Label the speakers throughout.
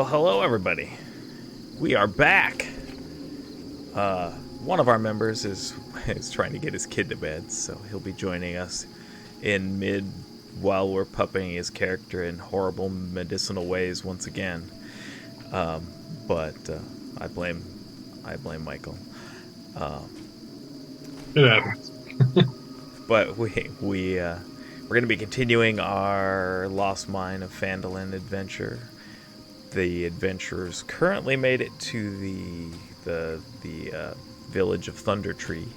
Speaker 1: Well, hello, everybody. We are back. One of our members is trying to get his kid to bed, so he'll be joining us in mid while we're pupping his character in horrible medicinal ways once again. But I blame Michael.
Speaker 2: It happens.
Speaker 1: But we're going to be continuing our Lost Mine of Phandelver adventure. The adventurers currently made it to the village of Thundertree.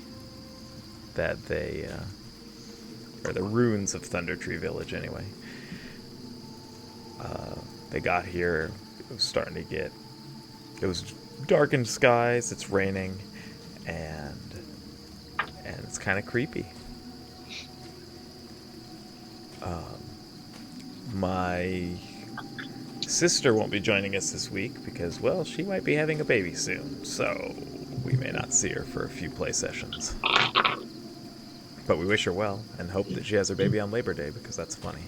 Speaker 1: That they or the ruins of Thundertree Village, anyway. They got here. It was starting to get. It was darkened skies. It's raining, and it's kind of creepy. My sister won't be joining us this week because, well, she might be having a baby soon, so we may not see her for a few play sessions. But we wish her well and hope that she has her baby on Labor Day because that's funny.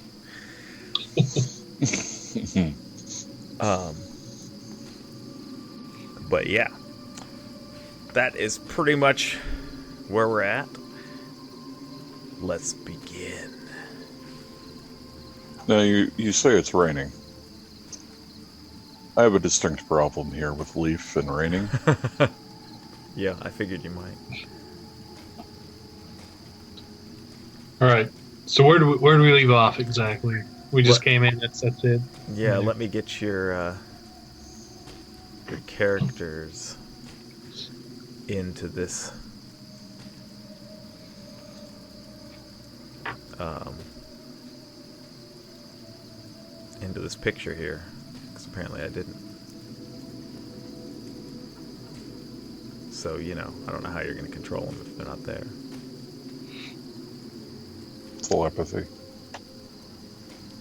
Speaker 1: But yeah, that is pretty much where we're at. Let's begin.
Speaker 3: Now, you say it's raining. I have a distinct problem here with leaf and raining.
Speaker 1: Yeah, I figured you might.
Speaker 2: All right. So where do we leave off exactly? We just came in. That's it.
Speaker 1: Yeah, let me get your characters into this. Into this picture here, because apparently I didn't. So, I don't know how you're going to control them if they're not there.
Speaker 3: Telepathy.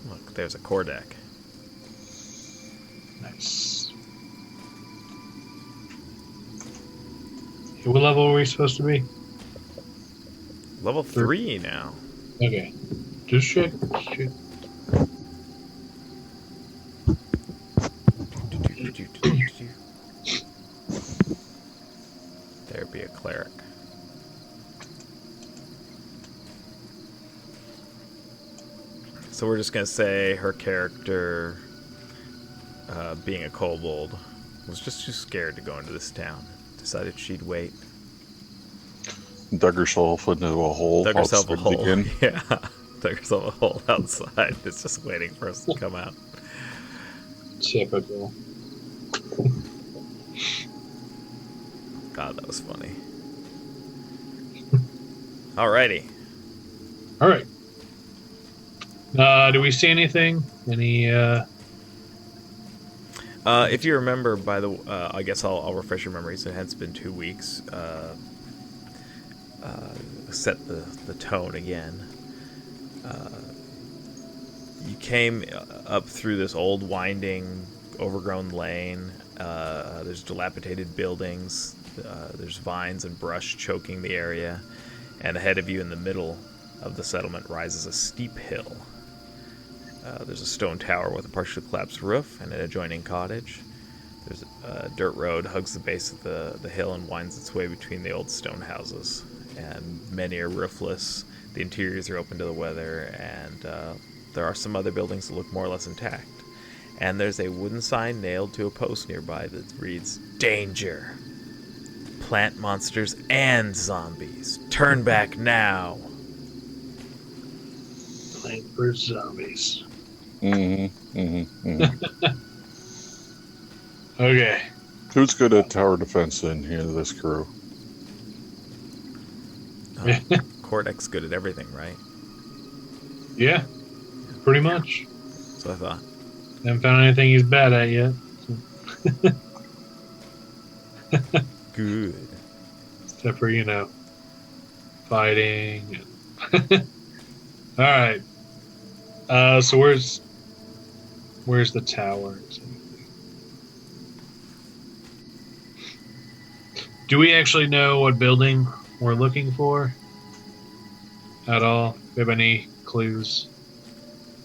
Speaker 1: Look, there's a core deck.
Speaker 2: Nice. What level are we supposed to be?
Speaker 1: Level 3 now.
Speaker 2: Okay. Just check.
Speaker 1: There'd be a cleric. So we're just going to say her character, being a kobold, was just too scared to go into this town. Decided she'd wait.
Speaker 3: Dug herself into a hole.
Speaker 1: Dug herself a hole.
Speaker 3: Again.
Speaker 1: Yeah. Dug herself a hole outside. It's just waiting for us to come out.
Speaker 2: Typical.
Speaker 1: God, that was funny. Alrighty.
Speaker 2: All right. Do we see anything? Any?
Speaker 1: If you remember, I guess I'll refresh your memories. It has been 2 weeks. Set the tone again. You came up through this old, winding, overgrown lane. There's dilapidated buildings. There's vines and brush choking the area. And ahead of you in the middle of the settlement rises a steep hill. There's a stone tower with a partially collapsed roof and an adjoining cottage. There's a dirt road hugs the base of the hill and winds its way between the old stone houses. And many are roofless. The interiors are open to the weather, and there are some other buildings that look more or less intact. And there's a wooden sign nailed to a post nearby that reads, "Danger! Plant monsters and zombies. Turn back now."
Speaker 2: Plant for zombies. Okay.
Speaker 3: Who's good at tower defense in here, this crew?
Speaker 1: Cordex good at everything, right?
Speaker 2: Yeah. Pretty much.
Speaker 1: So I thought.
Speaker 2: Haven't found anything he's bad at yet.
Speaker 1: Good.
Speaker 2: Except for, fighting. All right. So where's the tower? Do we actually know what building we're looking for at all? Do we have any clues?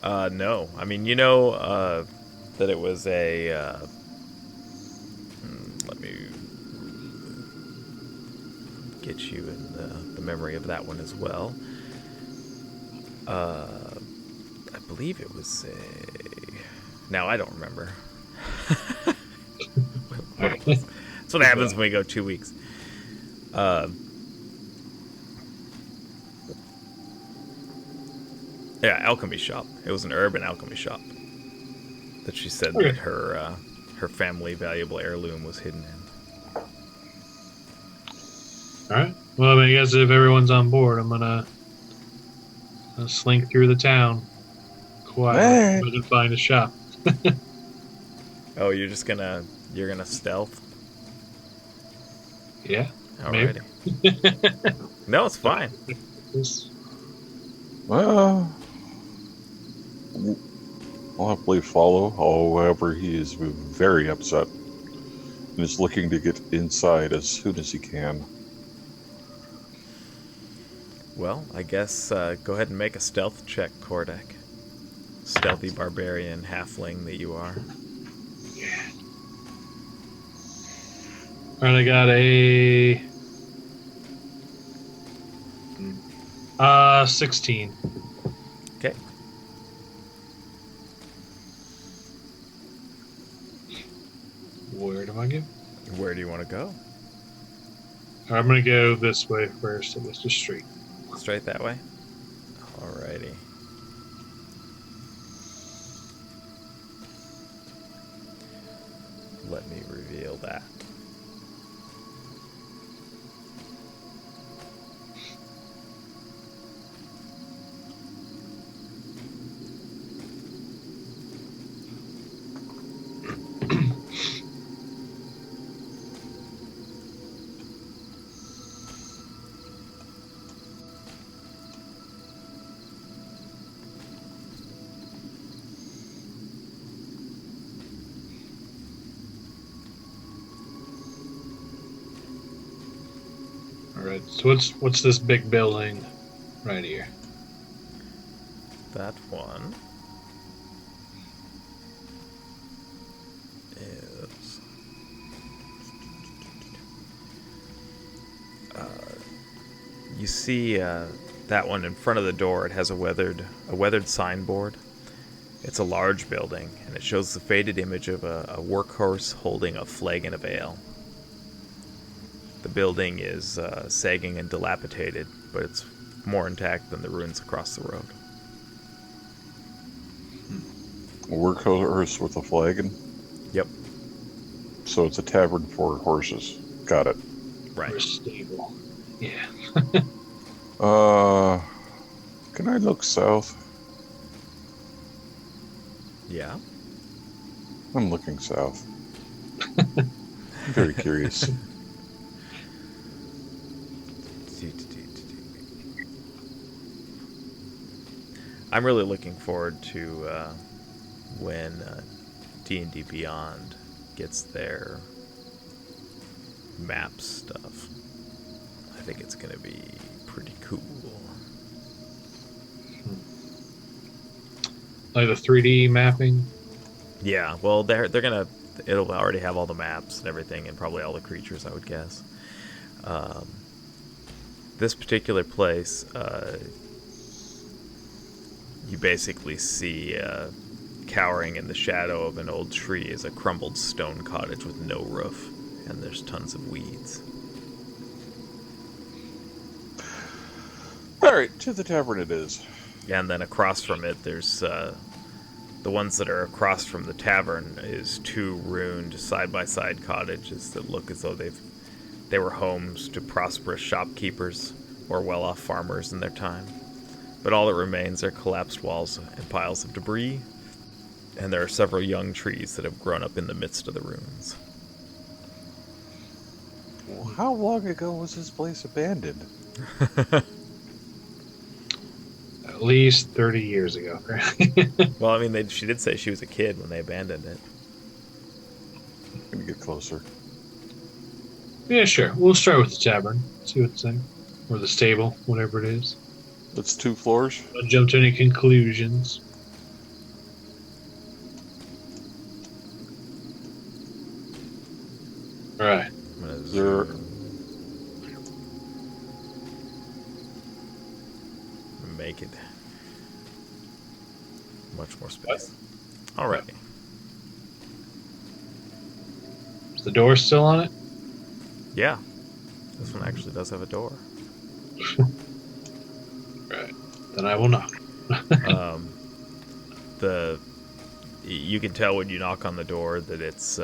Speaker 1: No. I mean, that it was a aid you in the memory of that one as well. I believe it was a... Now I don't remember. That's what happens when we go 2 weeks. Yeah, alchemy shop. It was an urban alchemy shop that she said that her family valuable heirloom was hidden in.
Speaker 2: All right. Well, I mean, I guess if everyone's on board, I'm gonna slink through the town quietly and find a shop.
Speaker 1: Oh, you're gonna stealth?
Speaker 2: Yeah.
Speaker 1: Alrighty. No, it's fine.
Speaker 3: Well, I'll happily follow. However, he is very upset and is looking to get inside as soon as he can.
Speaker 1: Well, I guess go ahead and make a stealth check, Kordek. Stealthy barbarian halfling that you are.
Speaker 2: Yeah. All right, I got a 16.
Speaker 1: Okay.
Speaker 2: Where do I go?
Speaker 1: Where do you want to go?
Speaker 2: All right, I'm gonna go this way first. I guess just straight.
Speaker 1: Straight that way? Alrighty. Let me reveal that.
Speaker 2: All right. So what's this big building right here?
Speaker 1: That one is you see that one in front of the door. It has a weathered signboard. It's a large building, and it shows the faded image of a workhorse holding a flagon of ale. The building is sagging and dilapidated, but it's more intact than the ruins across the road.
Speaker 3: A workhorse with a flagon?
Speaker 1: Yep.
Speaker 3: So it's a tavern for horses. Got it.
Speaker 1: Right.
Speaker 2: Or a stable. Yeah.
Speaker 3: Can I look south?
Speaker 1: Yeah.
Speaker 3: I'm looking south. I'm very curious.
Speaker 1: I'm really looking forward to when D&D Beyond gets their map stuff. I think it's going to be pretty cool.
Speaker 2: Like the 3D mapping.
Speaker 1: Yeah, well, it'll already have all the maps and everything, and probably all the creatures, I would guess. This particular place, you basically see cowering in the shadow of an old tree is a crumbled stone cottage with no roof, and there's tons of weeds.
Speaker 3: All right, to the tavern it is.
Speaker 1: Yeah, and then across from it, there's the ones that are across from the tavern is two ruined side-by-side cottages that look as though they were homes to prosperous shopkeepers or well-off farmers in their time. But all that remains are collapsed walls and piles of debris, and there are several young trees that have grown up in the midst of the ruins.
Speaker 3: Well, how long ago was this place abandoned?
Speaker 2: At least 30 years ago.
Speaker 1: Well, I mean, she did say she was a kid when they abandoned it.
Speaker 3: I'm gonna get closer.
Speaker 2: Yeah, sure. We'll start with the tavern. See what's there. Or the stable, whatever it is.
Speaker 3: That's 2 floors.
Speaker 2: Don't jump to any conclusions. All right.
Speaker 3: There.
Speaker 1: make it much more space. Alrighty.
Speaker 2: Is the door still on it?
Speaker 1: Yeah. This one actually does have a door.
Speaker 2: Right. Then I will knock.
Speaker 1: You can tell when you knock on the door that it's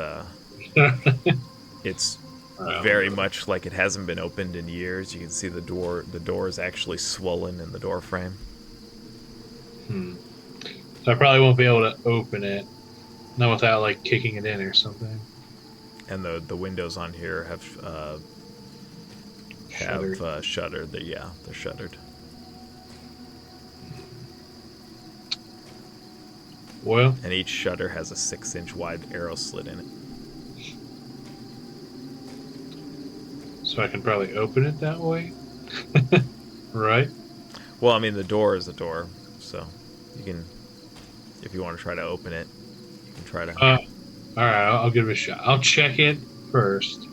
Speaker 1: very much like it hasn't been opened in years. You can see the door is actually swollen in the door frame.
Speaker 2: So I probably won't be able to open it, not without like kicking it in or something.
Speaker 1: And the windows on here have shuttered. They're shuttered.
Speaker 2: Well,
Speaker 1: And each shutter has a 6-inch wide arrow slit in it.
Speaker 2: so I can probably open it that way, right?
Speaker 1: Well, I mean, the door is a door, so you can, if you want to try to open it, you can try to.
Speaker 2: All right, I'll give it a shot. I'll check it first,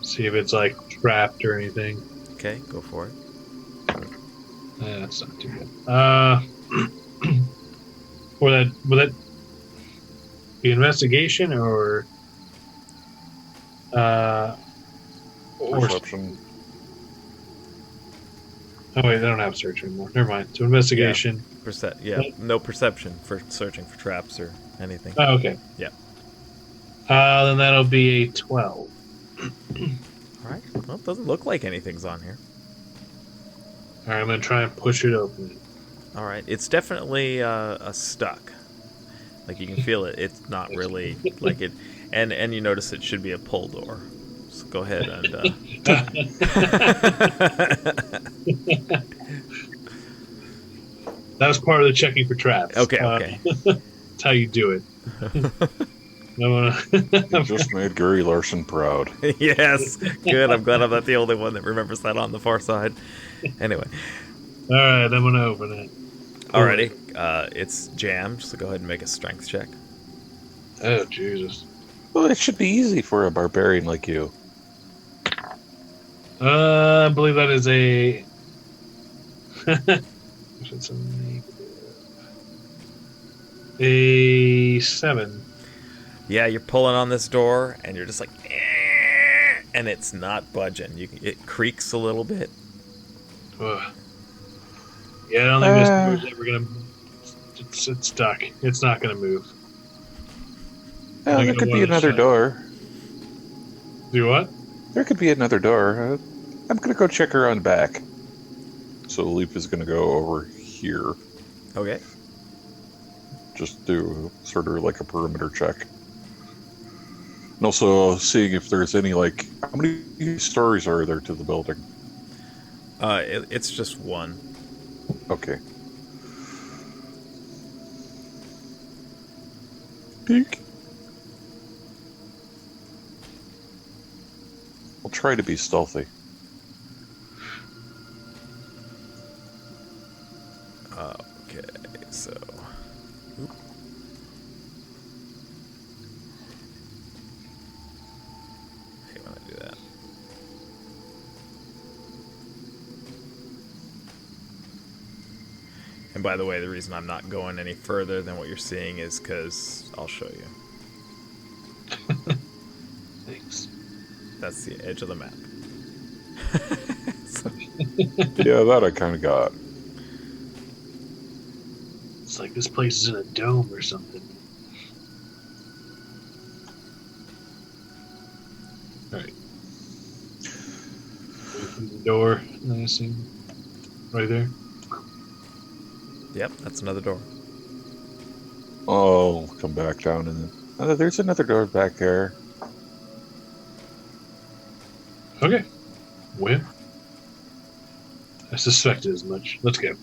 Speaker 2: see if it's like trapped or anything.
Speaker 1: Okay, go for it.
Speaker 2: That's not too good. Would that be investigation or
Speaker 3: Perception.
Speaker 2: Oh wait, they don't have search anymore. Never mind. So investigation.
Speaker 1: No perception for searching for traps or anything.
Speaker 2: Oh, okay.
Speaker 1: Yeah.
Speaker 2: Then that'll be a 12.
Speaker 1: All right. Well, it doesn't look like anything's on here.
Speaker 2: All right, I'm gonna try and push it open.
Speaker 1: All right. It's definitely stuck. Like you can feel it. It's not really like it. And you notice it should be a pull door. So go ahead and.
Speaker 2: That was part of the checking for traps.
Speaker 1: Okay.
Speaker 2: That's how you do it.
Speaker 3: You just made Gary Larson proud.
Speaker 1: Yes. Good. I'm glad I'm not the only one that remembers that on the far side. Anyway.
Speaker 2: All right, I'm gonna open it.
Speaker 1: Alrighty. It's jammed, so go ahead and make a strength check.
Speaker 2: Oh Jesus.
Speaker 3: Well, it should be easy for a barbarian like you.
Speaker 2: I believe that is a. It's a 7.
Speaker 1: Yeah, you're pulling on this door, and you're just like, "Eh," and it's not budging. It creaks a little bit.
Speaker 2: Ugh. Yeah, I don't think this door's ever gonna. It's stuck. It's not gonna move.
Speaker 3: Well, there could be another door.
Speaker 2: Do what?
Speaker 3: There could be another door. I'm going to go check around back. So Leaf is going to go over here.
Speaker 1: Okay.
Speaker 3: Just do sort of like a perimeter check. And also seeing if there's any, like, how many stories are there to the building?
Speaker 1: It's just one.
Speaker 3: Okay. Peek. I'll try to be stealthy.
Speaker 1: Okay, so. Oop. Hey, when I do that. And by the way, the reason I'm not going any further than what you're seeing is because I'll show you.
Speaker 2: Thanks.
Speaker 1: That's the edge of the map. So,
Speaker 3: Yeah, that I kind of got.
Speaker 2: It's like this place is in a dome or something. Alright. The door, I assume. Right there.
Speaker 1: yep, that's another door.
Speaker 3: Oh, come back down and then. There's another door back there.
Speaker 2: Okay. Well, I suspected as much. Let's go.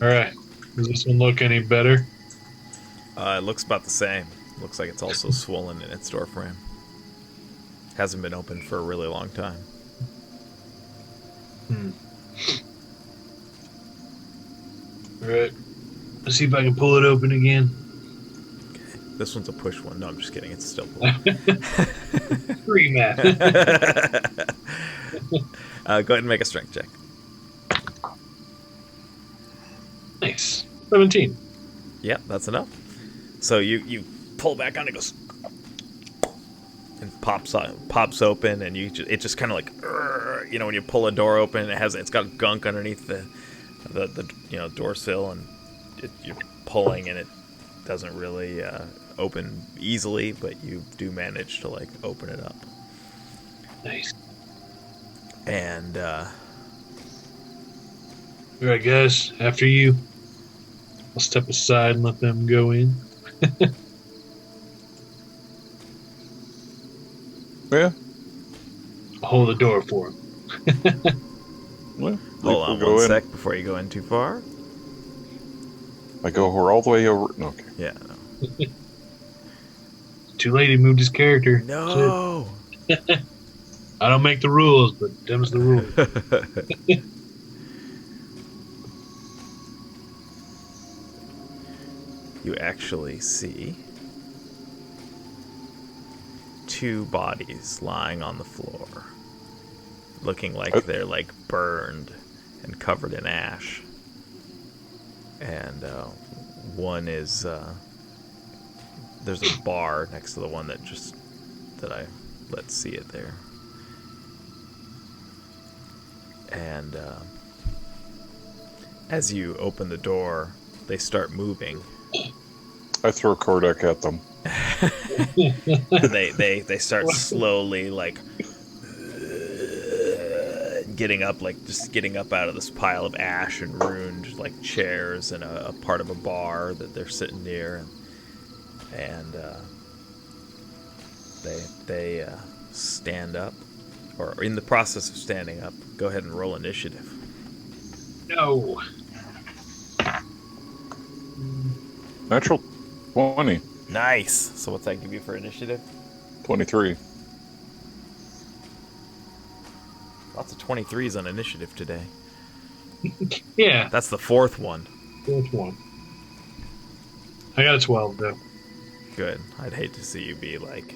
Speaker 2: Alright. Does this one look any better?
Speaker 1: It looks about the same. Looks like it's also swollen in its door frame. Hasn't been opened for a really long time.
Speaker 2: Alright. Let's see if I can pull it open again.
Speaker 1: This one's a push one. No, I'm just kidding. It's still pull.
Speaker 2: 3 math.
Speaker 1: Go ahead and make a strength check.
Speaker 2: Nice. 17.
Speaker 1: Yeah, that's enough. So you pull back on it, goes and pops open, and it just kind of like when you pull a door open, it's got gunk underneath the door sill, and you're pulling, and it doesn't really open easily, but you do manage to like open it up.
Speaker 2: Nice.
Speaker 1: And
Speaker 2: all right, guys. After you, I'll step aside and let them go in.
Speaker 3: Yeah.
Speaker 2: I'll hold the door for them.
Speaker 3: Well,
Speaker 1: hold on
Speaker 3: we'll
Speaker 1: one sec before you go in too far.
Speaker 3: I go all the way over. No, okay.
Speaker 1: Yeah. No.
Speaker 2: Too late. He moved his character.
Speaker 1: No.
Speaker 2: I don't make the rules, but them's the rules.
Speaker 1: You actually see 2 bodies lying on the floor, looking like they're like burned and covered in ash. And one is there's a bar next to the one that I let see it there. And as you open the door, they start moving.
Speaker 3: I throw Kodak at them.
Speaker 1: they start slowly like getting up out of this pile of ash and ruined like chairs and a part of a bar that they're sitting near, and they stand up, or are in the process of standing up. Go ahead and roll initiative.
Speaker 2: No.
Speaker 3: Natural 20.
Speaker 1: Nice. So what's that give you for initiative?
Speaker 3: 23.
Speaker 1: Lots of 23s on initiative today.
Speaker 2: Yeah.
Speaker 1: That's the 4th one.
Speaker 2: 4th one. I got a 12 though.
Speaker 1: Good. I'd hate to see you be like,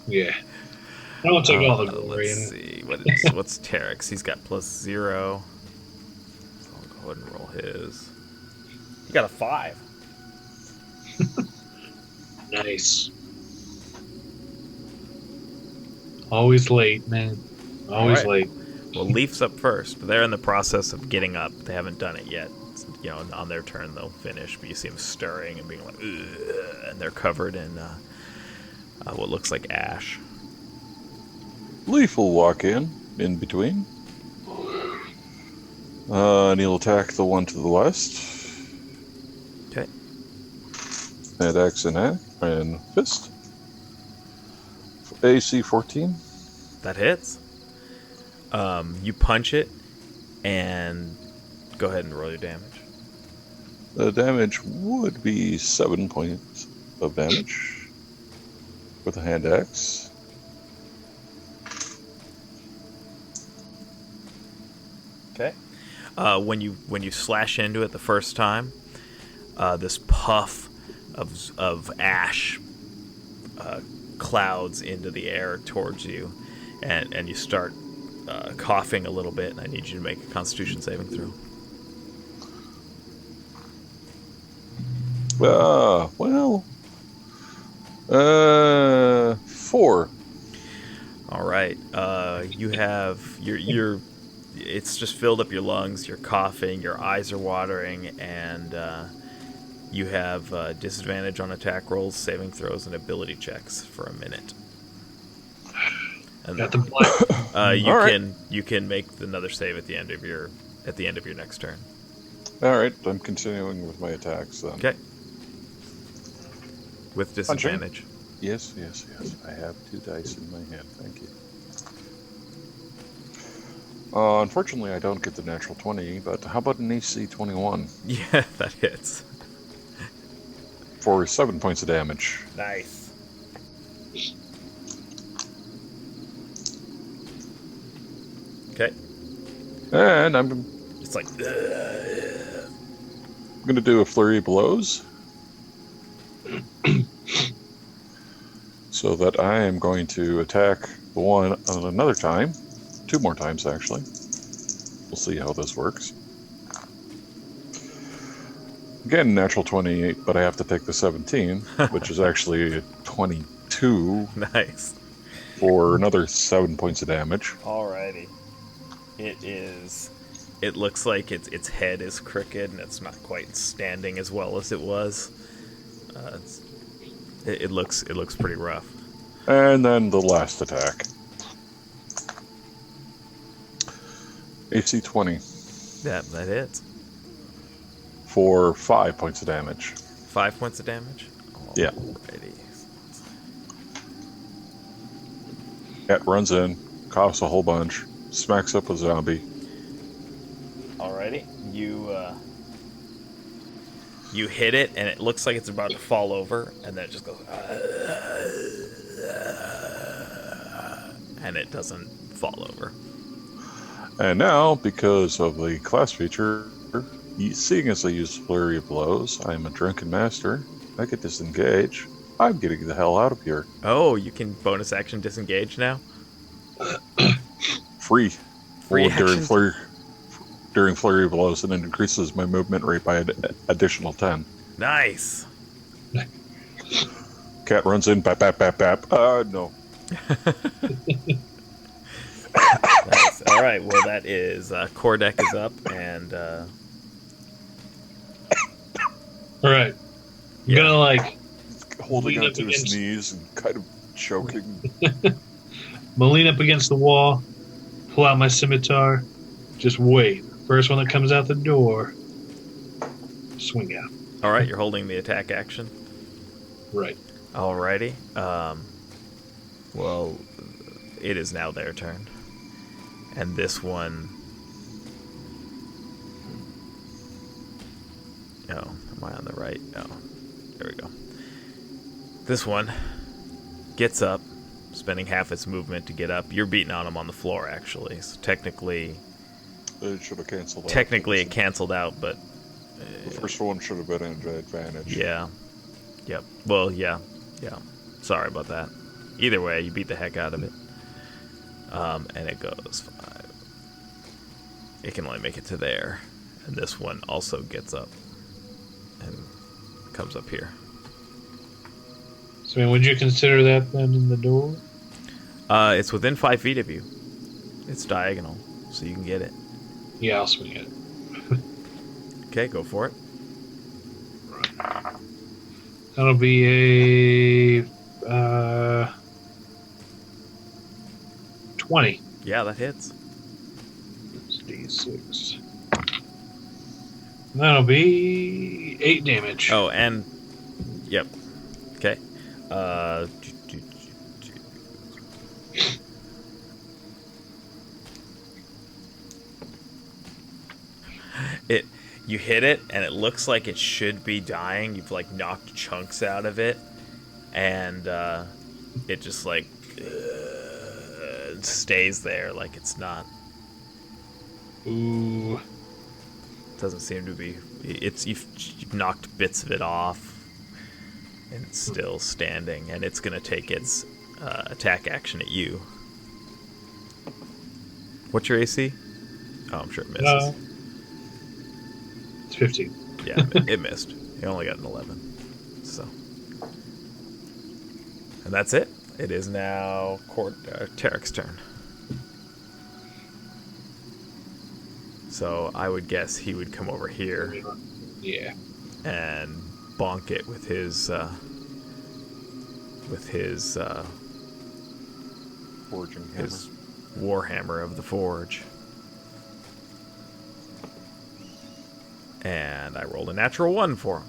Speaker 2: Yeah. I won't take all the glory.
Speaker 1: Let's see. What's Tarek's? He's got +0. So I'll go ahead and roll his. He got a 5.
Speaker 2: Nice. Always late, man. Always late.
Speaker 1: Well, Leaf's up first, but they're in the process of getting up. They haven't done it yet. On their turn they'll finish, but you see them stirring and being like, ugh, and they're covered in what looks like ash.
Speaker 3: Leaf will walk in between. And he'll attack the one to the west.
Speaker 1: Okay.
Speaker 3: And axe and fist. AC 14.
Speaker 1: That hits. You punch it, and go ahead and roll your damage.
Speaker 3: The damage would be 7 points of damage with a hand axe.
Speaker 1: Okay. When you slash into it the first time, this puff of ash clouds into the air towards you, and you start coughing a little bit, and I need you to make a Constitution saving throw.
Speaker 3: Well, 4.
Speaker 1: All right. You have your it's just filled up your lungs. You're coughing. Your eyes are watering, and you have disadvantage on attack rolls, saving throws, and ability checks for a minute. And
Speaker 2: Got them black.
Speaker 1: you can make another save at the end of your next turn.
Speaker 3: All right, I'm continuing with my attacks then.
Speaker 1: Okay. With disadvantage.
Speaker 3: Yes. I have 2 dice in my hand. Thank you. Unfortunately, I don't get the natural 20, but how about an AC 21?
Speaker 1: Yeah, that hits.
Speaker 3: For 7 points of damage.
Speaker 1: Nice. Okay.
Speaker 3: And I'm
Speaker 1: It's like,
Speaker 3: I'm going to do a flurry of blows. So that I am going to attack the one another time. 2 more times, actually. We'll see how this works. Again, natural 28, but I have to take the 17, which is actually a 22
Speaker 1: nice.
Speaker 3: for another 7 points of damage.
Speaker 1: Alrighty. It looks like its head is crooked and it's not quite standing as well as it was. It looks pretty rough.
Speaker 3: And then the last attack. AC 20
Speaker 1: Yeah, that hits.
Speaker 3: for 5 points of damage.
Speaker 1: 5 points of damage?
Speaker 3: Yeah.
Speaker 1: Alrighty.
Speaker 3: Cat runs in, coughs a whole bunch, smacks up a zombie.
Speaker 1: Alrighty. You hit it, and it looks like it's about to fall over, and then it just goes... and it doesn't fall over.
Speaker 3: And now, because of the class feature, seeing as I use Flurry of Blows, I am a drunken master. I can disengage. I'm getting the hell out of here.
Speaker 1: Oh, you can bonus action disengage now?
Speaker 3: Free.
Speaker 1: Free
Speaker 3: Well, during
Speaker 1: action?
Speaker 3: during Flurry of Blows, and it increases my movement rate by an additional 10.
Speaker 1: Nice.
Speaker 3: Cat runs in, bap, bap, bap, bap. No.
Speaker 1: Nice. All right. Well, that is Kordek is up, and
Speaker 2: All right. I'm
Speaker 1: Yeah.
Speaker 2: gonna like
Speaker 3: Holding
Speaker 2: Lean up
Speaker 3: onto his
Speaker 2: against-
Speaker 3: knees and kind of choking.
Speaker 2: I'm gonna lean up against the wall, pull out my scimitar, just wait. First one that comes out the door, swing out.
Speaker 1: all right, you're holding the attack action.
Speaker 2: Right.
Speaker 1: Alrighty. Well, it is now their turn, and this one. Oh, am I on the right? Oh, there we go. This one gets up, spending half its movement to get up. You're beating on him on the floor, actually. So technically,
Speaker 3: It should have canceled out.
Speaker 1: it canceled out, but
Speaker 3: The first one should have been an advantage.
Speaker 1: yeah. Yep. Well, yeah. Sorry about that. Either way, you beat the heck out of it. And it goes 5. It can only make it to there. And this one also gets up and comes up here.
Speaker 2: So, would you consider that then in the door?
Speaker 1: It's within 5 feet of you. It's diagonal, so you can get it.
Speaker 2: Yeah, I'll swing it.
Speaker 1: Okay, go for it.
Speaker 2: That'll be a 20.
Speaker 1: Yeah, that hits.
Speaker 2: It's D6. That'll be 8 damage.
Speaker 1: Oh, and yep. Okay. You hit it, and it looks like it should be dying. You've like knocked chunks out of it, and it just like stays there, like it's not.
Speaker 2: Ooh.
Speaker 1: Doesn't seem to be. You've knocked bits of it off, and it's still standing, and it's gonna take its attack action at you. What's your AC? Oh, I'm sure it misses.
Speaker 2: It's 15.
Speaker 1: Yeah, it missed. You only got an 11. So, and that's it. It is now Tarek's turn. So I would guess he would come over here
Speaker 2: Yeah.
Speaker 1: and bonk it with his
Speaker 3: Forging hammer.
Speaker 1: his warhammer of the forge. And I rolled a natural 1 for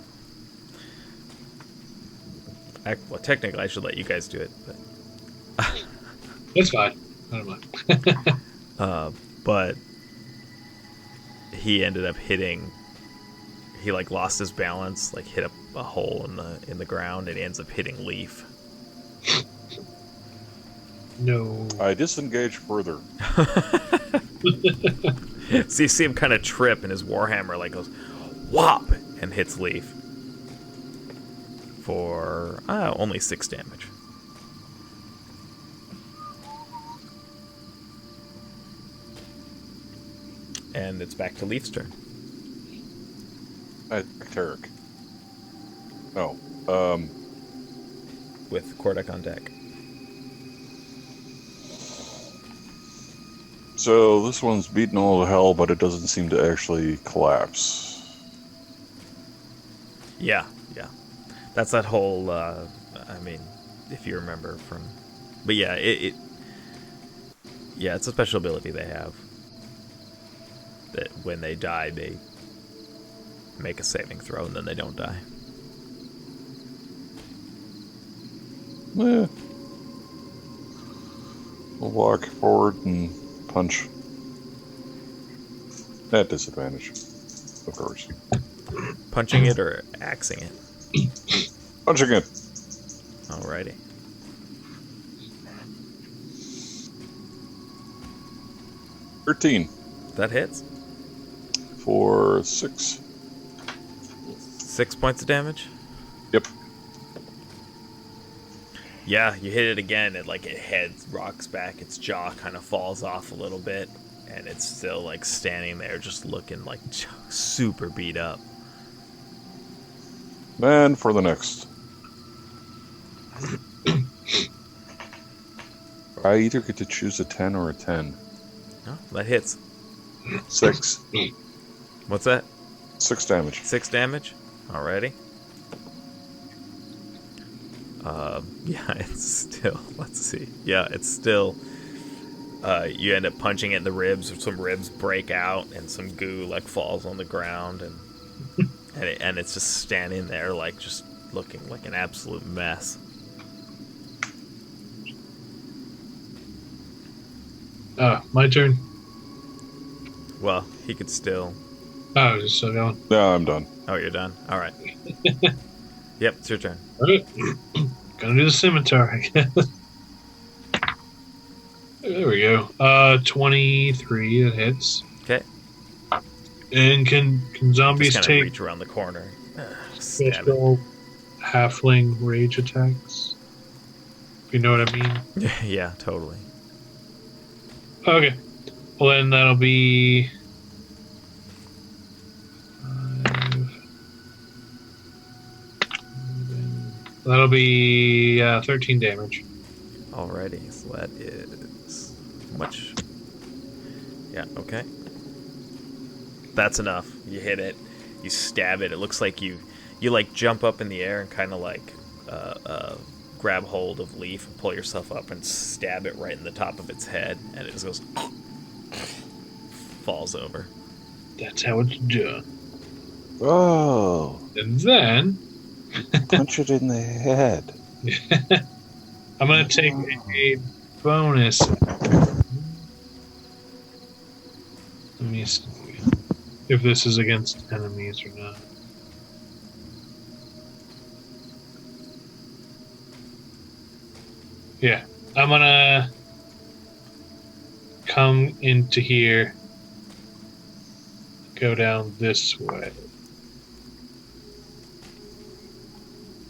Speaker 1: him. Well, technically, I should let you guys do it,
Speaker 2: It's fine. I don't mind.
Speaker 1: but he ended up hitting. He like lost his balance, like hit a hole in the ground, and he ends up hitting Leaf.
Speaker 2: No.
Speaker 3: I disengage further.
Speaker 1: So you see him kind of trip, and his warhammer like goes whop and hits Leaf for only 6 damage. And it's back to Leaf's turn.
Speaker 3: Tarek. Oh,
Speaker 1: With Kordek on deck.
Speaker 3: so this one's beaten all to hell, but it doesn't seem to actually collapse.
Speaker 1: Yeah. That's that whole, I mean, if you remember from... But yeah, yeah, it's a special ability they have. That when they die, they make a saving throw, and then they don't die.
Speaker 3: Eh. We'll walk forward and punch. At disadvantage, of course.
Speaker 1: Punching it or axing it?
Speaker 3: Punching it.
Speaker 1: Alrighty.
Speaker 3: $13
Speaker 1: That hits.
Speaker 3: for 6.
Speaker 1: 6 points of damage?
Speaker 3: Yep.
Speaker 1: Yeah, you hit it again, and like it head rocks back, its jaw kind of falls off a little bit, and it's still like standing there just looking like super beat up.
Speaker 3: And for the next. I either get to choose a 10 or a 10.
Speaker 1: Oh, that hits.
Speaker 3: 6.
Speaker 1: What's that?
Speaker 3: 6 damage.
Speaker 1: 6 damage? Alrighty. Yeah, it's still, let's see. Yeah, it's still, you end up punching it in the ribs, or some ribs break out, and some goo, like, falls on the ground, and and it's just standing there, like, just looking like an absolute mess.
Speaker 2: My turn.
Speaker 1: Well, he could still...
Speaker 2: Oh, just still going.
Speaker 3: No, I'm done.
Speaker 1: Oh, you're done? Alright. Yep, it's your turn.
Speaker 2: All right. Gonna do the scimitar, I guess. There we go. 23, that hits.
Speaker 1: Okay.
Speaker 2: And can zombies
Speaker 1: Just kind of
Speaker 2: take
Speaker 1: reach around the corner. Stab it.
Speaker 2: special halfling rage attacks? If you know what I mean.
Speaker 1: Yeah, totally.
Speaker 2: Okay. Well, then that'll be... 5. That'll be 13 damage.
Speaker 1: Alrighty, so that is much. Yeah, okay. That's enough. You hit it, you stab it. It looks like you like jump up in the air and kind of like grab hold of Leaf and pull yourself up and stab it right in the top of its head, and it just goes falls over.
Speaker 2: That's how it's done.
Speaker 3: Oh.
Speaker 2: And then
Speaker 3: Punch it in the head.
Speaker 2: I'm going to take a bonus. Let me see if this is against enemies or not. Yeah, I'm going to come into here, go down this way.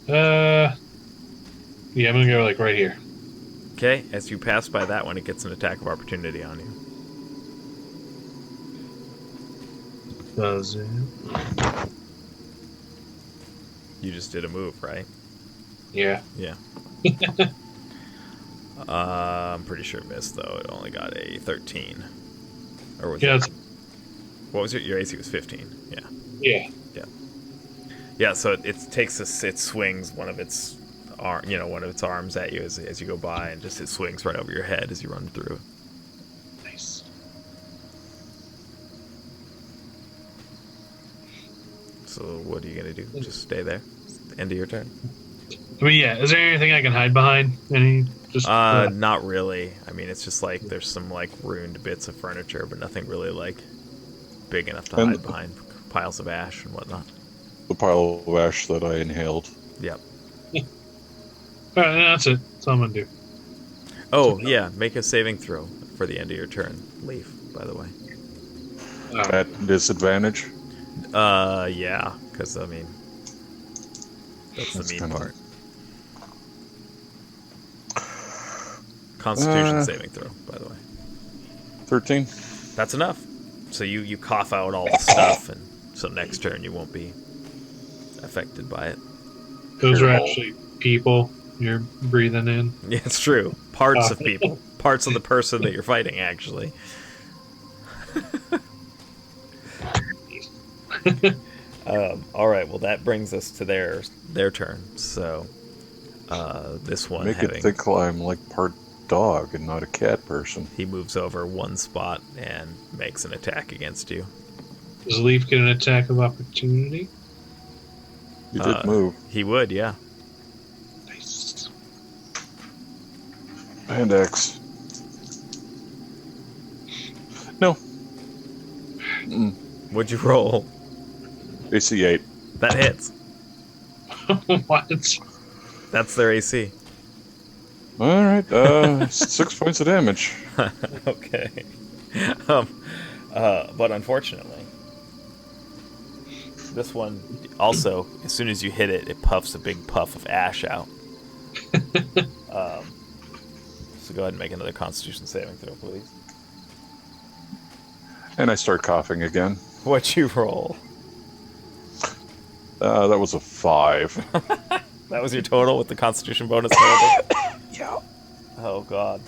Speaker 2: Yeah, I'm gonna go like right here.
Speaker 1: Okay, as you pass by that one, it gets an attack of opportunity on you.
Speaker 2: Does it?
Speaker 1: You just did a move, right?
Speaker 2: Yeah.
Speaker 1: Yeah. I'm pretty sure it missed, though. It only got a 13. Or was it? What was it? Your AC was 15. Yeah.
Speaker 2: Yeah.
Speaker 1: Yeah, so it takes it swings one of its arms at you as you go by, and just it swings right over your head as you run through it.
Speaker 2: Nice.
Speaker 1: So what are you gonna do? Just stay there? End of your turn?
Speaker 2: I mean, yeah. Is there anything I can hide behind? Any? Just
Speaker 1: not really. I mean, it's just like there's some like ruined bits of furniture, but nothing really like big enough to hide behind piles of ash and whatnot.
Speaker 3: The pile of ash that I inhaled.
Speaker 1: Yep.
Speaker 2: All right, that's it. That's all I'm gonna do.
Speaker 1: Oh yeah, make a saving throw for the end of your turn. Leaf, by the way.
Speaker 3: At disadvantage?
Speaker 1: Yeah, because, I mean, that's the mean part. Constitution saving throw, by the way.
Speaker 3: 13.
Speaker 1: That's enough. So you cough out all the stuff, and so next turn you won't be affected by it.
Speaker 2: Those are
Speaker 3: Hairball.
Speaker 2: actually people you're breathing in.
Speaker 1: Yeah, it's true. Parts of people. Parts of the person that you're fighting, actually. All right, well, that brings us to their turn. So this one
Speaker 3: Make it think I'm like part dog and not a cat person.
Speaker 1: he moves over one spot and makes an attack against you.
Speaker 2: Does Leaf get an attack of opportunity?
Speaker 3: You did move.
Speaker 1: He would, yeah.
Speaker 2: Nice.
Speaker 3: And X. No.
Speaker 1: What'd you roll?
Speaker 3: AC 8.
Speaker 1: That hits.
Speaker 2: What?
Speaker 1: That's their AC.
Speaker 3: All right. 6 points of damage.
Speaker 1: Okay. But unfortunately, this one also, as soon as you hit it, it puffs a big puff of ash out. So go ahead and make another Constitution saving throw, please.
Speaker 3: And I start coughing again.
Speaker 1: What'd you roll?
Speaker 3: That was a 5.
Speaker 1: That was your total with the Constitution bonus? Yeah. Oh, God.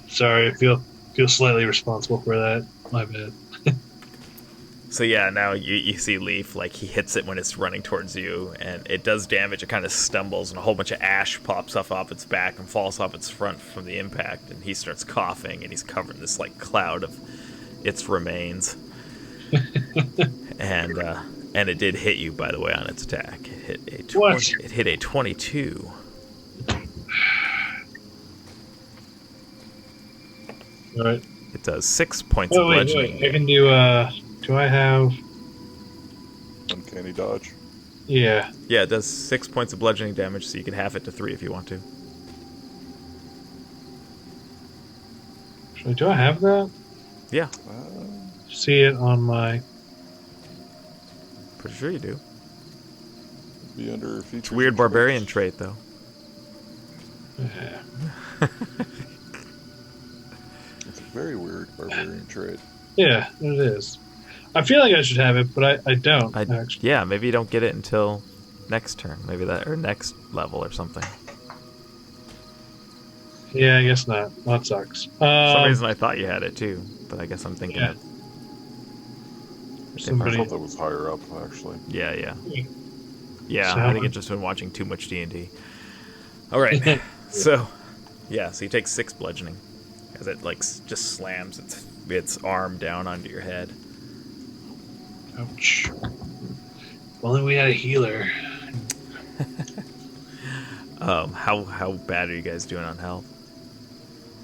Speaker 2: Sorry, I feel slightly responsible for that. My bad.
Speaker 1: So yeah, now you see Leaf, like, he hits it when it's running towards you, and it does damage. It kind of stumbles, and a whole bunch of ash pops off its back and falls off its front from the impact, and he starts coughing, and he's covered in this, like, cloud of its remains. And it did hit you, by the way, on its attack. It hit a 22.
Speaker 2: All right.
Speaker 1: It does 6 points of bludgeoning.
Speaker 2: Wait. I can do. Do I have?
Speaker 3: Uncanny dodge.
Speaker 2: Yeah.
Speaker 1: Yeah, it does 6 points of bludgeoning damage, so you can half it to 3 if you want to.
Speaker 2: Do I have that?
Speaker 1: Yeah.
Speaker 2: See it on my.
Speaker 1: Pretty sure you do.
Speaker 3: Be under features.
Speaker 1: It's a weird barbarian trait, though.
Speaker 2: Yeah.
Speaker 3: It's a very weird barbarian trait.
Speaker 2: Yeah, it is. I feel like I should have it, but I don't, actually.
Speaker 1: Yeah, maybe you don't get it until next turn. Maybe that, or next level or something.
Speaker 2: Yeah, I guess not. That sucks.
Speaker 1: For some reason I thought you had it too, but I guess I'm thinking of
Speaker 2: Somebody.
Speaker 3: I thought that was higher up, actually.
Speaker 1: Yeah,
Speaker 2: So
Speaker 1: I think it's just been watching too much D&D. All right. So you take 6 bludgeoning as it, like, just slams its arm down onto your head.
Speaker 2: Ouch. If only we had a healer.
Speaker 1: How bad are you guys doing on health?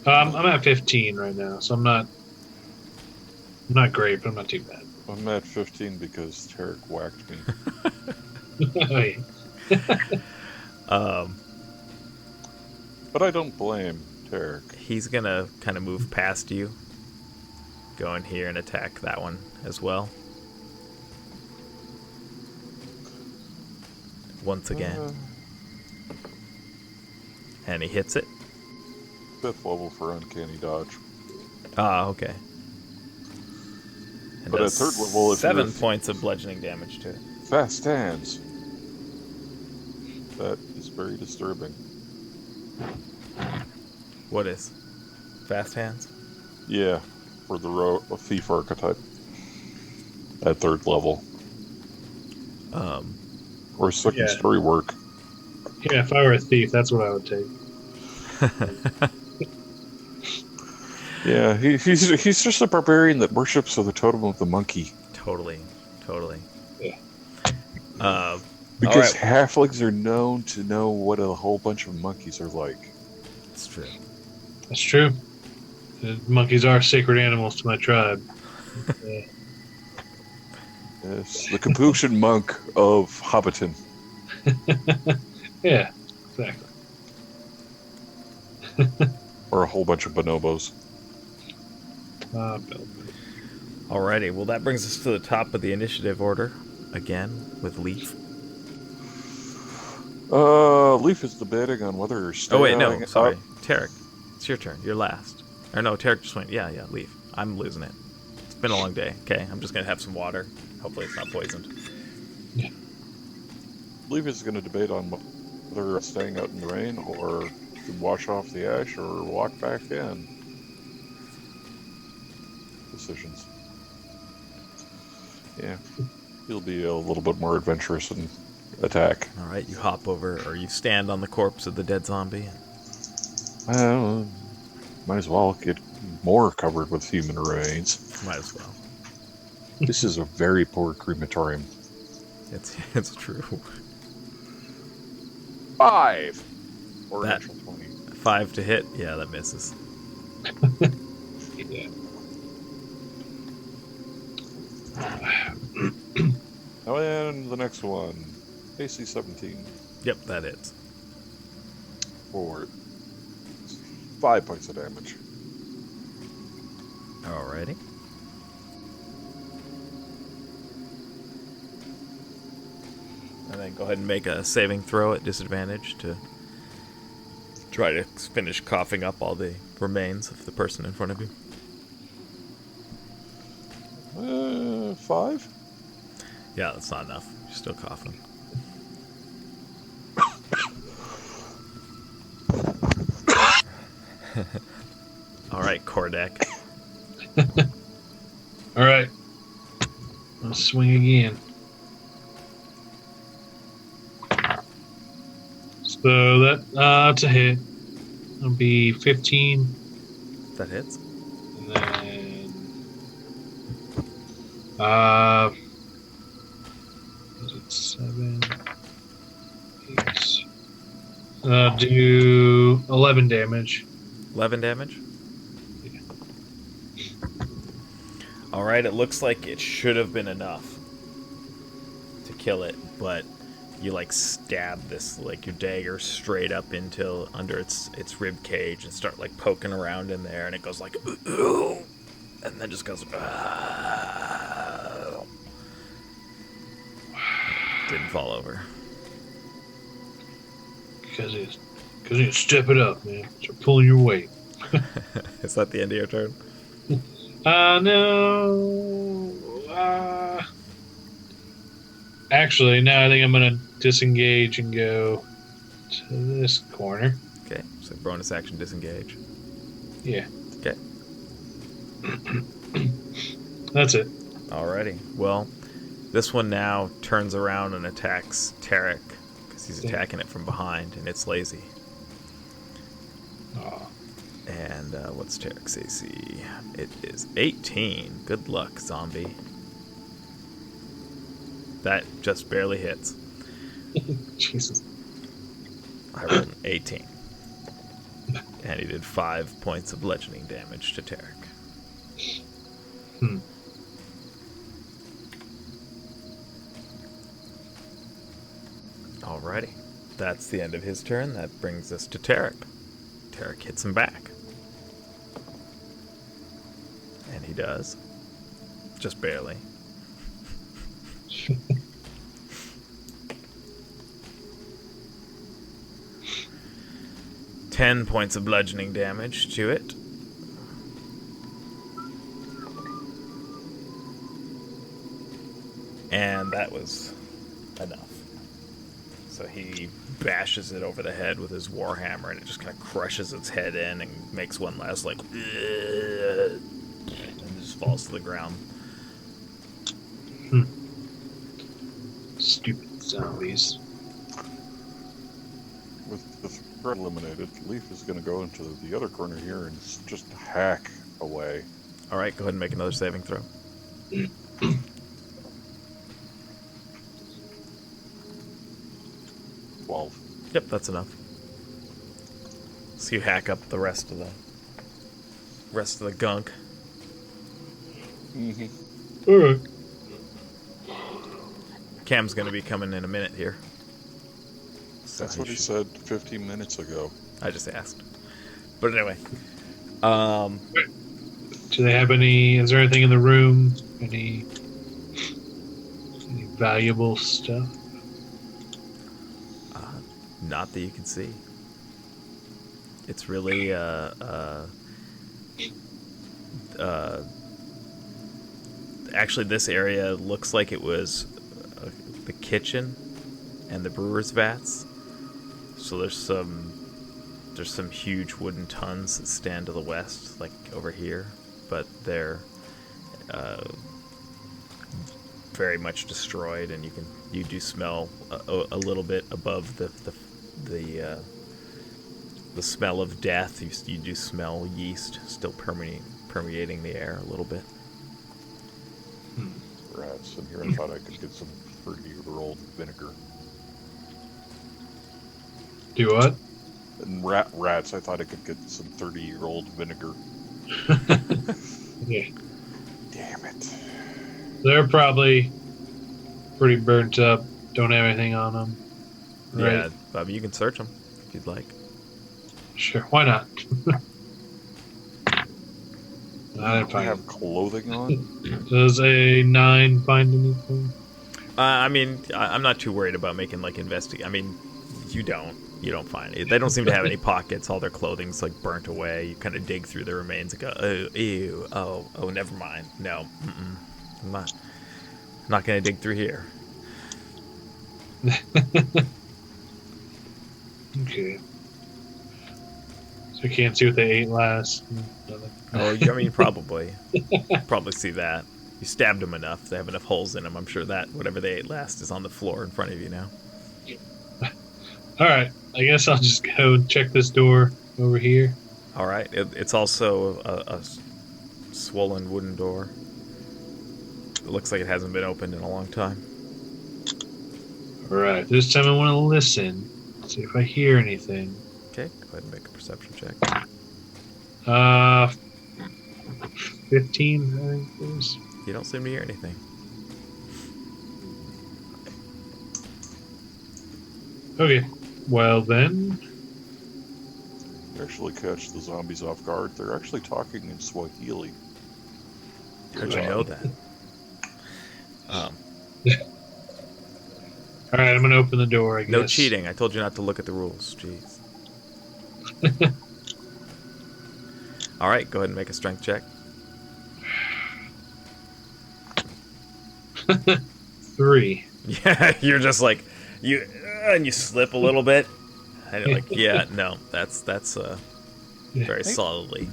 Speaker 2: I'm at 15 right now, so I'm not great, but I'm not too bad.
Speaker 3: I'm at 15 because Tarek whacked me. But I don't blame Tarek.
Speaker 1: He's gonna kind of move past you, go in here and attack that one as well. Once again. And he hits it.
Speaker 3: 5th level for uncanny dodge.
Speaker 1: Ah, okay. And
Speaker 3: But at
Speaker 1: does
Speaker 3: 3rd level, if
Speaker 1: 7 points of bludgeoning damage to it.
Speaker 3: Fast hands. That is very disturbing.
Speaker 1: What is? Fast hands?
Speaker 3: Yeah, for the thief archetype. At 3rd level. Or second story work.
Speaker 2: Yeah, if I were a thief, that's what I would take.
Speaker 3: Yeah, he's just a barbarian that worships the totem of the monkey.
Speaker 1: Totally.
Speaker 2: Yeah.
Speaker 3: Because halflings are known to know what a whole bunch of monkeys are like.
Speaker 1: It's true.
Speaker 2: That's true. The monkeys are sacred animals to my tribe. Yeah.
Speaker 3: Yes, the Capuchin monk of Hobbiton.
Speaker 2: Yeah, exactly.
Speaker 3: Or a whole bunch of bonobos.
Speaker 1: Alrighty, well that brings us to the top of the initiative order again with Leaf.
Speaker 3: Leaf is debating on whether
Speaker 1: Oh wait, no,
Speaker 3: staying
Speaker 1: sorry,
Speaker 3: up.
Speaker 1: Tarek. It's your turn. You're last. Or no, Tarek just went. Yeah, Leaf. I'm losing it. It's been a long day. Okay, I'm just gonna have some water. Hopefully it's not poisoned.
Speaker 3: Leaf is going to debate on whether staying out in the rain or to wash off the ash or walk back in. Decisions. Yeah, he'll be a little bit more adventurous and attack.
Speaker 1: All right, you hop over, or you stand on the corpse of the dead zombie.
Speaker 3: Well, might as well get more covered with human remains.
Speaker 1: Might as well.
Speaker 3: This is a very poor crematorium.
Speaker 1: It's true.
Speaker 3: 5 or
Speaker 1: That-
Speaker 3: natural 20.
Speaker 1: 5 to hit. Yeah, that misses.
Speaker 2: Yeah.
Speaker 3: Now, and the next one, AC 17
Speaker 1: Yep, that hits.
Speaker 3: for 5 points of damage.
Speaker 1: Alrighty. And then go ahead and make a saving throw at disadvantage to try to finish coughing up all the remains of the person in front of you.
Speaker 3: 5.
Speaker 1: Yeah, that's not enough. You're still coughing. Alright, Kordek.
Speaker 2: All right. I'll swing again. So that's a hit. It'll be 15,
Speaker 1: That hits.
Speaker 2: and then is it 7, 8? Do 11 damage.
Speaker 1: 11 damage?
Speaker 2: Yeah.
Speaker 1: Alright, it looks like it should have been enough to kill it, but you like stab this, like your dagger straight up into under its rib cage and start like poking around in there, and it goes like ooh, and then just goes didn't fall over.
Speaker 2: Because you step it up, man. Start pulling your weight.
Speaker 1: Is that the end of your turn?
Speaker 2: No. Actually, no, I think I'm going to disengage and go to this corner.
Speaker 1: Okay, so bonus action disengage.
Speaker 2: Yeah.
Speaker 1: Okay.
Speaker 2: That's it.
Speaker 1: Alrighty. Well, this one now turns around and attacks Tarek because he's attacking it from behind, and it's lazy.
Speaker 2: Aw.
Speaker 1: And what's Tarek's AC? It is 18. Good luck, zombie. That just barely hits.
Speaker 2: Jesus.
Speaker 1: I rolled an 18. And he did 5 points of bludgeoning damage to Tarek. Alrighty. That's the end of his turn. That brings us to Tarek. Tarek hits him back. And he does. Just barely. Ten points of bludgeoning damage to it. And that was enough. So he bashes it over the head with his warhammer, and it just kind of crushes its head in and makes one last like and just falls to the ground.
Speaker 2: Stupid zombies.
Speaker 3: With the threat eliminated, Leaf is going to go into the other corner here and just hack away.
Speaker 1: All right, go ahead and make another saving throw.
Speaker 3: 12.
Speaker 1: Yep, that's enough. So you hack up the rest of the gunk.
Speaker 3: Mm-hmm.
Speaker 2: All right.
Speaker 1: Cam's gonna be coming in a minute here. So
Speaker 3: That's what he said 15 minutes ago.
Speaker 1: I just asked. But anyway,
Speaker 2: Do they have any? Is there anything in the room? Any valuable stuff?
Speaker 1: Not that you can see. It's really actually, this area looks like it was the kitchen and the brewer's vats. So there's some huge wooden tons that stand to the west, like over here, but they're very much destroyed, and you do smell a little bit above the smell of death. You do smell yeast still permeating the air a little bit.
Speaker 3: Rats, and here I thought I could get some 30-year-old vinegar.
Speaker 2: Do what?
Speaker 3: And rats, I thought I could get some 30-year-old vinegar.
Speaker 2: Yeah.
Speaker 3: Damn it.
Speaker 2: They're probably pretty burnt up. Don't have anything on them. Right?
Speaker 1: Yeah, Bobby, you can search them if you'd like.
Speaker 2: Sure. Why not? I didn't
Speaker 3: Do I
Speaker 2: find
Speaker 3: have clothing on?
Speaker 2: Does a 9 find anything?
Speaker 1: I mean, I'm not too worried about making like investigate. I mean, you don't find it. They don't seem to have any pockets. All their clothing's like burnt away. You kind of dig through the remains and go, oh, ew, oh, never mind. No, I'm not gonna dig through here.
Speaker 2: Okay. So you can't see what they ate last.
Speaker 1: Oh, I mean, probably see that. You stabbed them enough. They have enough holes in them. I'm sure that whatever they ate last is on the floor in front of you now.
Speaker 2: All right. I guess I'll just go and check this door over here.
Speaker 1: All right. It's also a swollen wooden door. It looks like it hasn't been opened in a long time.
Speaker 2: All right. This time I want to listen. See if I hear anything.
Speaker 1: Okay. Go ahead and make a perception check.
Speaker 2: 15, I think it is.
Speaker 1: You don't seem to hear anything.
Speaker 2: Okay. Well then.
Speaker 3: Actually catch the zombies off guard. They're actually talking in Swahili.
Speaker 1: How'd you know that?
Speaker 2: All right, I'm gonna open the door. I guess.
Speaker 1: No cheating. I told you not to look at the rules. Jeez. All right, go ahead and make a strength check.
Speaker 2: 3.
Speaker 1: Yeah, you're just like and you slip a little bit, and you're like, yeah, no, that's very solidly.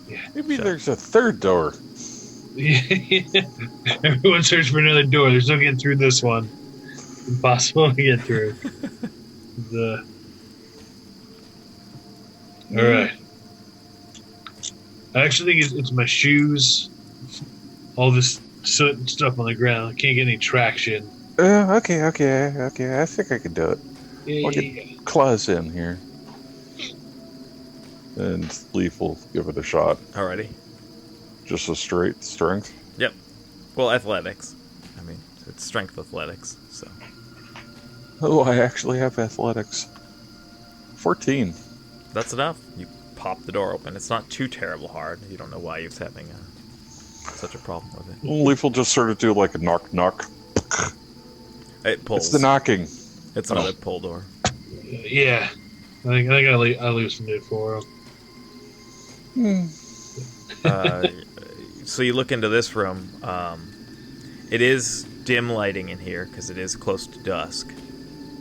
Speaker 2: Yeah.
Speaker 3: Maybe
Speaker 1: Sure.
Speaker 3: there's a third door.
Speaker 2: Everyone search for another door. There's no getting through this one. Impossible to get through. All right. I actually think it's my shoes. All this soot and stuff on the ground. I can't get any traction.
Speaker 3: Okay. I think I can do it. I'll
Speaker 2: Yeah.
Speaker 3: get claws in here. And Leaf will give it a shot.
Speaker 1: Alrighty.
Speaker 3: Just a straight strength.
Speaker 1: Yep. Well, athletics. I mean, it's strength athletics. So.
Speaker 3: Oh, I actually have athletics. 14.
Speaker 1: That's enough. You pop the door open. It's not too terrible hard. You don't know why you're having such a problem with it.
Speaker 3: Leaf will just sort of do like a knock.
Speaker 1: It pulls.
Speaker 3: It's the knocking.
Speaker 1: It's another pull door.
Speaker 2: Yeah. I think I loosened it for him.
Speaker 1: So you look into this room. It is dim lighting in here because it is close to dusk.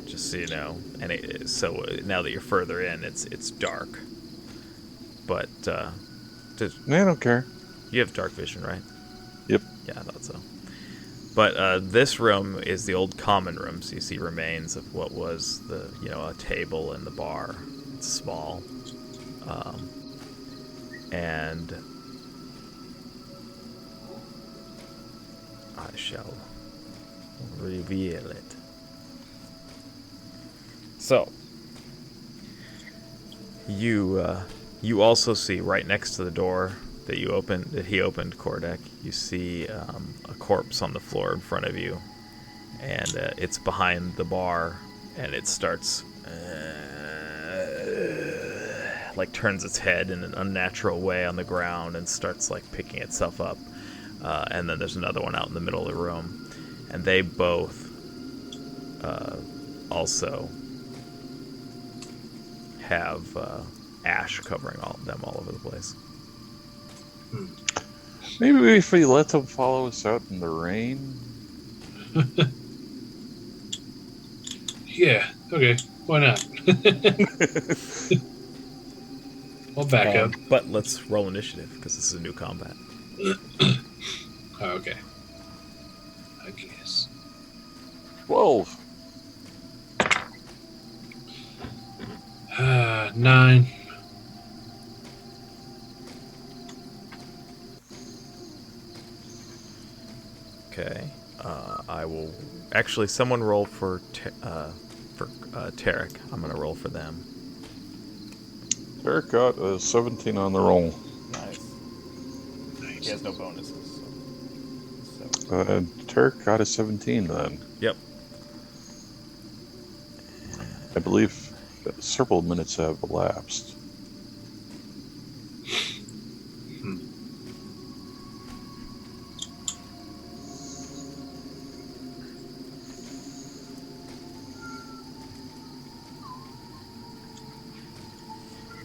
Speaker 1: Just so you know, and so now that you're further in, it's dark. But
Speaker 3: I don't care.
Speaker 1: you have dark vision, right?
Speaker 3: Yep.
Speaker 1: Yeah, I thought so. But this room is the old common room, so you see remains of what was a table and the bar. It's small, and I shall reveal it. So, you also see right next to the door that he opened, Kordek, you see a corpse on the floor in front of you, and it's behind the bar, and it starts like turns its head in an unnatural way on the ground and starts like picking itself up. And then there's another one out in the middle of the room, and they both also have ash covering them all over the place.
Speaker 3: Maybe if we let them follow us out in the rain.
Speaker 2: Yeah, okay. Why not? I'll back up.
Speaker 1: But let's roll initiative, because this is a new combat.
Speaker 2: Oh, okay. I guess.
Speaker 3: 12.
Speaker 2: 9.
Speaker 1: Okay. I will... Actually, someone roll for Tarek. I'm going to roll for them.
Speaker 3: Derek got a 17 on the roll.
Speaker 1: Nice. He has no bonuses. So.
Speaker 3: Tarek got a 17 then.
Speaker 1: Yep.
Speaker 3: I believe several minutes have elapsed.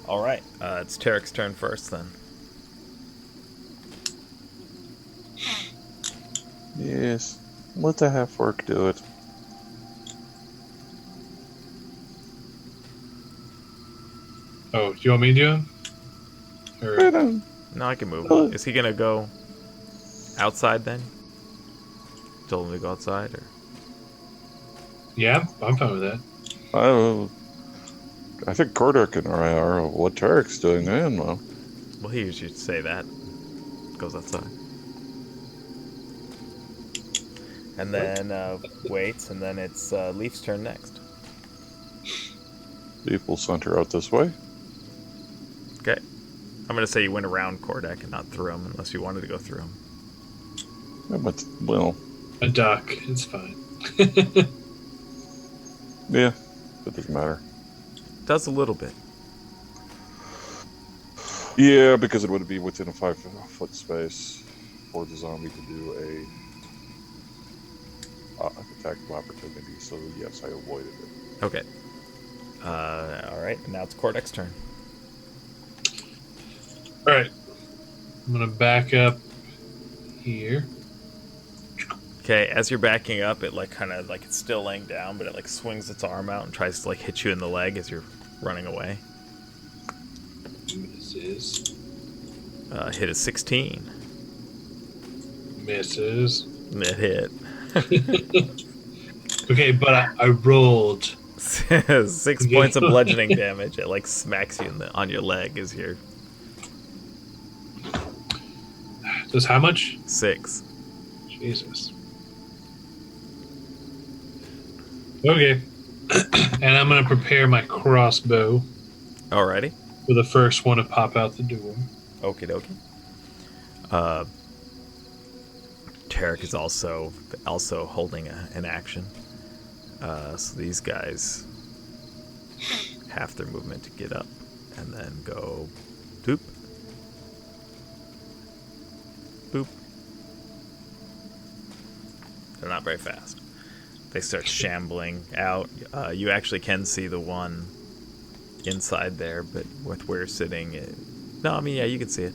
Speaker 1: All right. It's Tarek's turn first, then.
Speaker 3: Yes. Let the half-orc do it.
Speaker 2: Oh, do you want me to do him? Or...
Speaker 3: I don't...
Speaker 1: No, I can move. Is he going to go outside, then? Tell him to go outside, or...?
Speaker 2: Yeah, I'm fine with that.
Speaker 3: I think Kordek and I are. What Tarek's doing, man, well.
Speaker 1: Well, he usually say that. Goes outside. And then waits, and then it's Leaf's turn next.
Speaker 3: Leaf will saunter out this way.
Speaker 1: Okay. I'm going to say you went around Kordek and not through him, unless you wanted to go through him.
Speaker 3: Yeah, but, well...
Speaker 2: A duck. It's fine.
Speaker 3: Yeah, it doesn't matter.
Speaker 1: Does a little bit.
Speaker 3: Yeah, because it would be within a 5-foot space for the zombie to do a attack of opportunity. So yes, I avoided it.
Speaker 1: Okay. All right. Now it's Kordek's turn.
Speaker 2: All right. I'm gonna back up here.
Speaker 1: Okay. As you're backing up, it like kind of like it's still laying down, but it like swings its arm out and tries to like hit you in the leg as you're running away.
Speaker 2: Misses.
Speaker 1: Hit a 16.
Speaker 2: Misses.
Speaker 1: It hit.
Speaker 2: Okay, but I rolled
Speaker 1: 6 points of bludgeoning damage. It like smacks you on your leg as you're...
Speaker 2: Does how much?
Speaker 1: 6.
Speaker 2: Jesus. Okay. And I'm going to prepare my crossbow
Speaker 1: Alrighty.
Speaker 2: for the first one to pop out the door.
Speaker 1: Okie dokie. Tarek is also holding an action. So these guys half their movement to get up and then go boop. Boop. They're not very fast. They start shambling out. You actually can see the one inside there, but with where you're sitting, yeah, you can see it.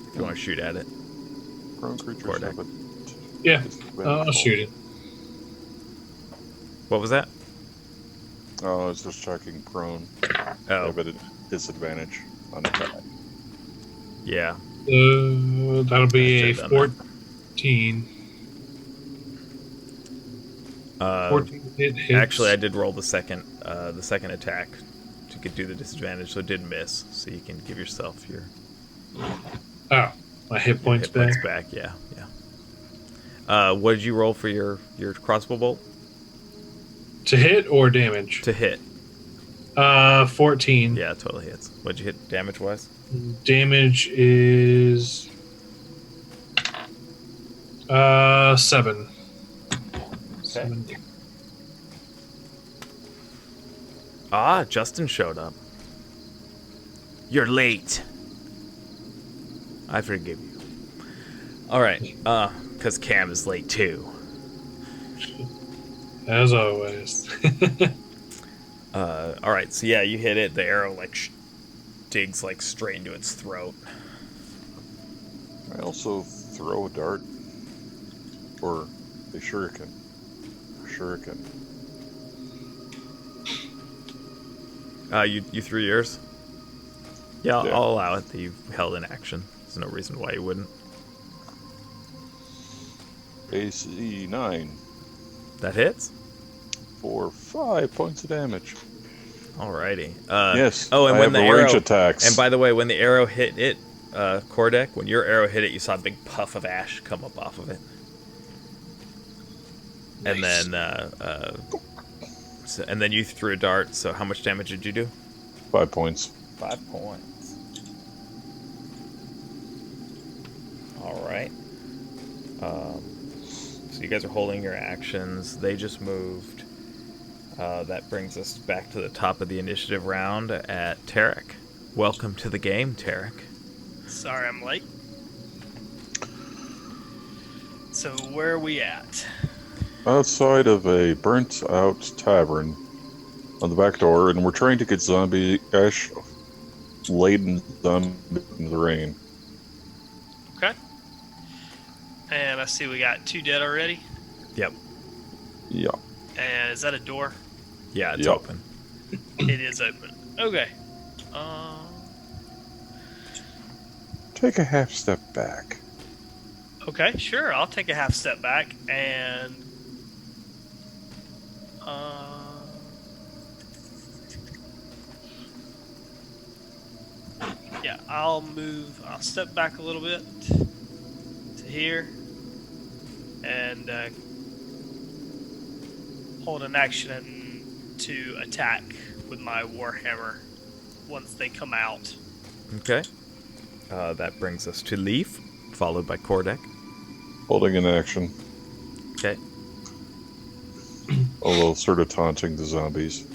Speaker 1: If you want to shoot at it.
Speaker 3: Prone creatures have it.
Speaker 2: Yeah, I'll shoot it.
Speaker 1: What was that?
Speaker 3: Oh, I was just checking prone.
Speaker 1: Oh.
Speaker 3: Have a disadvantage on attack.
Speaker 1: Yeah.
Speaker 2: That'll be a
Speaker 1: That's it,
Speaker 2: 14. 14 hits.
Speaker 1: Actually, I did roll the second attack to do the disadvantage, so it did miss. So you can give yourself your
Speaker 2: my hit points
Speaker 1: back. Yeah. What did you roll for your crossbow bolt?
Speaker 2: To hit or damage?
Speaker 1: To hit.
Speaker 2: 14.
Speaker 1: Yeah, it totally hits. What'd you hit damage wise?
Speaker 2: Damage is 7.
Speaker 1: Okay. Justin showed up. You're late. I forgive you. All right, because Cam is late too.
Speaker 2: As always.
Speaker 1: All right, so yeah, you hit it. The arrow like digs like straight into its throat.
Speaker 3: I also throw a dart. Or a shuriken. Shuriken.
Speaker 1: You threw yours? Yeah,
Speaker 3: Yeah.
Speaker 1: I'll allow it that you held in action. There's no reason why you wouldn't.
Speaker 3: AC 9
Speaker 1: That hits?
Speaker 3: for 5 points of damage.
Speaker 1: Alrighty.
Speaker 3: Yes.
Speaker 1: Oh, and
Speaker 3: I
Speaker 1: when
Speaker 3: have
Speaker 1: the
Speaker 3: range
Speaker 1: arrow
Speaker 3: attacks.
Speaker 1: And by the way, when the arrow hit it, Kordek, when your arrow hit it, you saw a big puff of ash come up off of it. And
Speaker 2: Nice.
Speaker 1: then, and then you threw a dart. So how much damage did you do?
Speaker 3: 5 points.
Speaker 1: 5 points. All right. So you guys are holding your actions. They just moved. That brings us back to the top of the initiative round at Tarek. Welcome to the game, Tarek.
Speaker 4: Sorry I'm late. So where are we at?
Speaker 3: Outside of a burnt out tavern on the back door, and we're trying to get zombie ash laden zombie in the rain.
Speaker 4: Okay. And I see we got 2 dead already.
Speaker 1: Yep.
Speaker 3: Yeah.
Speaker 4: And is that a door?
Speaker 1: Yeah, it's
Speaker 3: Yep.
Speaker 1: open.
Speaker 4: It is open. Okay.
Speaker 3: Take a half step back.
Speaker 4: Okay, sure. I'll take a half step back and yeah, I'll step back a little bit to here and hold an action to attack with my warhammer once they come out.
Speaker 1: Okay. That brings us to Leaf, followed by Kordek.
Speaker 3: Holding an action.
Speaker 1: Okay.
Speaker 3: Although sort of taunting the zombies.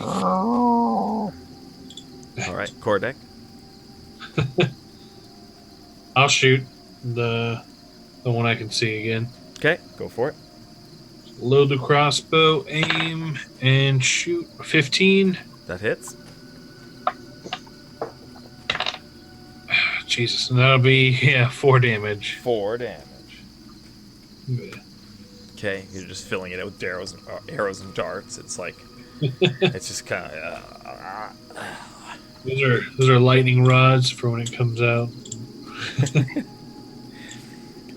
Speaker 1: All right, Kordek.
Speaker 2: I'll shoot the one I can see again.
Speaker 1: Okay, go for it.
Speaker 2: Load the crossbow, aim, and shoot. 15.
Speaker 1: That hits.
Speaker 2: Jesus, and that'll be 4 damage.
Speaker 1: 4 damage.
Speaker 2: Yeah.
Speaker 1: Okay, you're just filling it out with arrows and darts. It's like it's just kind of.
Speaker 2: Those are lightning rods for when it comes out.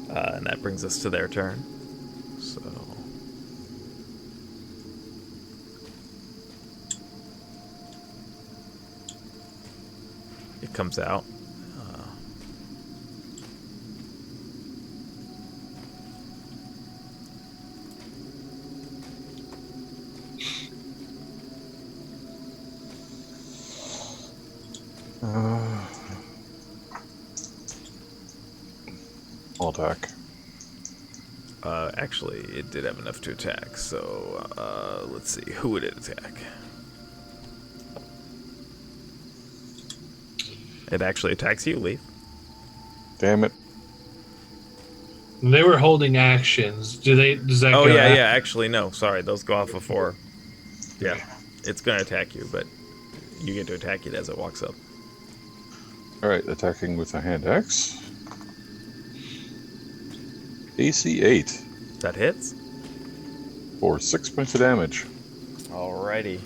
Speaker 1: And that brings us to their turn. So. It comes out.
Speaker 3: I'll attack.
Speaker 1: Actually, it did have enough to attack, so let's see. Who would it attack? It actually attacks you, Leaf.
Speaker 3: Damn it.
Speaker 2: They were holding actions. Does that
Speaker 1: Oh,
Speaker 2: go
Speaker 1: yeah,
Speaker 2: after?
Speaker 1: yeah. Actually, no. Sorry, those go off before. Yeah, it's going to attack you, but you get to attack it as it walks up.
Speaker 3: Alright, attacking with a hand axe. AC 8
Speaker 1: That hits.
Speaker 3: for 6 points of damage.
Speaker 1: Alrighty.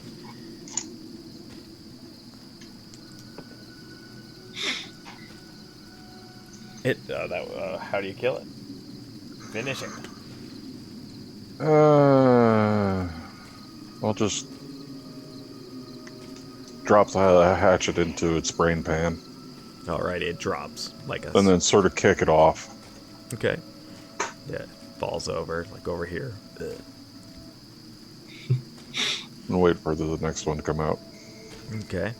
Speaker 1: How do you kill it? Finishing.
Speaker 3: I'll just drop the hatchet into its brain pan
Speaker 1: Alrighty, it drops like a.
Speaker 3: and then sort of kick it off.
Speaker 1: Okay. Yeah, it falls over, like over here. Ugh.
Speaker 3: And wait for the next one to come out.
Speaker 1: Okay.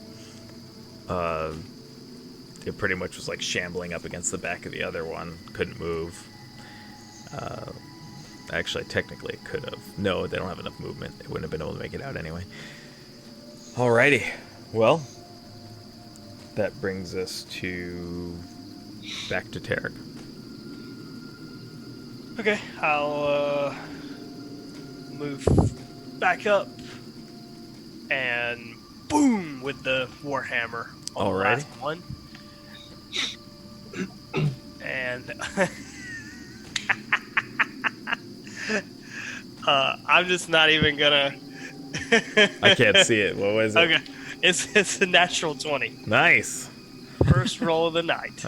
Speaker 1: It pretty much was like shambling up against the back of the other one. Couldn't move. Actually, technically, it could have. No, they don't have enough movement. They wouldn't have been able to make it out anyway. Alrighty. Well, that brings us to back to Tarek.
Speaker 4: Okay, I'll move back up and boom with the warhammer on the
Speaker 1: Alrighty.
Speaker 4: last one. And I'm just not even gonna.
Speaker 1: I can't see it. What was it?
Speaker 4: Okay, it's a natural 20.
Speaker 1: Nice.
Speaker 4: First roll of the night.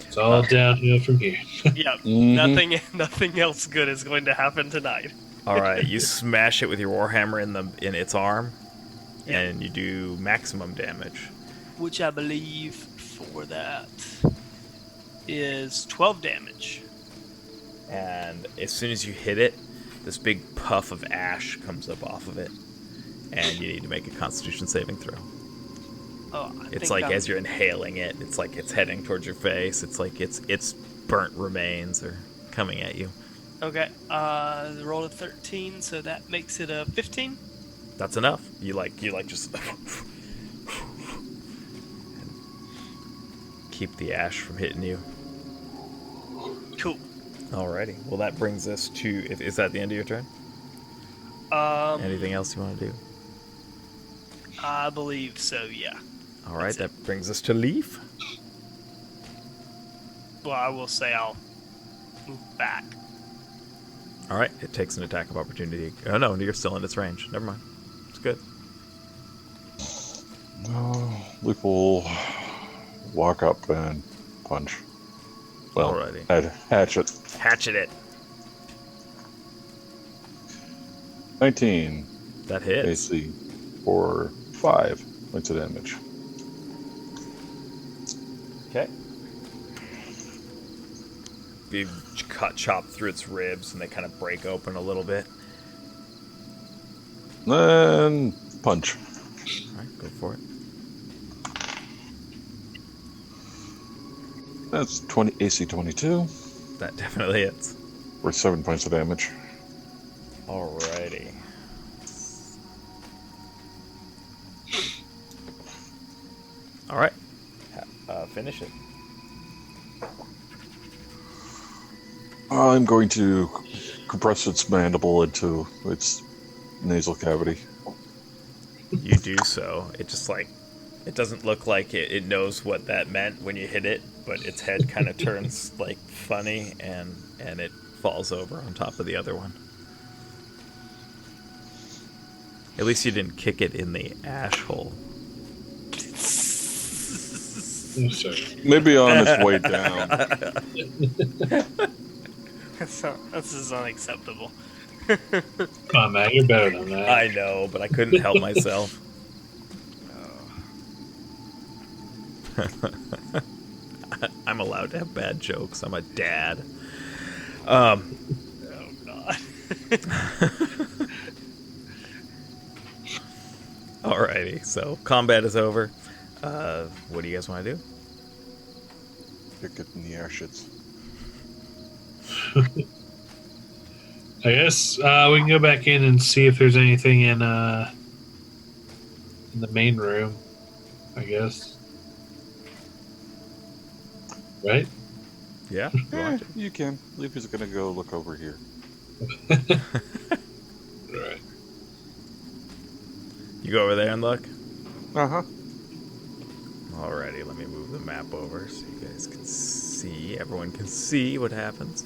Speaker 2: It's all downhill from here.
Speaker 4: Yep.
Speaker 3: Mhm.
Speaker 4: Nothing else good is going to happen tonight.
Speaker 1: All right, you smash it with your warhammer in its arm,
Speaker 4: Yep.
Speaker 1: and you do maximum damage.
Speaker 4: Which I believe for that is 12 damage.
Speaker 1: And as soon as you hit it, this big puff of ash comes up off of it, and you need to make a Constitution saving throw.
Speaker 4: Oh,
Speaker 1: It's like as you're inhaling it, it's like it's heading towards your face. It's like its burnt remains are coming at you.
Speaker 4: Okay, roll a 13, so that makes it a 15.
Speaker 1: That's enough. You just keep the ash from hitting you.
Speaker 4: Cool.
Speaker 1: Alrighty. Well, that brings us to. Is that the end of your turn? Anything else you want to do?
Speaker 4: I believe so, yeah.
Speaker 1: All right. That brings us to Leaf.
Speaker 4: Well, I will say I'll move back.
Speaker 1: All right. It takes an attack of opportunity. Oh no, you're still in its range. Never mind. It's good.
Speaker 3: Leaf will walk up and punch. Well,
Speaker 1: Alrighty.
Speaker 3: hatchet.
Speaker 1: Hatchet it.
Speaker 3: 19.
Speaker 1: That hits.
Speaker 3: AC for 5 points of damage.
Speaker 1: Okay. You chop through its ribs, and they kind of break open a little bit.
Speaker 3: Then punch.
Speaker 1: All right, go for it.
Speaker 3: That's 20 AC 22
Speaker 1: That definitely hits.
Speaker 3: for 7 points of damage.
Speaker 1: Alrighty. All right. Finish it.
Speaker 3: I'm going to compress its mandible into its nasal cavity.
Speaker 1: You do so. It just it doesn't look like it knows what that meant when you hit it, but its head kind of turns funny, and it falls over on top of the other one. At least you didn't kick it in the ash hole.
Speaker 2: I'm sorry.
Speaker 3: Maybe on its way down.
Speaker 4: This is unacceptable.
Speaker 2: Come on, man, you're better than that.
Speaker 1: I know, but I couldn't help myself. I'm allowed to have bad jokes. I'm a dad.
Speaker 4: Oh, God.
Speaker 1: Alrighty, so combat is over. What do you guys want to do?
Speaker 3: Kick it in the ashes.
Speaker 2: I guess we can go back in and see if there's anything in the main room. I guess. Right?
Speaker 1: Yeah, you want to?
Speaker 3: You can. Leaf is going to go look over here.
Speaker 2: Right.
Speaker 1: You go over there and look?
Speaker 3: Uh-huh.
Speaker 1: Alrighty, let me move the map over so you guys can see. Everyone can see what happens.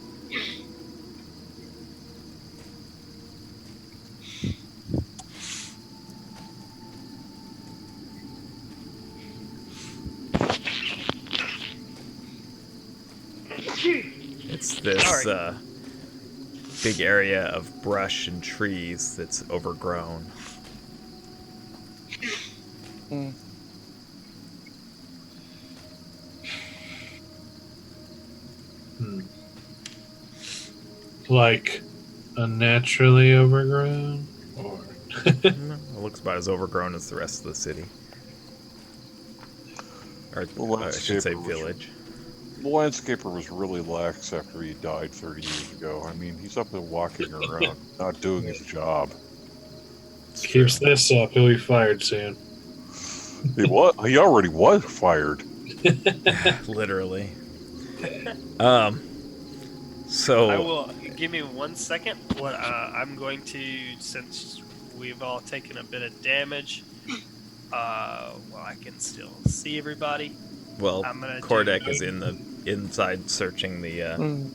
Speaker 1: It's this big area of brush and trees that's overgrown.
Speaker 2: Like unnaturally overgrown, or
Speaker 1: It looks about as overgrown as the rest of the city. Or I should say village.
Speaker 3: The landscaper was really lax after he died 30 years ago. I mean, he's up and walking around, not doing his job.
Speaker 1: It's
Speaker 2: Keeps
Speaker 1: true.
Speaker 2: this up, he'll be fired soon.
Speaker 3: He already was fired.
Speaker 1: Literally.
Speaker 2: Yeah.
Speaker 4: I
Speaker 1: So
Speaker 4: will give me 1 second. What I'm going to, since we've all taken a bit of damage, while I can still see everybody,
Speaker 1: well,
Speaker 4: I'm gonna do.
Speaker 1: Kordek is in the inside searching
Speaker 3: Mm.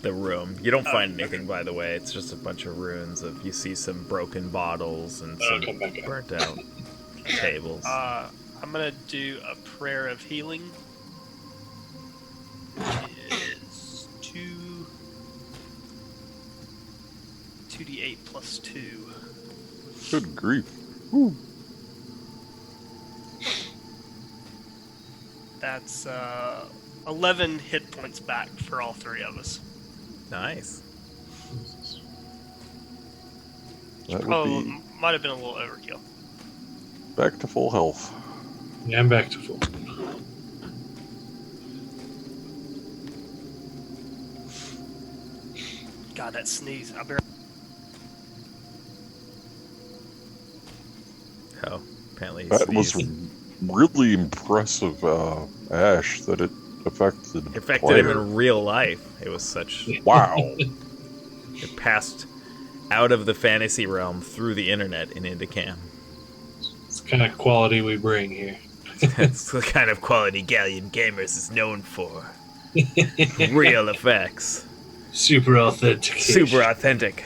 Speaker 1: the room. You don't
Speaker 4: Oh,
Speaker 1: find anything, by the way. It's just a bunch of ruins. You see some broken bottles and
Speaker 2: I'll
Speaker 1: some
Speaker 2: come back up.
Speaker 1: burnt out tables.
Speaker 4: I'm gonna do a prayer of healing, which is 2d8 plus 2.
Speaker 3: Good grief. Whew.
Speaker 4: That's 11 hit points back for all three of us.
Speaker 1: Nice.
Speaker 3: That would
Speaker 4: Oh,
Speaker 3: be
Speaker 4: might have been a little overkill.
Speaker 3: back to full health.
Speaker 2: Yeah, I'm back to full.
Speaker 4: God, that sneeze. I'll be
Speaker 1: Oh, apparently he
Speaker 3: That was
Speaker 1: sneezed.
Speaker 3: really impressive, Ash, that it affected
Speaker 1: It affected
Speaker 3: player.
Speaker 1: him in real life. It was such.
Speaker 3: Wow.
Speaker 1: It passed out of the fantasy realm through the internet and into cam.
Speaker 2: It's the kind of quality we bring here.
Speaker 1: That's the kind of quality Galleon Gamers is known for. Real effects.
Speaker 2: Super authentic.
Speaker 1: Super authentic.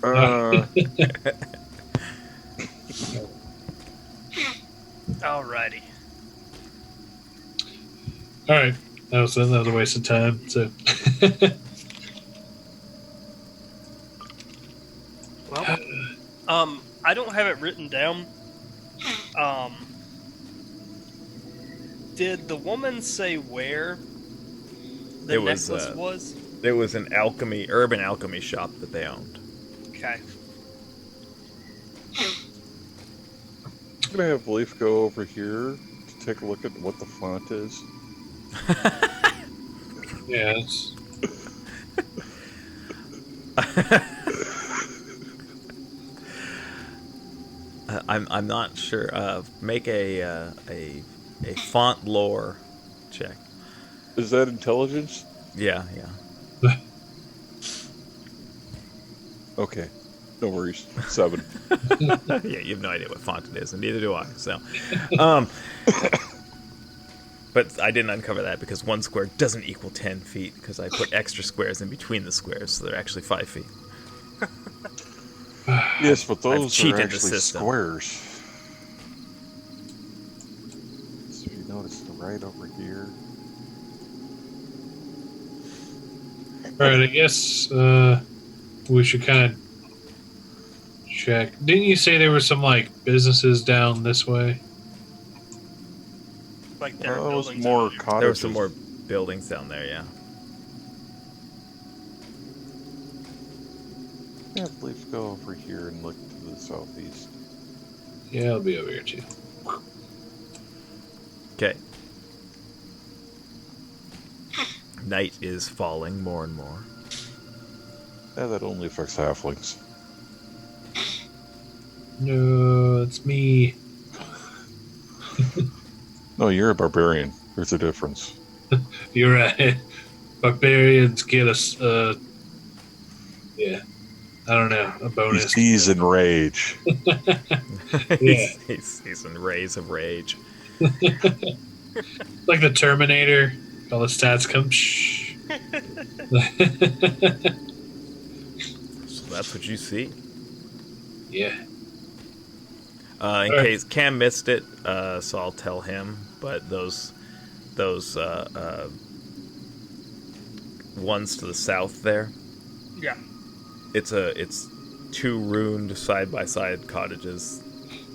Speaker 3: Uh,
Speaker 4: Alrighty.
Speaker 2: All right, that was a waste of time. So,
Speaker 4: Well, I don't have it written down. Did the woman say where the
Speaker 1: It was,
Speaker 4: necklace was?
Speaker 1: It was an urban alchemy shop that they owned.
Speaker 4: Okay.
Speaker 3: I'm gonna have Leaf go over here to take a look at what the font is.
Speaker 2: yeah, it's,
Speaker 1: I'm not sure. Make a font lore check.
Speaker 3: Is that intelligence?
Speaker 1: Yeah.
Speaker 3: Okay. No worries. 7.
Speaker 1: Yeah, you have no idea what font it is, and neither do I. So, but I didn't uncover that because 1 square doesn't equal 10 feet because I put extra squares in between the squares, so they're actually 5 feet.
Speaker 3: Yes, but those
Speaker 1: cheated
Speaker 3: are
Speaker 1: the
Speaker 3: actually
Speaker 1: system.
Speaker 3: squares. So if you notice the right over here.
Speaker 2: all right. I guess we should kind of check. Didn't you say there were some like businesses down this way?
Speaker 4: Like there are
Speaker 3: It was
Speaker 4: buildings
Speaker 3: more
Speaker 4: over there.
Speaker 3: cottages.
Speaker 1: There were some more buildings down there, yeah.
Speaker 3: Yeah, Leaf, go over here and look to the southeast.
Speaker 2: Yeah, I'll be over here too.
Speaker 1: Okay. Night is falling more and more.
Speaker 3: Yeah, that only affects halflings.
Speaker 2: No, it's me.
Speaker 3: No, you're a barbarian. There's a difference.
Speaker 2: You're right. Barbarians get us. Yeah, I don't know, a bonus.
Speaker 3: He's in rage.
Speaker 2: Yeah.
Speaker 1: he's in rays of rage.
Speaker 2: Like the Terminator. All the stats come. Shh.
Speaker 1: So that's what you see.
Speaker 2: Yeah.
Speaker 1: In case Cam missed it, so I'll tell him. But those ones to the south there,
Speaker 4: Yeah.
Speaker 1: it's 2 ruined side by side cottages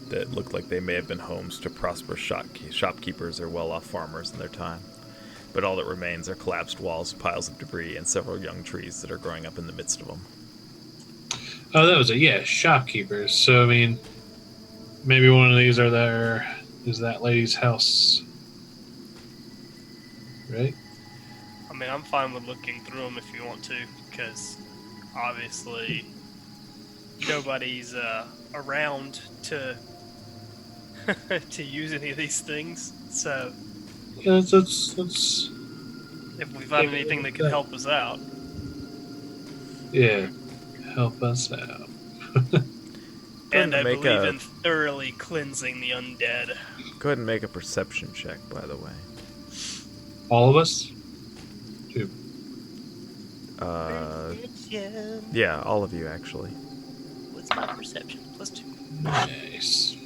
Speaker 1: that look like they may have been homes to prosperous shopkeepers or well off farmers in their time. But all that remains are collapsed walls, piles of debris, and several young trees that are growing up in the midst of them.
Speaker 2: Oh, that was it. Yeah, shopkeepers. So I mean, maybe one of these is that lady's house, right?
Speaker 4: I mean, I'm fine with looking through them if you want to, because obviously nobody's around to to use any of these things. So
Speaker 2: Yeah, that's
Speaker 4: if we find anything that can help us out,
Speaker 2: yeah, help us out.
Speaker 4: and I
Speaker 1: make
Speaker 4: believe
Speaker 1: a-
Speaker 4: in thoroughly cleansing the undead.
Speaker 1: Go ahead and make a perception check, by the way.
Speaker 2: All of us. Two.
Speaker 1: Yeah, all of you actually.
Speaker 4: What's my perception? +2.
Speaker 2: Nice.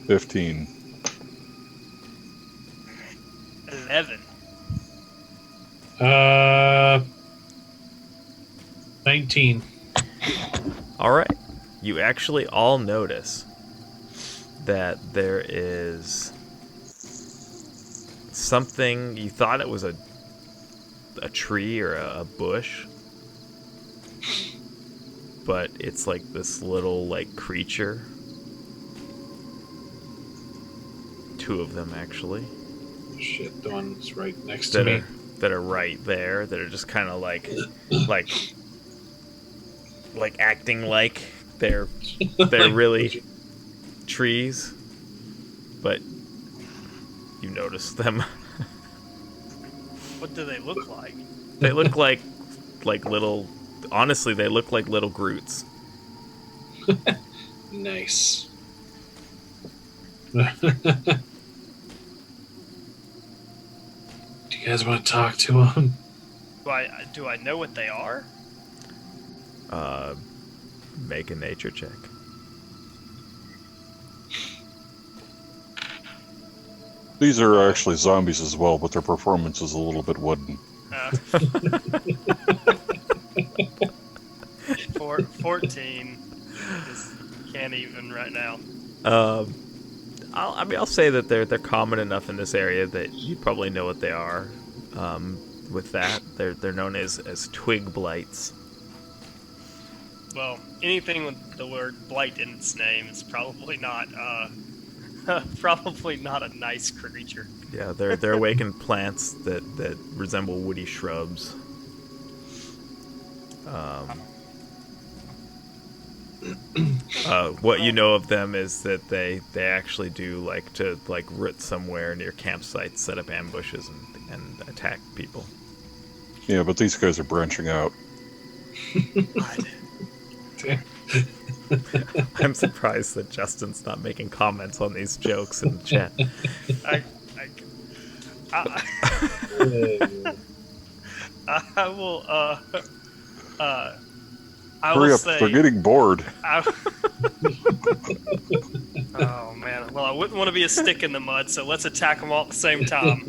Speaker 3: 15.
Speaker 4: 11.
Speaker 2: 19.
Speaker 1: All right. You actually all notice that there is something. You thought it was a tree or a bush, but it's like this little like creature. Two of them actually.
Speaker 2: Shit, the one's right next to me.
Speaker 1: That are right there. That are just kind of like acting like they're really trees, but you notice them.
Speaker 4: What do they look like?
Speaker 1: They look like little. Honestly, they look like little Groots.
Speaker 2: Nice. Do you guys want to talk to him?
Speaker 4: Do I know what they are?
Speaker 1: Make a nature check.
Speaker 3: These are actually zombies as well, but their performance is a little bit wooden.
Speaker 4: 14. Just can't even right now.
Speaker 1: I'll say that they're common enough in this area that you probably know what they are. With that, they're known as twig blights.
Speaker 4: Well, anything with the word blight in its name is probably not a nice creature.
Speaker 1: Yeah, they're awakened plants that resemble woody shrubs. What you know of them is that they actually do like to root somewhere near campsites, set up ambushes, and attack people.
Speaker 3: Yeah, but these guys are branching out.
Speaker 1: I'm surprised that Justin's not making comments on these jokes in the chat.
Speaker 4: I will. I
Speaker 3: Hurry
Speaker 4: will
Speaker 3: up,
Speaker 4: say.
Speaker 3: they're getting bored.
Speaker 4: Oh man! Well, I wouldn't want to be a stick in the mud, so let's attack them all at the same time.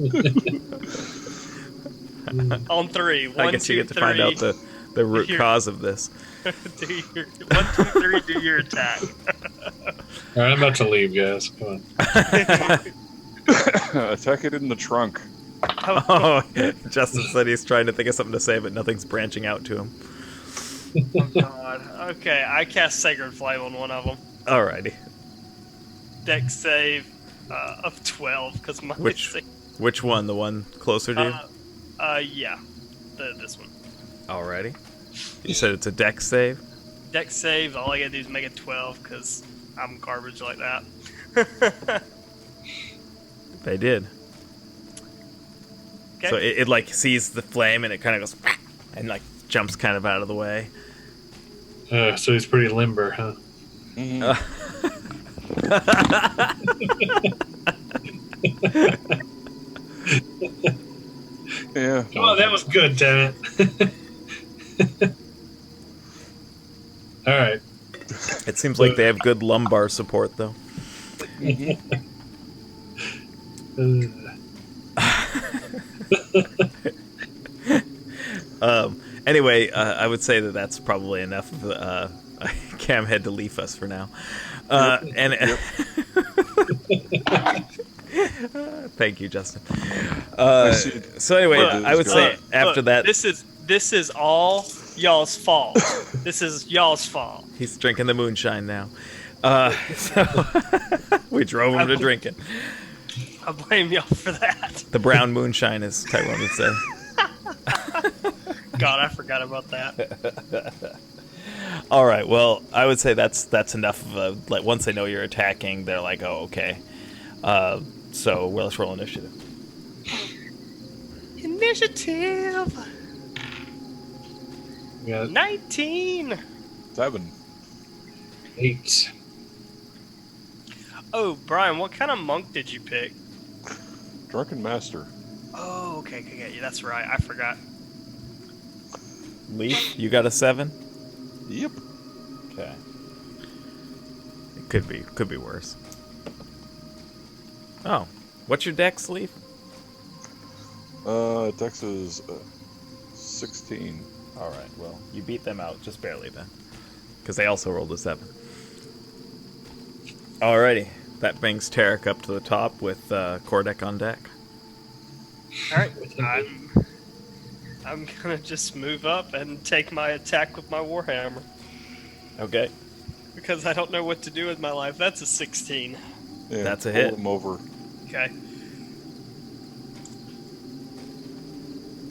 Speaker 4: On 3. 1,
Speaker 1: I guess
Speaker 4: 2,
Speaker 1: you get to
Speaker 4: 3.
Speaker 1: find out the root
Speaker 4: Here.
Speaker 1: cause of this.
Speaker 4: Do your 1, 2, 3. Do your attack.
Speaker 2: All right, I'm about to leave, guys. Come on.
Speaker 3: Attack it in the trunk.
Speaker 1: Oh, Justin said he's trying to think of something to say, but nothing's branching out to him.
Speaker 4: Oh god. Okay, I cast Sacred Flame on one of them.
Speaker 1: Alrighty.
Speaker 4: Dex save of 12 because my
Speaker 1: Which one? The one closer to you?
Speaker 4: Yeah, this one.
Speaker 1: Alrighty. You said it's a dex save?
Speaker 4: Dex save. All I gotta do is make it 12 because I'm garbage like that.
Speaker 1: They did.
Speaker 4: Okay.
Speaker 1: So it like sees the flame and it kind of goes and like jumps kind of out of the way.
Speaker 2: So he's pretty limber, huh?
Speaker 3: Yeah.
Speaker 2: Oh, that was good, damn it. All right.
Speaker 1: It seems like they have good lumbar support, though. Anyway, I would say that that's probably enough of the Camhead to leave us for now. Thank you, Justin. So anyway, I would say after that,
Speaker 4: this is all y'all's fault. This is y'all's fault.
Speaker 1: he's drinking the moonshine now. So we drove him to drinking.
Speaker 4: I blame y'all for that.
Speaker 1: The brown moonshine, as Tyrone would say.
Speaker 4: God, I forgot about that.
Speaker 1: All right. Well, I would say that's enough of a like. Once they know you're attacking, they're like, oh, okay. Uh, so well, let's roll initiative.
Speaker 4: Initiative
Speaker 2: We got
Speaker 4: 19.
Speaker 3: 7.
Speaker 2: 8.
Speaker 4: Oh, Brian, what kind of monk did you pick?
Speaker 3: Drunken Master.
Speaker 4: Oh, okay, yeah, that's right. I forgot.
Speaker 1: Leaf, you got a 7.
Speaker 3: Yep.
Speaker 1: Okay. It could be worse. Oh, what's your dex, Leaf?
Speaker 3: Dex is 16.
Speaker 1: All right. Well, you beat them out just barely then, because they also rolled a 7. Alrighty. That brings Tarek up to the top with Kordek on deck.
Speaker 4: All right, I'm gonna just move up and take my attack with my warhammer
Speaker 1: Okay.
Speaker 4: because I don't know what to do with my life. That's a 16.
Speaker 3: Yeah,
Speaker 1: That's a
Speaker 3: pull
Speaker 1: hit.
Speaker 3: him over.
Speaker 4: Okay.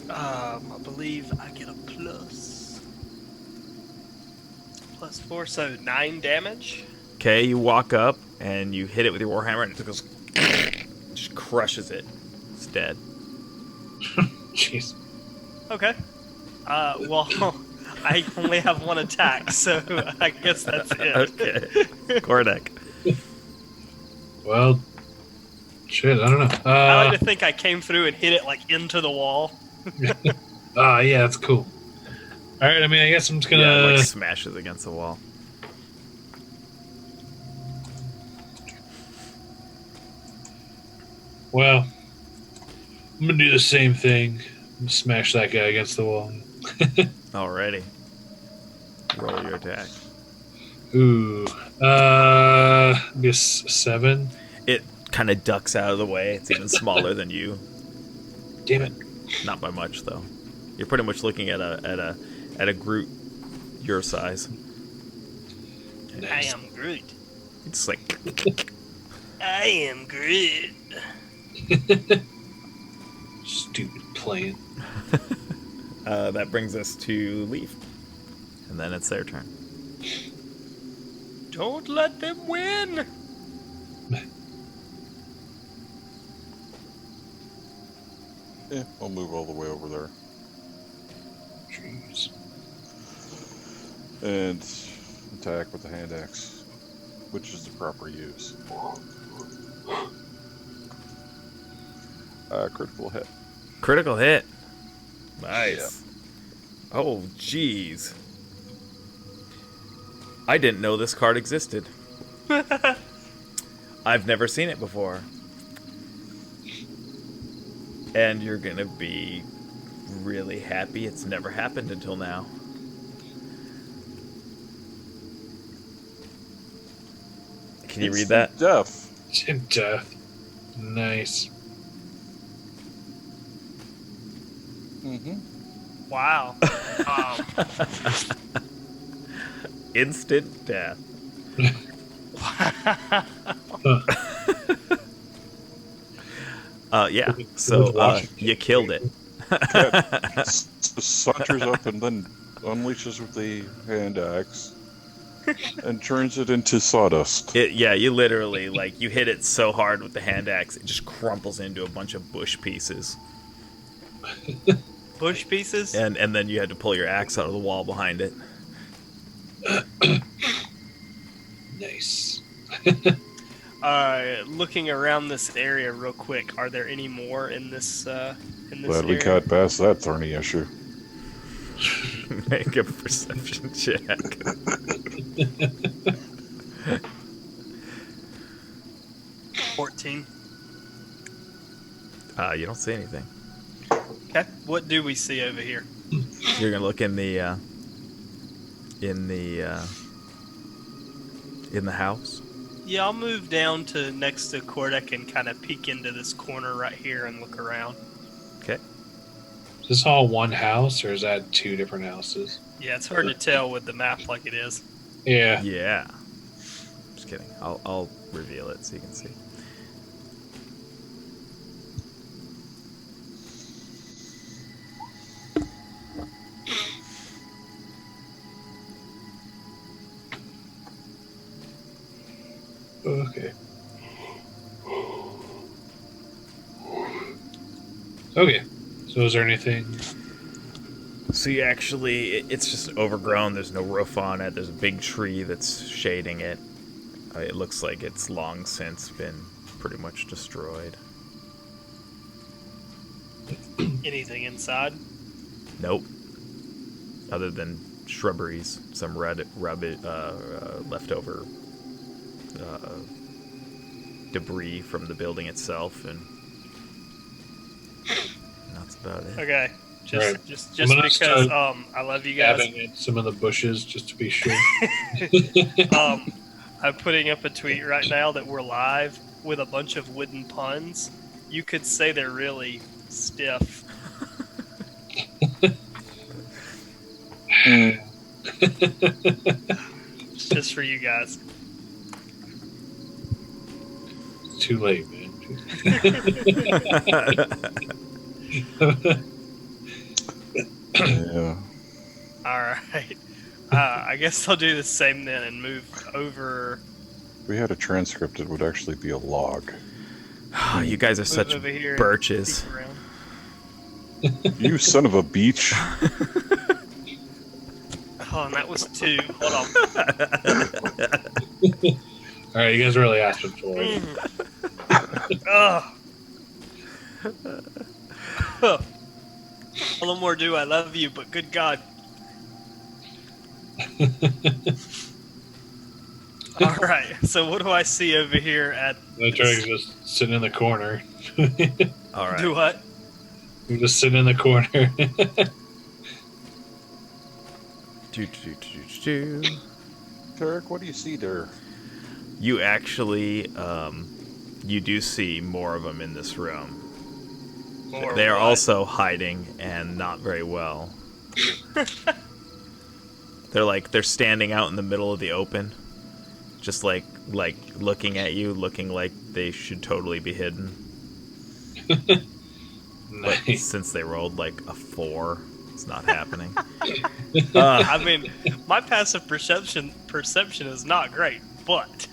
Speaker 4: I believe I get a plus 4, so 9 damage.
Speaker 1: Okay, you walk up and you hit it with your warhammer, and it goes, just crushes it. It's dead.
Speaker 2: Jeez.
Speaker 4: Okay. Well, I only have one attack, so I guess that's it.
Speaker 1: Okay. Kordek.
Speaker 2: Well, shit, I don't know.
Speaker 4: I like to think I came through and hit it like into the wall.
Speaker 2: Yeah, that's cool. All right, I mean, I guess I'm just gonna.
Speaker 1: Yeah, it, like smashes against the wall.
Speaker 2: Well, I'm gonna do the same thing. I'm gonna smash that guy against the wall.
Speaker 1: Alrighty. Roll your attack.
Speaker 2: Ooh, I guess 7.
Speaker 1: It kind of ducks out of the way. It's even smaller than you.
Speaker 2: Damn it!
Speaker 1: Not by much, though. You're pretty much looking at a Groot your size.
Speaker 4: I am Groot.
Speaker 1: It's like
Speaker 4: I am Groot.
Speaker 2: Stupid plan.
Speaker 1: that brings us to Leaf, and then it's their turn.
Speaker 4: Don't let them win.
Speaker 3: Yeah, I'll move all the way over there.
Speaker 2: Jeez.
Speaker 3: And attack with the hand axe, which is the proper use. Critical hit.
Speaker 1: Critical hit. Nice. Oh, jeez. I didn't know this card existed. I've never seen it before. And you're gonna be really happy it's never happened until now. Can you read that?
Speaker 3: Death.
Speaker 2: Death. Nice.
Speaker 3: Mm-hmm.
Speaker 4: Wow.
Speaker 1: Instant death. Yeah. So you killed it.
Speaker 3: Saunters up and then unleashes with the hand axe and turns it into sawdust.
Speaker 1: Yeah, you literally, like, you hit it so hard with the hand axe, it just crumples into a bunch of bush pieces.
Speaker 4: Bush pieces?
Speaker 1: And then you had to pull your axe out of the wall behind it.
Speaker 2: Nice.
Speaker 4: Looking around this area real quick, are there any more in this
Speaker 3: Glad
Speaker 4: area?
Speaker 3: we got past that thorny issue.
Speaker 1: Make a perception check.
Speaker 4: 14.
Speaker 1: You don't see anything.
Speaker 4: Okay. What do we see over here?
Speaker 1: You're gonna look in the house.
Speaker 4: Yeah, I'll move down to next to Kordek and kind of peek into this corner right here and look around.
Speaker 1: Okay.
Speaker 2: Is this all one house, or is that 2 different houses?
Speaker 4: Yeah, it's hard to tell with the map like it is.
Speaker 2: Yeah.
Speaker 1: Yeah. Just kidding. I'll reveal it so you can see.
Speaker 2: Okay. Okay. So is there anything?
Speaker 1: So you actually, it's just overgrown. There's no roof on it. There's a big tree that's shading it. It looks like it's long since been pretty much destroyed.
Speaker 4: Anything inside?
Speaker 1: Nope. Other than shrubberies, some leftover debris from the building itself, and that's about it.
Speaker 4: Okay.
Speaker 2: Right.
Speaker 4: Just
Speaker 2: I'm gonna
Speaker 4: because
Speaker 2: start
Speaker 4: I love you guys.
Speaker 2: Stabbing at some of the bushes just to be sure.
Speaker 4: I'm putting up a tweet right now that we're live with a bunch of wooden puns. You could say they're really stiff. Just for you guys.
Speaker 2: Too late, man.
Speaker 3: Yeah.
Speaker 4: Alright. I guess I'll do the same then and move over.
Speaker 3: If we had a transcript, it would actually be a log.
Speaker 1: Oh, you guys are such
Speaker 4: over here and
Speaker 1: birches.
Speaker 4: peek around.
Speaker 3: You son of a beach.
Speaker 4: Oh, and that was 2. Hold on.
Speaker 2: All right, you guys really asking for it.
Speaker 4: Ugh. A little more do I love you, but good God. All right, so what do I see over here at...
Speaker 2: The dragon's just sitting in the corner.
Speaker 1: All right.
Speaker 4: Do what?
Speaker 2: You're just sitting in the corner.
Speaker 3: Tarek, what do you see there?
Speaker 1: You actually, you do see more of them in this room.
Speaker 4: More
Speaker 1: They are
Speaker 4: what?
Speaker 1: also hiding, and not very well. They're standing out in the middle of the open, just like looking at you, looking like they should totally be hidden. But
Speaker 2: Nice.
Speaker 1: since they rolled like a 4, it's not happening.
Speaker 4: I mean, my passive perception is not great, but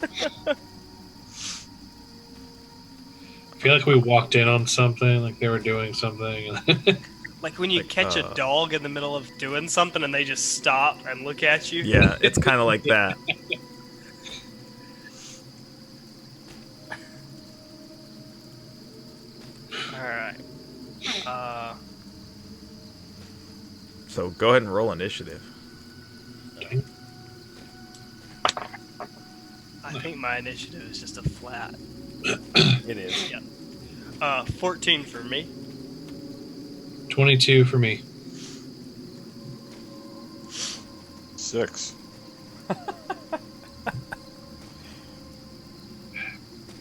Speaker 2: I feel like we walked in on something, like they were doing something.
Speaker 4: like when you
Speaker 1: Like,
Speaker 4: catch a dog in the middle of doing something and they just stop and look at you.
Speaker 1: Yeah, it's kind of like that.
Speaker 4: All right.
Speaker 1: So go ahead and roll initiative.
Speaker 4: I think my initiative is just a flat.
Speaker 1: It is.
Speaker 4: Yeah. 14 for me.
Speaker 2: 22 for me.
Speaker 3: 6.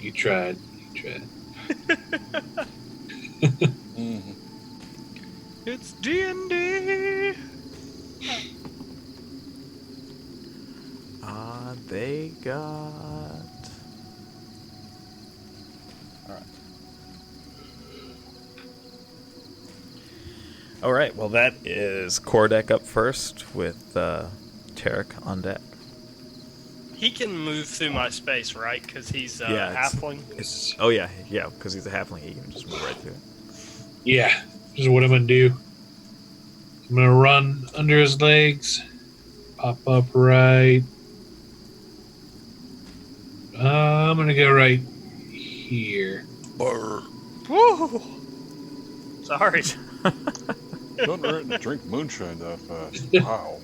Speaker 2: You tried. You tried.
Speaker 3: Mm-hmm.
Speaker 4: It's D&D.
Speaker 1: They got. All right. Well, that is Kordek up first with Tarek on deck.
Speaker 4: He can move through my space, right? Because he's
Speaker 1: Yeah, it's-
Speaker 4: halfling.
Speaker 1: Oh yeah, because he's a halfling, he can just move right through it.
Speaker 2: Yeah, this is what I'm gonna do. I'm gonna run under his legs, pop up right. I'm gonna go right here.
Speaker 4: Woo! Sorry.
Speaker 3: Don't drink moonshine that fast. Wow.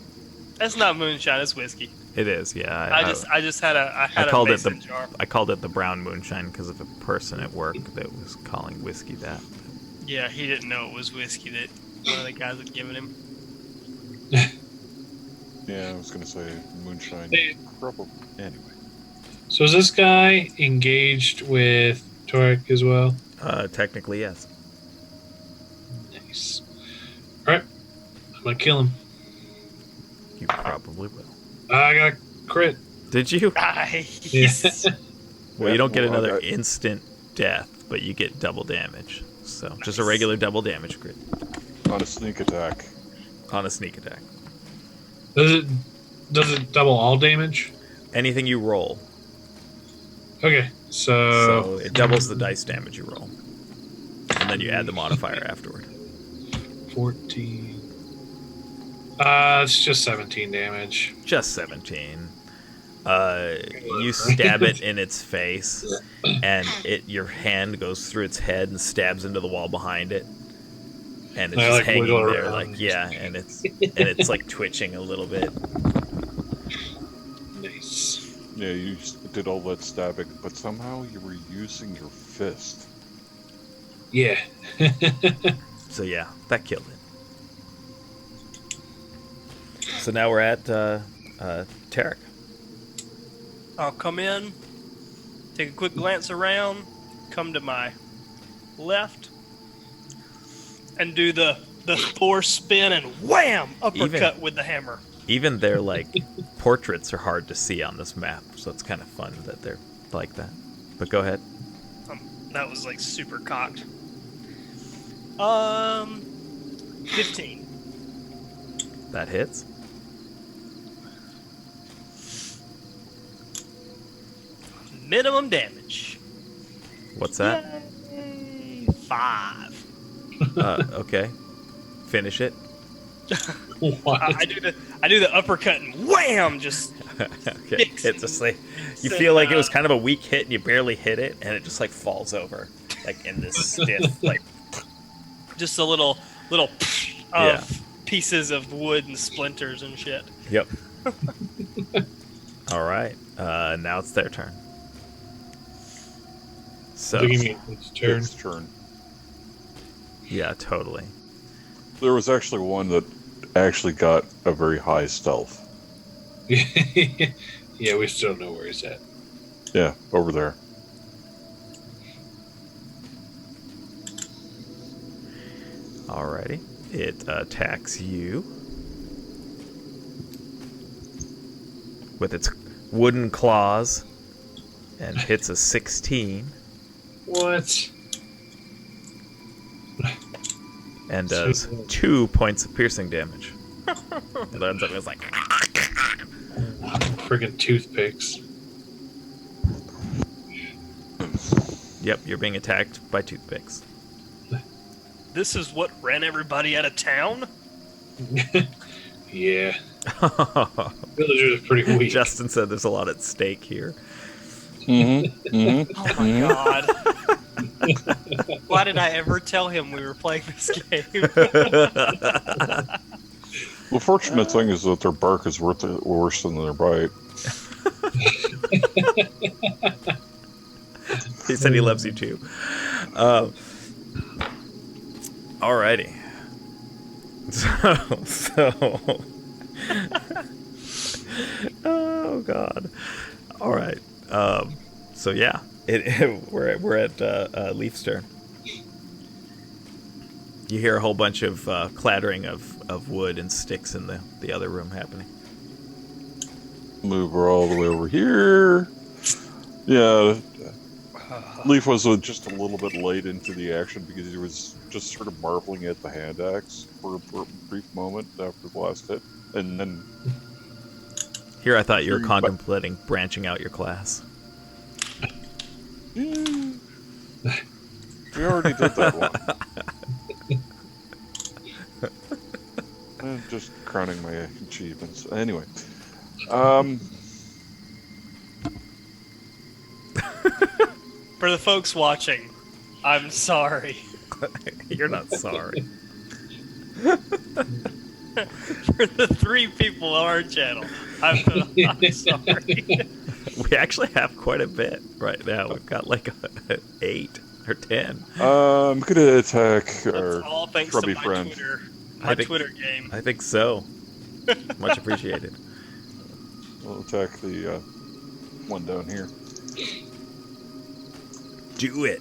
Speaker 4: That's not moonshine, it's whiskey.
Speaker 1: It is, yeah.
Speaker 4: I just had a
Speaker 1: I
Speaker 4: a
Speaker 1: called it
Speaker 4: mason
Speaker 1: the
Speaker 4: jar.
Speaker 1: I called it the brown moonshine because of a person at work that was calling whiskey that.
Speaker 4: Yeah, he didn't know it was whiskey that one of the guys had given him.
Speaker 3: Yeah, I was gonna say moonshine.
Speaker 2: Hey.
Speaker 3: Probably. Anyway.
Speaker 2: So is this guy engaged with Torek as well?
Speaker 1: Technically, yes.
Speaker 2: Nice. Alright. I'm gonna kill him.
Speaker 1: You probably will.
Speaker 2: I got a crit.
Speaker 1: Did you?
Speaker 4: Nice.
Speaker 1: Well, you don't get
Speaker 3: Well,
Speaker 1: another
Speaker 3: I-
Speaker 1: instant death, but you get double damage. So just a regular double damage crit
Speaker 3: On a sneak attack.
Speaker 1: on a sneak attack.
Speaker 2: Does it double all damage?
Speaker 1: Anything you roll.
Speaker 2: Okay,
Speaker 1: So it doubles the dice damage you roll. And then you add the modifier afterward.
Speaker 2: 14. It's just 17 damage.
Speaker 1: Just 17. You stab it in its face, and your hand goes through its head and stabs into the wall behind it. And it's
Speaker 2: I,
Speaker 1: just
Speaker 2: like,
Speaker 1: hanging
Speaker 2: wiggle
Speaker 1: there,
Speaker 2: around.
Speaker 1: like, yeah, and it's like twitching a little bit.
Speaker 2: Nice.
Speaker 3: Yeah, you did all that stabbing, but somehow you were using your fist.
Speaker 2: Yeah.
Speaker 1: So yeah, that killed it. So now we're at Tarek.
Speaker 4: I'll come in, take a quick glance around, come to my left, and do the Thor spin and wham! Uppercut with the hammer.
Speaker 1: Even their like portraits are hard to see on this map, so it's kind of fun that they're like that. But go ahead.
Speaker 4: That was like super cocked. 15.
Speaker 1: That hits.
Speaker 4: Minimum damage.
Speaker 1: What's that?
Speaker 4: Yay, 5.
Speaker 1: Okay. Finish it.
Speaker 2: What?
Speaker 4: I do the uppercut and wham! Just
Speaker 1: Okay. It's just like you feel like it was kind of a weak hit and you barely hit it and it just like falls over like in this stiff like
Speaker 4: just a little of
Speaker 1: Yeah.
Speaker 4: pieces of wood and splinters and shit.
Speaker 1: Yep. All right. Now it's their turn. So
Speaker 2: What do you mean? It's turn.
Speaker 3: Its turn.
Speaker 1: yeah, totally.
Speaker 3: There was actually one that actually got a very high stealth.
Speaker 2: Yeah, we still know where he's at.
Speaker 3: Yeah, over there.
Speaker 1: Alrighty. It attacks you with its wooden claws and hits a 16
Speaker 2: What?
Speaker 1: and does 2 points of piercing damage. It ends up as like
Speaker 2: Friggin' toothpicks.
Speaker 1: yep, you're being attacked by toothpicks.
Speaker 4: This is what ran everybody out of town?
Speaker 2: Yeah. Villagers are pretty weak.
Speaker 1: Justin said there's a lot at stake here.
Speaker 3: Mm-hmm. Mm-hmm.
Speaker 4: Oh my god. Why did I ever tell him we were playing this game?
Speaker 3: The fortunate thing is that their bark is worse than their bite.
Speaker 1: He said he loves you too. Alrighty. So. Oh God. All right. So yeah, we're at Leaf's turn. You hear a whole bunch of clattering of wood and sticks in the other room happening.
Speaker 3: Move her all the way over here. Yeah. Leaf was just a little bit late into the action because he was just sort of marveling at the hand axe for a brief moment after the last hit. And then...
Speaker 1: Here I thought you were contemplating branching out your class.
Speaker 3: We already did that one. Just crowning my achievements. Anyway.
Speaker 4: For the folks watching, I'm sorry.
Speaker 1: You're not sorry.
Speaker 4: For the 3 people on our channel, I'm sorry.
Speaker 1: We actually have quite a bit right now. We've got like 8 or 10.
Speaker 3: I'm gonna attack
Speaker 4: That's
Speaker 3: our
Speaker 4: all thanks to
Speaker 3: shrubby
Speaker 4: my
Speaker 3: friend.
Speaker 4: Twitter.
Speaker 1: I
Speaker 4: My
Speaker 1: think-
Speaker 4: Twitter game.
Speaker 1: I think so. Much appreciated.
Speaker 3: We'll attack the one down here.
Speaker 1: Do it.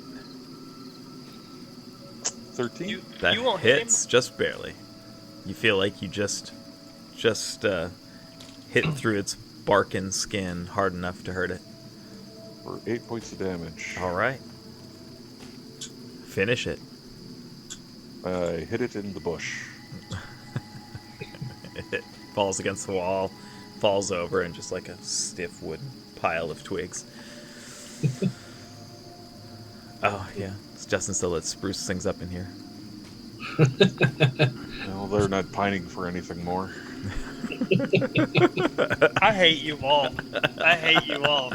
Speaker 3: 13?
Speaker 1: That
Speaker 4: You won't hit
Speaker 1: hits just barely. You feel like you just hit through its bark and skin hard enough to hurt it.
Speaker 3: For 8 points of damage.
Speaker 1: All right. Finish it.
Speaker 3: I hit it in the bush.
Speaker 1: It falls against the wall, falls over, and just like a stiff wooden pile of twigs. Oh, yeah. Justin still lets spruce things up in here.
Speaker 3: Well, they're not pining for anything more.
Speaker 4: I hate you all. I hate you all.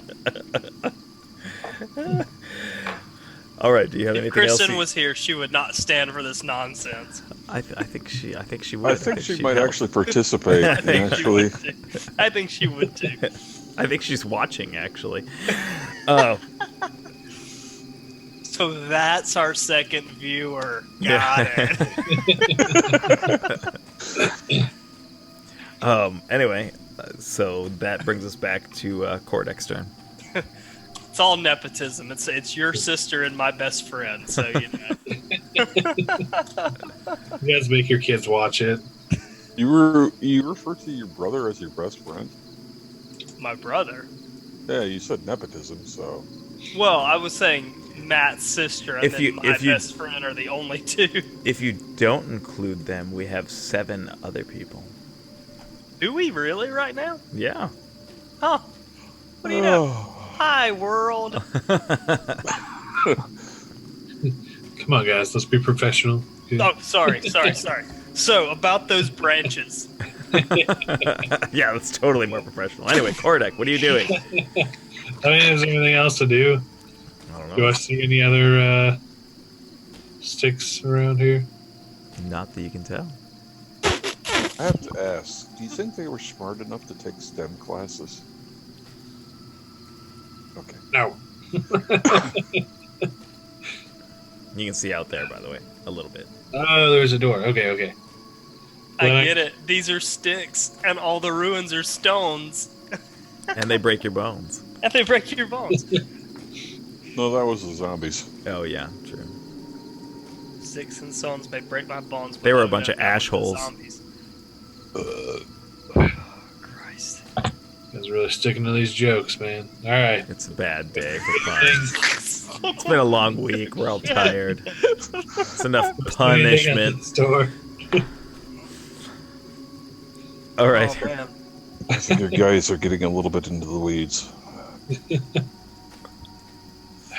Speaker 1: All right. Do you have
Speaker 4: If
Speaker 1: anything else?
Speaker 4: Kristen was here, she would not stand for this nonsense.
Speaker 1: I think she would.
Speaker 3: I think she
Speaker 1: she'd
Speaker 3: might
Speaker 1: help.
Speaker 3: actually participate.
Speaker 1: I think
Speaker 4: She
Speaker 3: actually,
Speaker 4: would too. I think she would too.
Speaker 1: I think she's watching, actually.
Speaker 4: So that's our second viewer.
Speaker 1: Yeah.
Speaker 4: Got it.
Speaker 1: Anyway, so that brings us back to Cordek's turn.
Speaker 4: It's all nepotism. It's your sister and my best friend. So you know.
Speaker 2: You guys make your kids watch it.
Speaker 3: you refer to your brother as your best friend?
Speaker 4: My brother.
Speaker 3: Yeah, you said nepotism, so
Speaker 4: Well, I was saying Matt's sister and
Speaker 1: If
Speaker 4: then
Speaker 1: you-
Speaker 4: my
Speaker 1: if you-
Speaker 4: best friend are the only two.
Speaker 1: If you don't include them, we have 7 other people.
Speaker 4: Do we really right now?
Speaker 1: Yeah.
Speaker 4: Huh. What do you know? Hi, world.
Speaker 2: Come on, guys, let's be professional.
Speaker 4: Oh, sorry. So, about those branches.
Speaker 1: Yeah, that's totally more professional. Anyway, Kordek, what are you doing?
Speaker 2: I mean, is there anything else to do?
Speaker 1: I don't
Speaker 2: Do I
Speaker 1: know.
Speaker 2: see any other sticks around here?
Speaker 1: Not that you can tell.
Speaker 3: I have to ask, do you think they were smart enough to take STEM classes? Okay.
Speaker 2: No.
Speaker 1: You can see out there, by the way, a little bit.
Speaker 2: Oh, there's a door. Okay.
Speaker 4: I
Speaker 2: Well,
Speaker 4: get it. These are sticks, and all the ruins are stones,
Speaker 1: And they break your bones.
Speaker 4: and they break your bones.
Speaker 3: No, that was the zombies.
Speaker 1: Oh, yeah, true.
Speaker 4: Sticks and stones may break my bones. but
Speaker 1: They were a
Speaker 4: no,
Speaker 1: bunch
Speaker 4: no,
Speaker 1: of
Speaker 4: no,
Speaker 1: ash
Speaker 4: the
Speaker 1: holes.
Speaker 4: zombies. Christ.
Speaker 2: Guys really sticking to these jokes, man. All right.
Speaker 1: It's a bad day for fun. It's been a long week. We're all tired. It's enough punishment.
Speaker 2: Store.
Speaker 1: All right.
Speaker 4: Oh, man.
Speaker 3: I think your guys are getting a little bit into the weeds.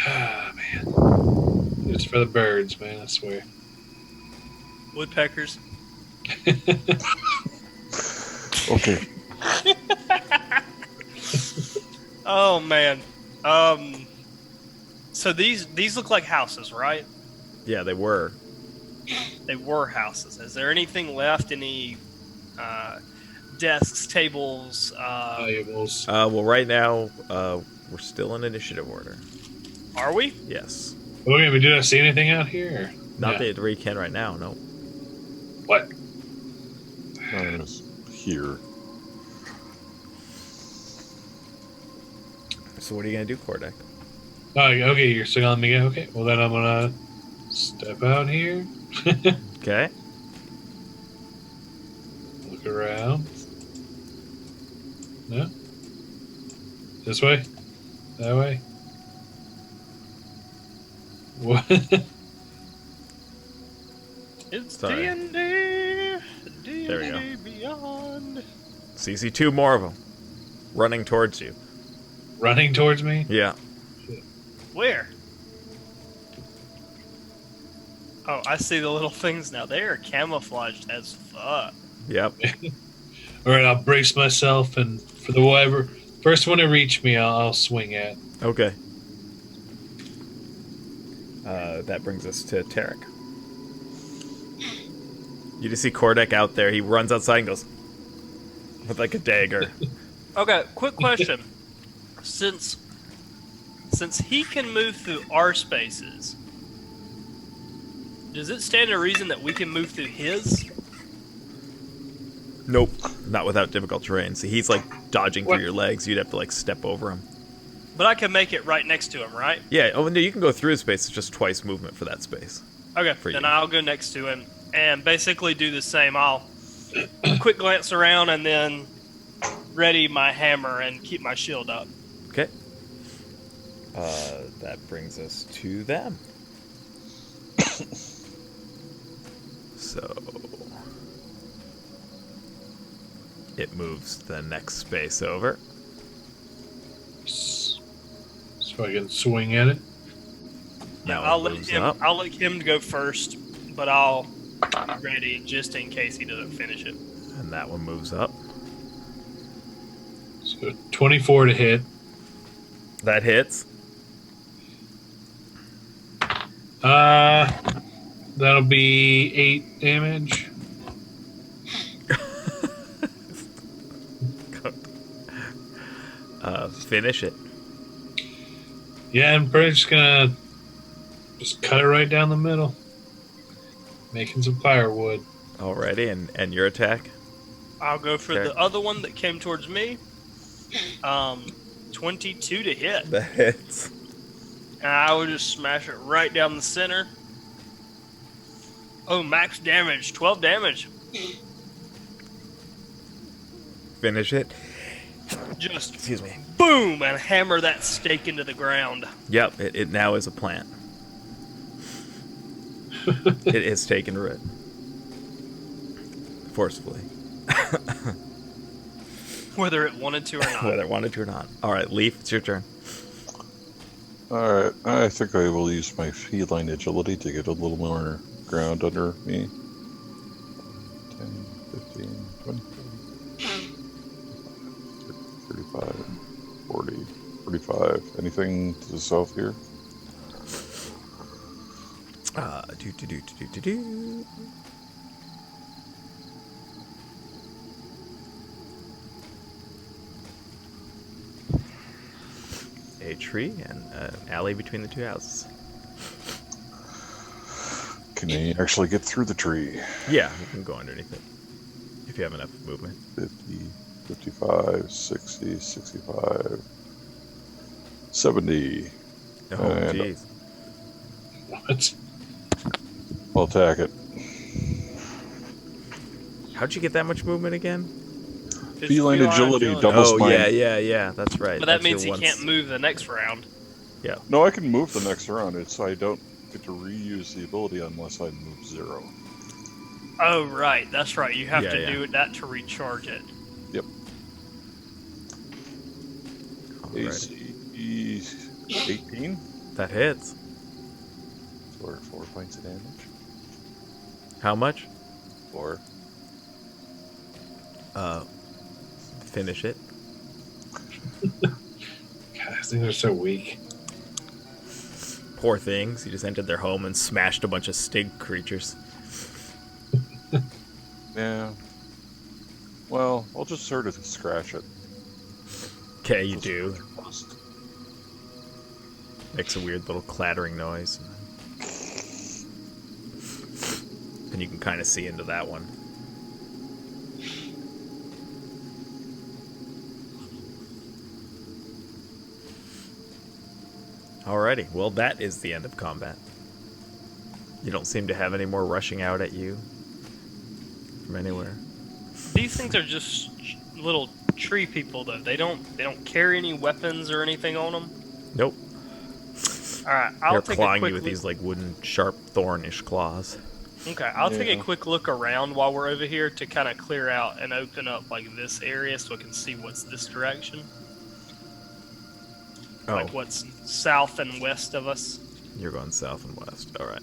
Speaker 2: Ah, man. It's for the birds, man. I swear.
Speaker 4: Woodpeckers.
Speaker 3: Okay.
Speaker 4: Oh, man. So these look like houses, right?
Speaker 1: Yeah, they were.
Speaker 4: They were houses. Is there anything left? Any desks, tables?
Speaker 2: Valuables.
Speaker 1: Well, right now, we're still in initiative order.
Speaker 4: Are we?
Speaker 1: Yes.
Speaker 2: Okay, but did I see anything out here?
Speaker 1: Not
Speaker 2: Yeah.
Speaker 1: that we can right now, no.
Speaker 2: What?
Speaker 3: It's here.
Speaker 1: So what are you going to do, Kordek?
Speaker 2: Oh, okay, you're still on me. Okay, well then I'm gonna step out here,
Speaker 1: Okay.
Speaker 2: look around. No. This way. That way. What?
Speaker 4: It's
Speaker 1: Sorry.
Speaker 4: D&D.
Speaker 1: There we go.
Speaker 4: D&D Beyond.
Speaker 1: So you see 2 more of them running towards you.
Speaker 2: Running towards me?
Speaker 1: Yeah.
Speaker 4: Where? Oh, I see the little things now. They are camouflaged as fuck.
Speaker 1: Yep.
Speaker 2: All right, I'll brace myself, and for the whatever first one to reach me, I'll swing at.
Speaker 1: Okay. That brings us to Tarek. You just see Kordek out there. He runs outside and goes with like a dagger.
Speaker 4: Okay, quick question. Since he can move through our spaces, does it stand to reason that we can move through his?
Speaker 1: Nope. Not without difficult terrain. See, he's like dodging
Speaker 2: What?
Speaker 1: through your legs. You'd have to like step over him.
Speaker 4: But I can make it right next to him, right?
Speaker 1: Yeah. Oh, no, you can go through his space. It's just twice movement for that space.
Speaker 4: Okay,
Speaker 1: For
Speaker 4: then
Speaker 1: you.
Speaker 4: I'll go next to him and basically do the same. I'll quick glance around and then ready my hammer and keep my shield up.
Speaker 1: Okay. That brings us to them. So it moves the next space over.
Speaker 2: It's So I can swing at it.
Speaker 1: That
Speaker 4: I'll
Speaker 1: one
Speaker 4: let
Speaker 1: moves
Speaker 4: him.
Speaker 1: up.
Speaker 4: I'll let him go first, but I'll be ready just in case he doesn't finish it.
Speaker 1: And that one moves up.
Speaker 2: So 24 to hit.
Speaker 1: That hits.
Speaker 2: That'll be 8 damage.
Speaker 1: Finish it.
Speaker 2: Yeah, I'm pretty just gonna just cut it right down the middle. Making some firewood.
Speaker 1: Alrighty, and your attack?
Speaker 4: I'll go for
Speaker 1: Okay.
Speaker 4: the other one that came towards me. 22 to hit,
Speaker 1: That hits.
Speaker 4: and I will just smash it right down the center. Oh, max damage, 12 damage.
Speaker 1: Finish it.
Speaker 4: Just
Speaker 1: Excuse me.
Speaker 4: boom, and hammer that stake into the ground.
Speaker 1: Yep, it now is a plant. It has taken root. Forcefully.
Speaker 4: Whether it wanted to or not.
Speaker 1: Whether it wanted to or not. Alright, Leaf, it's your turn.
Speaker 3: Alright, I think I will use my feline agility to get a little more ground under me. 10, 15, 20, 35, 40, 45. Anything to the south here?
Speaker 1: Do. A tree and an alley between the two houses.
Speaker 3: Can you actually get through the tree?
Speaker 1: Yeah, you can go underneath it. If you have enough movement.
Speaker 3: 50, 55, 60, 65, 70.
Speaker 1: Oh,
Speaker 3: And-
Speaker 1: jeez.
Speaker 2: What?
Speaker 3: I'll attack it.
Speaker 1: How'd you get that much movement again?
Speaker 4: It's
Speaker 3: Feline agility doubles
Speaker 1: Oh,
Speaker 3: mine.
Speaker 1: yeah, that's right.
Speaker 4: But that
Speaker 1: That's your
Speaker 4: means he
Speaker 1: once-
Speaker 4: can't move the next round.
Speaker 3: No, I can move the next round. It's I don't get to reuse the ability unless I move 0.
Speaker 4: Oh, right. That's right. You have
Speaker 1: Yeah,
Speaker 4: to
Speaker 1: yeah.
Speaker 4: do that to recharge it.
Speaker 3: Yep.
Speaker 1: Alright.
Speaker 3: AC 18
Speaker 1: That hits.
Speaker 3: for 4 points of damage.
Speaker 1: How much?
Speaker 3: 4.
Speaker 1: Finish it.
Speaker 2: God, these things are so weak.
Speaker 1: Poor things. He just entered their home and smashed a bunch of stig creatures.
Speaker 3: Yeah. Well, I'll just sort of scratch it.
Speaker 1: Okay, you
Speaker 3: Just
Speaker 1: do.
Speaker 3: for the rust.
Speaker 1: Makes a weird little clattering noise. And you can kind of see into that one. Alrighty, well that is the end of combat. You don't seem to have any more rushing out at you from anywhere.
Speaker 4: These things are just little tree people, though. They don't carry any weapons or anything on them.
Speaker 1: Nope.
Speaker 4: All right, I'll
Speaker 1: They're
Speaker 4: take a
Speaker 1: clawing
Speaker 4: quick
Speaker 1: you with
Speaker 4: look.
Speaker 1: these like wooden, sharp, thornish claws.
Speaker 4: Okay, I'll take a
Speaker 3: Yeah.
Speaker 4: quick look around while we're over here to kind of clear out and open up like this area so I can see what's this direction,
Speaker 1: Oh,
Speaker 4: like what's south and west of us.
Speaker 1: you're going south and west. Alright.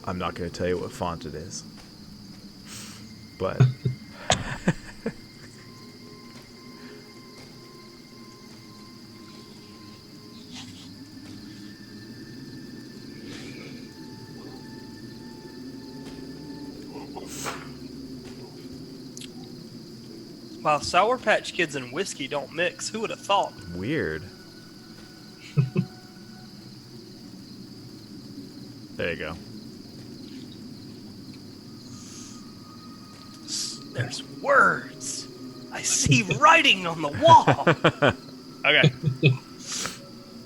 Speaker 1: I'm not going to tell you what font it is. But
Speaker 4: Wow, Sour Patch Kids and whiskey don't mix. Who would have thought?
Speaker 1: weird. There you go.
Speaker 4: There's words. I see writing on the wall. Okay.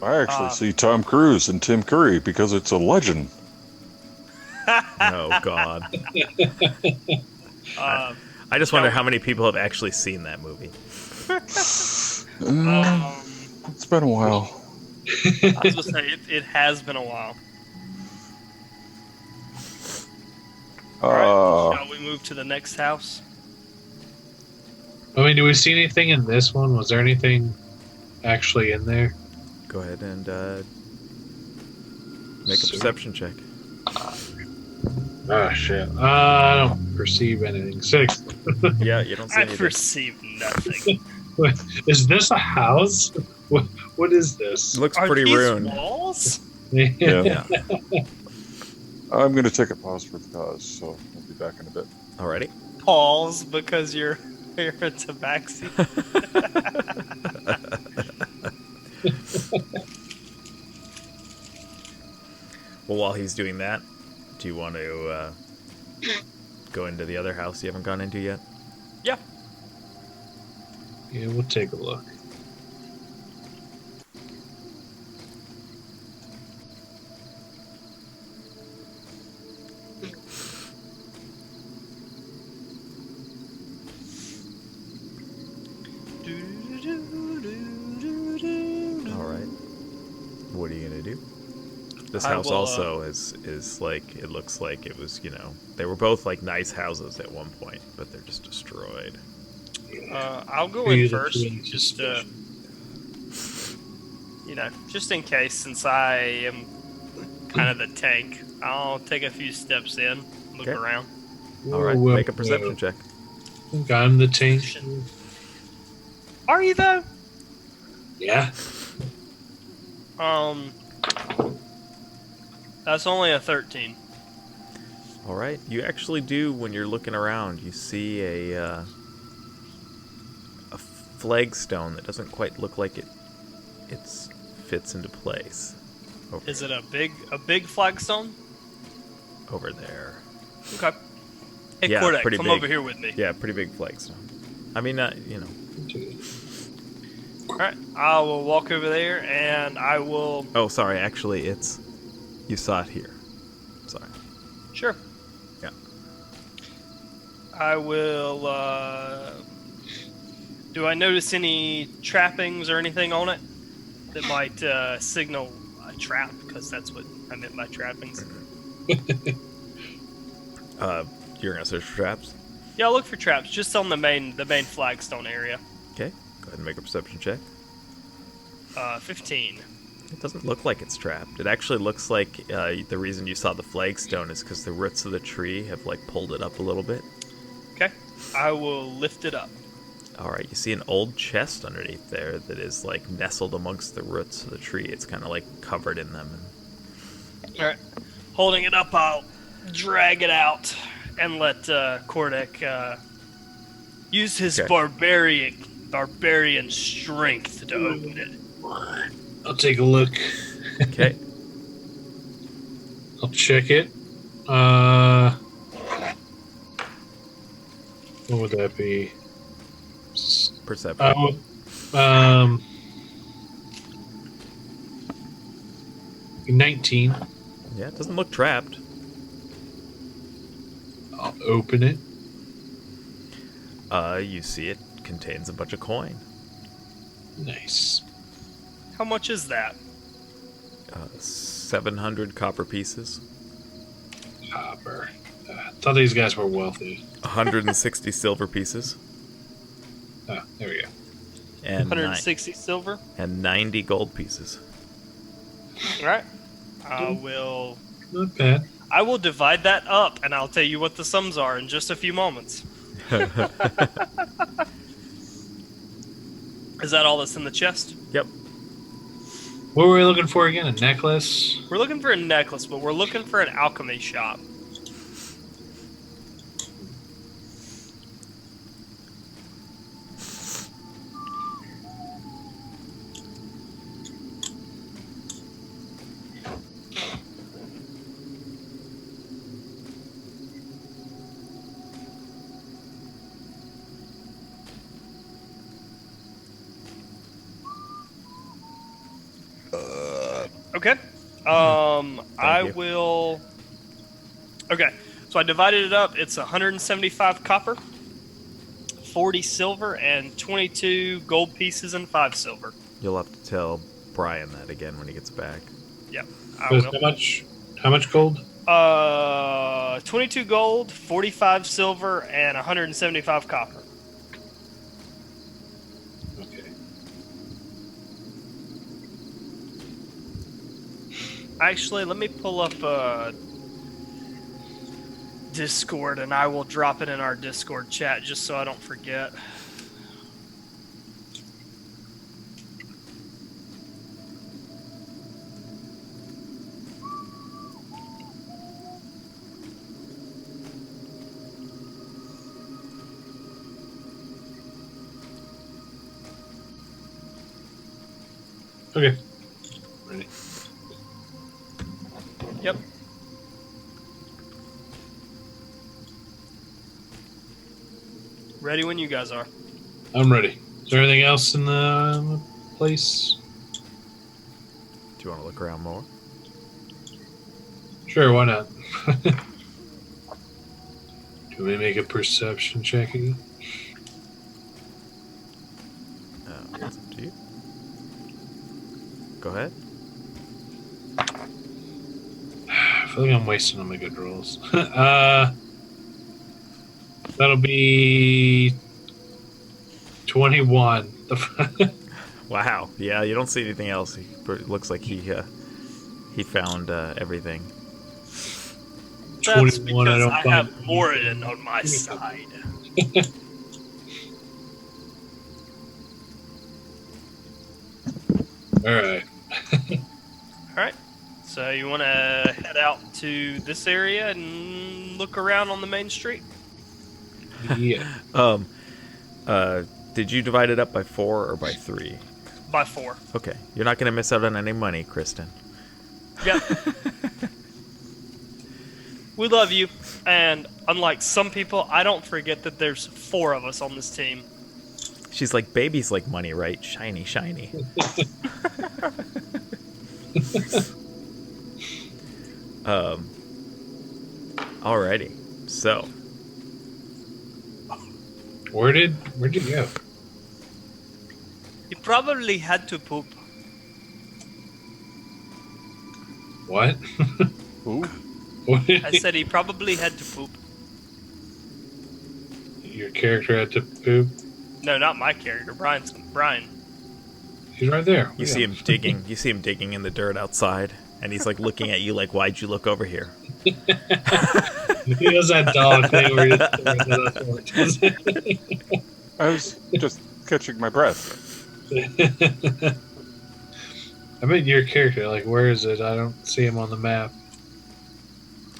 Speaker 3: I actually see Tom Cruise and Tim Curry because it's a legend.
Speaker 1: Oh, God. I just wonder how many people have actually seen that movie.
Speaker 3: It's been a while.
Speaker 4: I was going to say, it has been a while. All right, shall we move to the next house?
Speaker 2: I mean, do we see anything in this one? Was there anything actually in there?
Speaker 1: Go ahead and make a
Speaker 2: Sweet.
Speaker 1: perception check.
Speaker 2: Oh, shit. I don't perceive anything. 6.
Speaker 1: Yeah, you don't see
Speaker 4: I
Speaker 1: anything.
Speaker 4: perceive nothing.
Speaker 2: Is this a house? What is this?
Speaker 1: It looks
Speaker 4: Are
Speaker 1: pretty
Speaker 4: these
Speaker 1: ruined.
Speaker 4: walls?
Speaker 3: Yeah.
Speaker 1: Yeah.
Speaker 3: I'm going to take a pause for the cause, so I'll be back in a bit.
Speaker 1: Alrighty.
Speaker 4: Pause because you're a tabaxi.
Speaker 1: Well, while he's doing that, do you want to go into the other house you haven't gone into yet?
Speaker 4: Yeah.
Speaker 2: Yeah, we'll take a look.
Speaker 1: Alright. What are you going to do? This
Speaker 4: I
Speaker 1: house
Speaker 4: will,
Speaker 1: also is like, it looks like it was, they were both like nice houses at one point, but they're just destroyed.
Speaker 4: I'll go in first, just just in case, since I am kind of the tank. I'll take a few steps in, look
Speaker 1: Okay.
Speaker 4: around.
Speaker 1: Alright,
Speaker 2: Whoa,
Speaker 1: make a perception check.
Speaker 2: I think I'm the tank.
Speaker 4: Are you though?
Speaker 2: Yeah.
Speaker 4: That's only a 13.
Speaker 1: Alright, you actually do, when you're looking around, you see a flagstone that doesn't quite look like it fits into place.
Speaker 4: Is it a big flagstone?
Speaker 1: Over there?
Speaker 4: Okay. Hey,
Speaker 1: Yeah,
Speaker 4: Kordek,
Speaker 1: pretty
Speaker 4: come
Speaker 1: big.
Speaker 4: over here with me.
Speaker 1: Yeah, pretty big flagstone. I mean,
Speaker 4: Alright, I will walk over there and I will...
Speaker 1: Oh, sorry, actually, you saw it here. Sorry.
Speaker 4: Sure.
Speaker 1: Yeah.
Speaker 4: I will, do I notice any trappings or anything on it that might signal a trap? Because that's what I meant by trappings.
Speaker 1: You're gonna search for traps?
Speaker 4: Yeah, I'll look for traps just on the main flagstone area.
Speaker 1: Okay, go ahead and make a perception check.
Speaker 4: 15.
Speaker 1: It doesn't look like it's trapped. It actually looks like the reason you saw the flagstone is because the roots of the tree have like pulled it up a little bit.
Speaker 4: Okay, I will lift it up.
Speaker 1: Alright, you see an old chest underneath there that is like nestled amongst the roots of the tree. It's kind of like covered in them.
Speaker 4: Alright, holding it up, I'll drag it out and let Kordek use his
Speaker 1: Okay.
Speaker 4: barbarian strength to open it.
Speaker 2: I'll take a look.
Speaker 1: Okay.
Speaker 2: I'll check it. What would that be?
Speaker 1: Perception.
Speaker 2: 19.
Speaker 1: Yeah, it doesn't look trapped.
Speaker 2: I'll open it.
Speaker 1: You see it contains a bunch of coin.
Speaker 2: Nice.
Speaker 4: How much is that?
Speaker 1: 700 copper pieces.
Speaker 2: Copper. I thought these guys were wealthy.
Speaker 1: 160 silver pieces.
Speaker 2: Oh, there we go.
Speaker 1: And
Speaker 4: 160 silver.
Speaker 1: and 90 gold pieces.
Speaker 4: Alright. I will
Speaker 2: Not bad.
Speaker 4: divide that up and I'll tell you what the sums are in just a few moments. Is that all that's in the chest?
Speaker 1: Yep.
Speaker 2: What were we looking for again? A necklace?
Speaker 4: We're looking for a necklace, but we're looking for an alchemy shop. Okay. I
Speaker 1: you.
Speaker 4: will. Okay. So I divided it up. It's 175 copper, 40 silver, and 22 gold pieces and 5 silver.
Speaker 1: You'll have to tell Brian that again when he gets back.
Speaker 4: Yep. I will.
Speaker 2: How much gold?
Speaker 4: 22 gold, 45 silver, and 175 copper. Actually, let me pull up Discord and I will drop it in our Discord chat just so I don't forget.
Speaker 2: Okay. Ready.
Speaker 4: Yep. Ready when you guys are.
Speaker 2: I'm ready. Is there anything else in the place?
Speaker 1: Do you want to look around more?
Speaker 2: Sure, why not? Do we make a perception check again?
Speaker 1: That's up to you. Go ahead.
Speaker 2: I feel like I'm wasting all my good rolls. That'll be 21.
Speaker 1: Wow. Yeah, you don't see anything else. It looks like he found everything.
Speaker 4: That's
Speaker 2: 21, I
Speaker 4: because
Speaker 2: don't
Speaker 4: I
Speaker 2: find
Speaker 4: have
Speaker 2: anything.
Speaker 4: Moradin on my side.
Speaker 2: Alright.
Speaker 4: Alright. So you want to head out to this area and look around on the main street?
Speaker 2: Yeah.
Speaker 1: Did you divide it up by 4 or by 3?
Speaker 4: By 4.
Speaker 1: Okay. You're not going to miss out on any money, Kristen.
Speaker 4: Yep. We love you. And unlike some people, I don't forget that there's 4 of us on this team.
Speaker 1: She's like, babies like money, right? Shiny, shiny. Alrighty. So,
Speaker 2: Where'd you go?
Speaker 4: You probably had to poop.
Speaker 2: What?
Speaker 3: Who?
Speaker 2: What did
Speaker 4: I said he probably had to poop.
Speaker 2: your character had to poop?
Speaker 4: No, not my character. Brian.
Speaker 2: He's right there.
Speaker 1: you see him digging. You see him digging in the dirt outside, and he's like looking at you like, "Why'd you look over here?"
Speaker 2: He does that dog thing where he
Speaker 3: I was just catching my breath.
Speaker 2: I meant your character. Like, where is it? I don't see him on the map.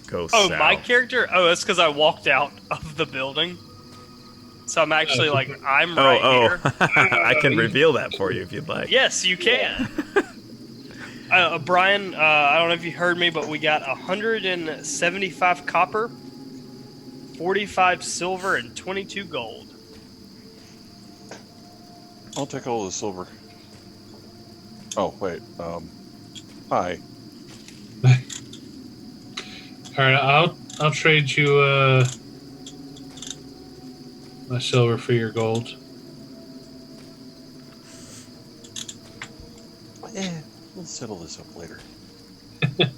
Speaker 1: Go
Speaker 4: Oh,
Speaker 1: south.
Speaker 4: my character? Oh, that's because I walked out of the building. So I'm actually like, I'm right here.
Speaker 1: I can reveal that for you if you'd like.
Speaker 4: Yes, you can. Brian, I don't know if you heard me, but we got 175 copper, 45 silver, and 22 gold.
Speaker 3: I'll take all the silver. Oh, wait. Hi.
Speaker 2: All right, I'll trade you my silver for your gold.
Speaker 3: We'll settle this up later.
Speaker 1: And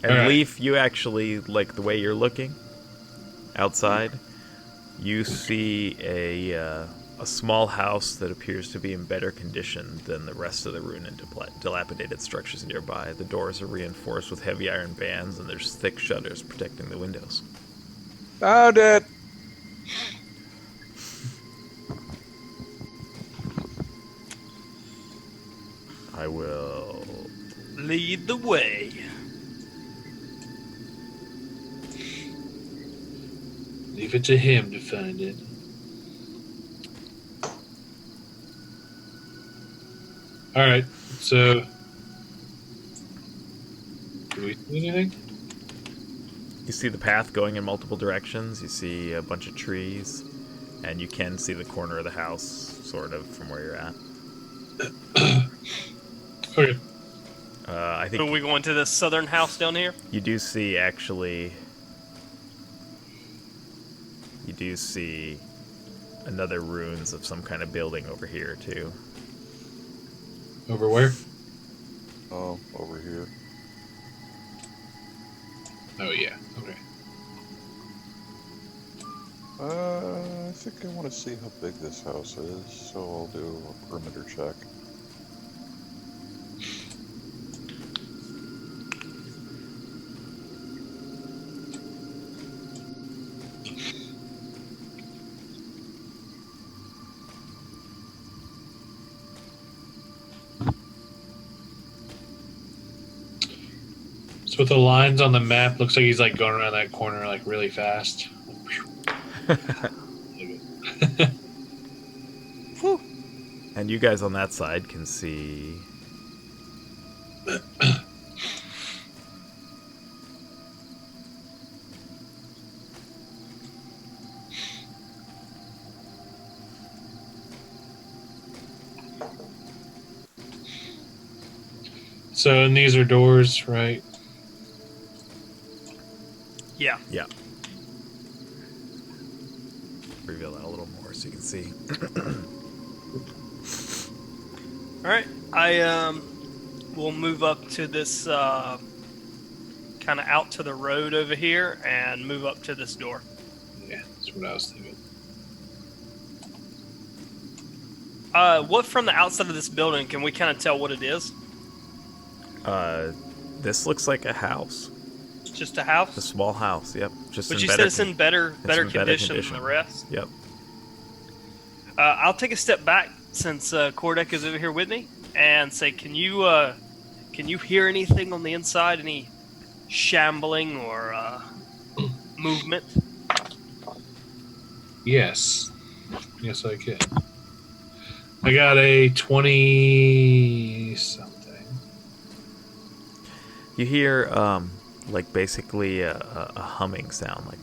Speaker 2: Alright.
Speaker 1: Leaf, you actually, like the way you're looking outside, you see a small house that appears to be in better condition than the rest of the ruined and dilapidated structures nearby. The doors are reinforced with heavy iron bands, and there's thick shutters protecting the windows.
Speaker 3: Found it!
Speaker 1: I will...
Speaker 4: Lead the way.
Speaker 2: Leave it to him to find it. All right, so do we see anything?
Speaker 1: You see the path going in multiple directions. You see a bunch of trees, and you can see the corner of the house, sort of, from where you're at.
Speaker 2: Okay.
Speaker 1: I
Speaker 4: So
Speaker 1: think
Speaker 4: we going to this southern house down here?
Speaker 1: you do see, actually... You do see another ruins of some kind of building over here, too.
Speaker 2: Over where?
Speaker 3: Oh, over here.
Speaker 2: Oh yeah. Okay.
Speaker 3: I think I want to see how big this house is, so I'll do a perimeter check.
Speaker 2: So with the lines on the map, looks like he's like going around that corner like really fast.
Speaker 4: Whew.
Speaker 1: And you guys on that side can see.
Speaker 2: So, and these are doors, right?
Speaker 4: Yeah.
Speaker 1: Yeah. Reveal that a little more so you can see.
Speaker 4: All right. I will move up to this kind of out to the road over here and move up to this door.
Speaker 2: Yeah, that's what I was thinking.
Speaker 4: What from the outside of this building can we kind of tell what it is?
Speaker 1: This looks like a house.
Speaker 4: Just a house?
Speaker 1: A small house, yep. Just
Speaker 4: But
Speaker 1: in
Speaker 4: you
Speaker 1: better
Speaker 4: said it's in better condition
Speaker 1: condition.
Speaker 4: than the rest?
Speaker 1: Yep.
Speaker 4: I'll take a step back since Kordek is over here with me and say, can you hear anything on the inside? Any shambling or movement?
Speaker 2: Yes. Yes, I can. I got a 20 something.
Speaker 1: You hear, like, basically a humming sound, like...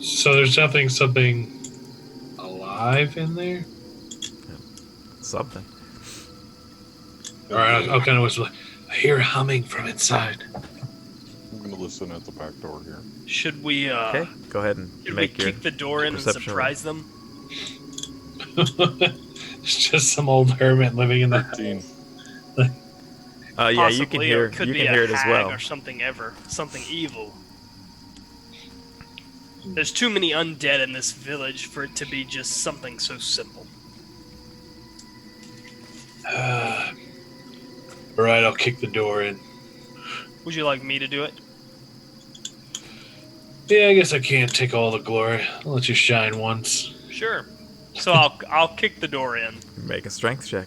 Speaker 2: So there's definitely something alive in there?
Speaker 1: something.
Speaker 2: All right, I'll kind of whistle. I hear humming from inside.
Speaker 3: I'm going to listen at the back door here.
Speaker 4: Should we
Speaker 1: Okay, go ahead and
Speaker 4: should we
Speaker 1: make your...
Speaker 4: kick the door in and
Speaker 1: perception
Speaker 4: surprise them?
Speaker 2: It's just some old hermit living in the
Speaker 3: 13.
Speaker 1: yeah, you can
Speaker 4: Possibly, or
Speaker 1: hear,
Speaker 4: it could
Speaker 1: you
Speaker 4: be
Speaker 1: can
Speaker 4: a
Speaker 1: hear it as
Speaker 4: hag
Speaker 1: well.
Speaker 4: or something evil. There's too many undead in this village for it to be just something so simple.
Speaker 2: All right, I'll kick the door in.
Speaker 4: Would you like me to do it?
Speaker 2: Yeah, I guess I can't take all the glory. I'll let you shine once.
Speaker 4: Sure. So I'll kick the door in.
Speaker 1: Make a strength check.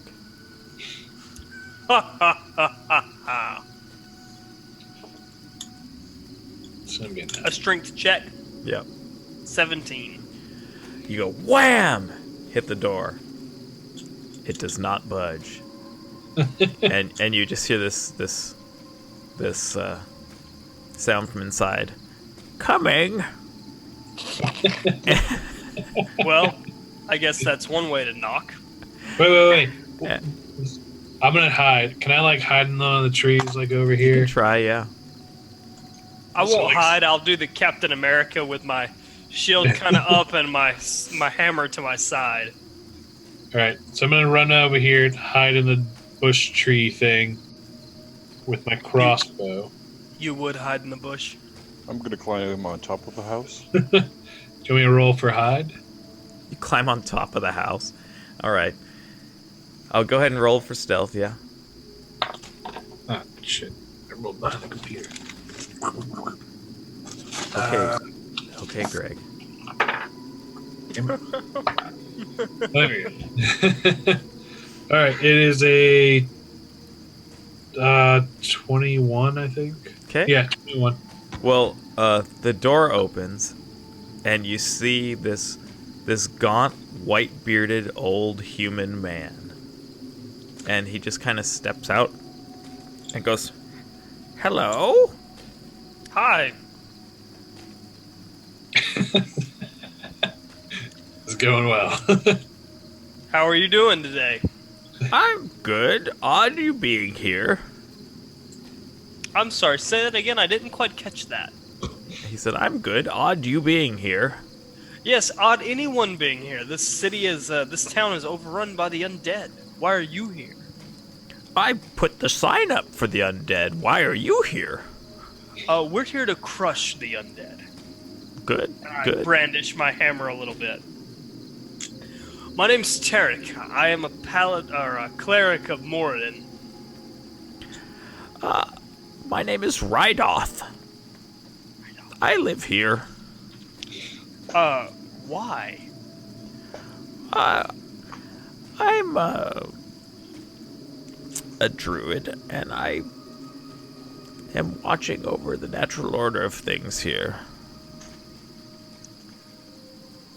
Speaker 4: Ha ha ha ha ha.
Speaker 2: It's gonna be a
Speaker 4: A strength check.
Speaker 1: Yep.
Speaker 4: 17.
Speaker 1: You go wham! Hit the door. It does not budge. and you just hear this sound from inside. Coming.
Speaker 4: Well, I guess that's one way to knock.
Speaker 2: Wait.
Speaker 1: Yeah.
Speaker 2: I'm gonna hide. Can I like hide in one of the trees, like over
Speaker 1: You
Speaker 2: here?
Speaker 1: can try, yeah.
Speaker 4: I
Speaker 2: So,
Speaker 4: won't
Speaker 2: like-
Speaker 4: hide. I'll do the Captain America with my shield kind of up and my hammer to my side.
Speaker 2: All right, so I'm gonna run over here, hide in the bush tree thing with my crossbow.
Speaker 4: You would hide in the bush.
Speaker 3: I'm going to climb on top of the house.
Speaker 2: Do you want me to roll for hide?
Speaker 1: You climb on top of the house. All right. I'll go ahead and roll for stealth, yeah.
Speaker 2: Ah, shit. I rolled behind the computer.
Speaker 1: Okay. Okay, Greg.
Speaker 2: There we go. All right, it is a 21, I think.
Speaker 1: Okay.
Speaker 2: Yeah, 21.
Speaker 1: Well, the door opens, and you see this gaunt, white-bearded, old human man. And he just kind of steps out and goes, "Hello?"
Speaker 4: Hi.
Speaker 2: It's going well.
Speaker 4: How are you doing today?
Speaker 1: "I'm good. Odd you being here."
Speaker 4: I'm sorry. Say that again. I didn't quite catch that.
Speaker 1: He said, "I'm good. Odd you being here."
Speaker 4: Yes, odd anyone being here. This town is overrun by the undead. Why are you here?
Speaker 1: "I put the sign up for the undead. Why are you here?"
Speaker 4: We're here to crush the undead.
Speaker 1: "Good,
Speaker 4: I
Speaker 1: good."
Speaker 4: brandish my hammer a little bit. My name's Tarek. I am a cleric of Moradin.
Speaker 1: My name is Rydoth. I live here.
Speaker 4: Why?
Speaker 1: I'm a druid, and I am watching over the natural order of things here.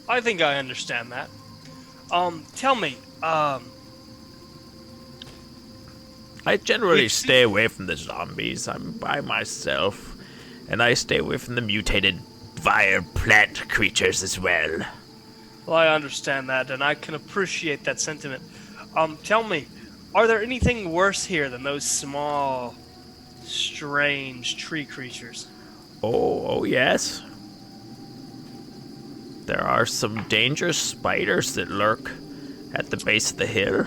Speaker 4: I think I understand that. Tell me,
Speaker 1: I generally
Speaker 4: We've
Speaker 1: stay away from the zombies. I'm by myself, and I stay away from the mutated fire plant creatures as well.
Speaker 4: well, I understand that, and I can appreciate that sentiment. Tell me, are there anything worse here than those small, strange tree creatures?
Speaker 1: Oh yes. There are some dangerous spiders that lurk at the base of the hill.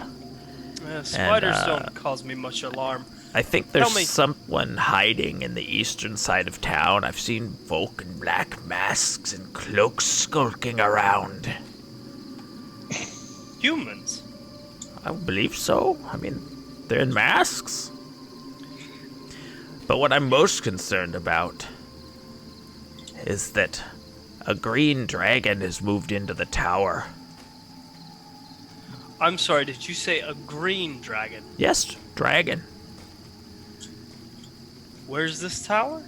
Speaker 4: Spiders
Speaker 1: And,
Speaker 4: don't cause me much alarm.
Speaker 1: I think
Speaker 4: Tell
Speaker 1: there's
Speaker 4: me-
Speaker 1: someone hiding in the eastern side of town. I've seen folk in black masks and cloaks skulking around.
Speaker 4: Humans?
Speaker 1: I believe so. I mean, they're in masks. But what I'm most concerned about is that a green dragon has moved into the tower.
Speaker 4: I'm sorry, did you say a green dragon?
Speaker 1: Yes, dragon.
Speaker 4: Where's this tower?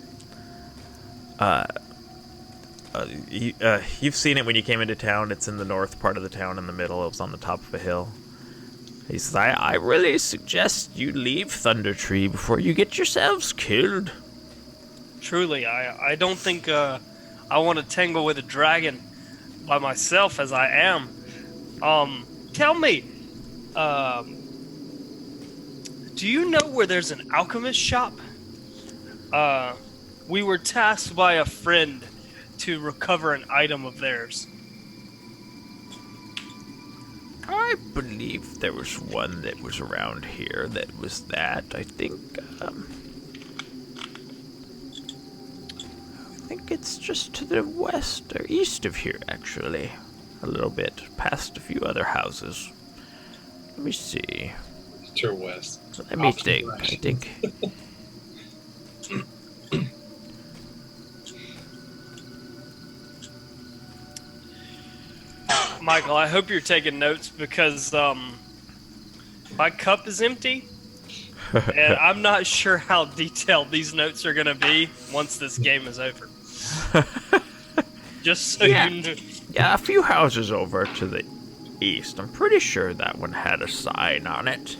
Speaker 1: You've seen it when you came into town. It's in the north part of the town in the middle. It was on the top of a hill. He says, I really suggest you leave Thundertree before you get yourselves killed.
Speaker 4: Truly, I don't think I want to tangle with a dragon by myself as I am. Tell me, do you know where there's an alchemist shop? We were tasked by a friend to recover an item of theirs.
Speaker 1: I believe there was one that was around here that was that. I think it's just to the west or east of here, actually. A little bit past a few other houses. Let me see.
Speaker 2: To your west.
Speaker 1: Let me
Speaker 2: Off to the
Speaker 1: think.
Speaker 2: right.
Speaker 1: I think.
Speaker 4: Michael, I hope you're taking notes because my cup is empty, and I'm not sure how detailed these notes are going to be once this game is over. Just so
Speaker 1: Yeah.
Speaker 4: you know.
Speaker 1: Yeah, a few houses over to the east. I'm pretty sure that one had a sign on it.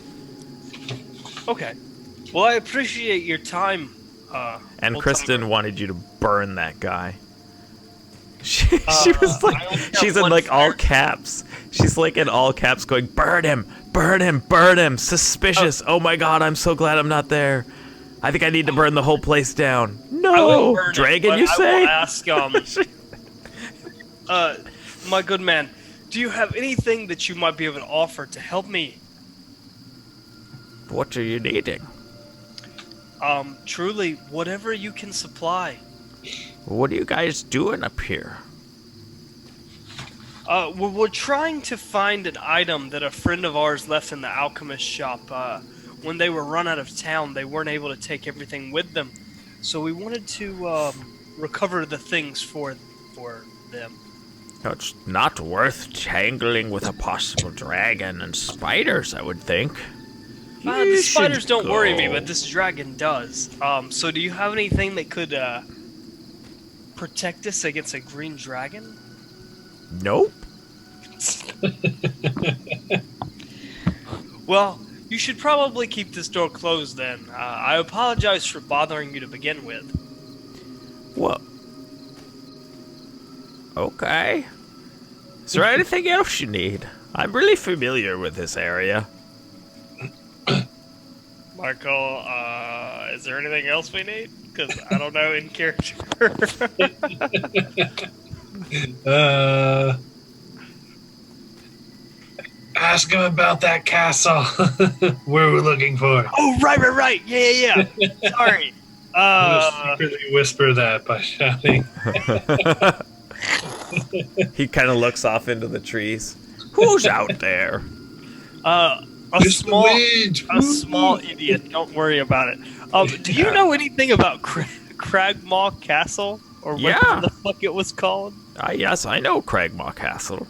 Speaker 4: Okay. Well, I appreciate your time.
Speaker 1: And
Speaker 4: old
Speaker 1: Kristen
Speaker 4: timer.
Speaker 1: wanted you to burn that guy. She was
Speaker 4: I
Speaker 1: like,
Speaker 4: only have
Speaker 1: she's in
Speaker 4: one
Speaker 1: like all
Speaker 4: fire.
Speaker 1: caps. She's like in all caps going, burn him, burn him, burn him. Suspicious. Oh my god, I'm so glad I'm not there. I think I need to burn the whole place down.
Speaker 4: I
Speaker 1: No,
Speaker 4: will burn it,
Speaker 1: dragon,
Speaker 4: but
Speaker 1: you
Speaker 4: I
Speaker 1: say?
Speaker 4: will ask, my good man, do you have anything that you might be able to offer to help me?
Speaker 1: What are you needing?
Speaker 4: Truly, whatever you can supply.
Speaker 1: What are you guys doing up here?
Speaker 4: We're trying to find an item that a friend of ours left in the alchemist shop. When they were run out of town, they weren't able to take everything with them. So we wanted to recover the things for them.
Speaker 1: No, it's not worth tangling with a possible dragon and spiders, I would think.
Speaker 4: The
Speaker 1: You
Speaker 4: spiders
Speaker 1: should
Speaker 4: don't worry me,
Speaker 1: go.
Speaker 4: but this dragon does. So do you have anything that could protect us against a green dragon?
Speaker 1: Nope.
Speaker 4: Well, you should probably keep this door closed then. I apologize for bothering you to begin with.
Speaker 1: Well. Okay. Is there anything else you need? I'm really familiar with this area.
Speaker 4: Michael, is there anything else we need? Because I don't know in character.
Speaker 2: Ask him about that castle we're looking for.
Speaker 4: Oh, right. Yeah. Sorry.
Speaker 2: I'm gonna secretly whisper that by shouting.
Speaker 1: He kind of looks off into the trees. Who's out there?
Speaker 4: A
Speaker 2: It's the
Speaker 4: small,
Speaker 2: witch.
Speaker 4: a small idiot. Don't worry about it. Do you know anything about Cragmaw Castle or
Speaker 1: Yeah.
Speaker 4: what the fuck it was called?
Speaker 1: Yes, I know Cragmaw Castle.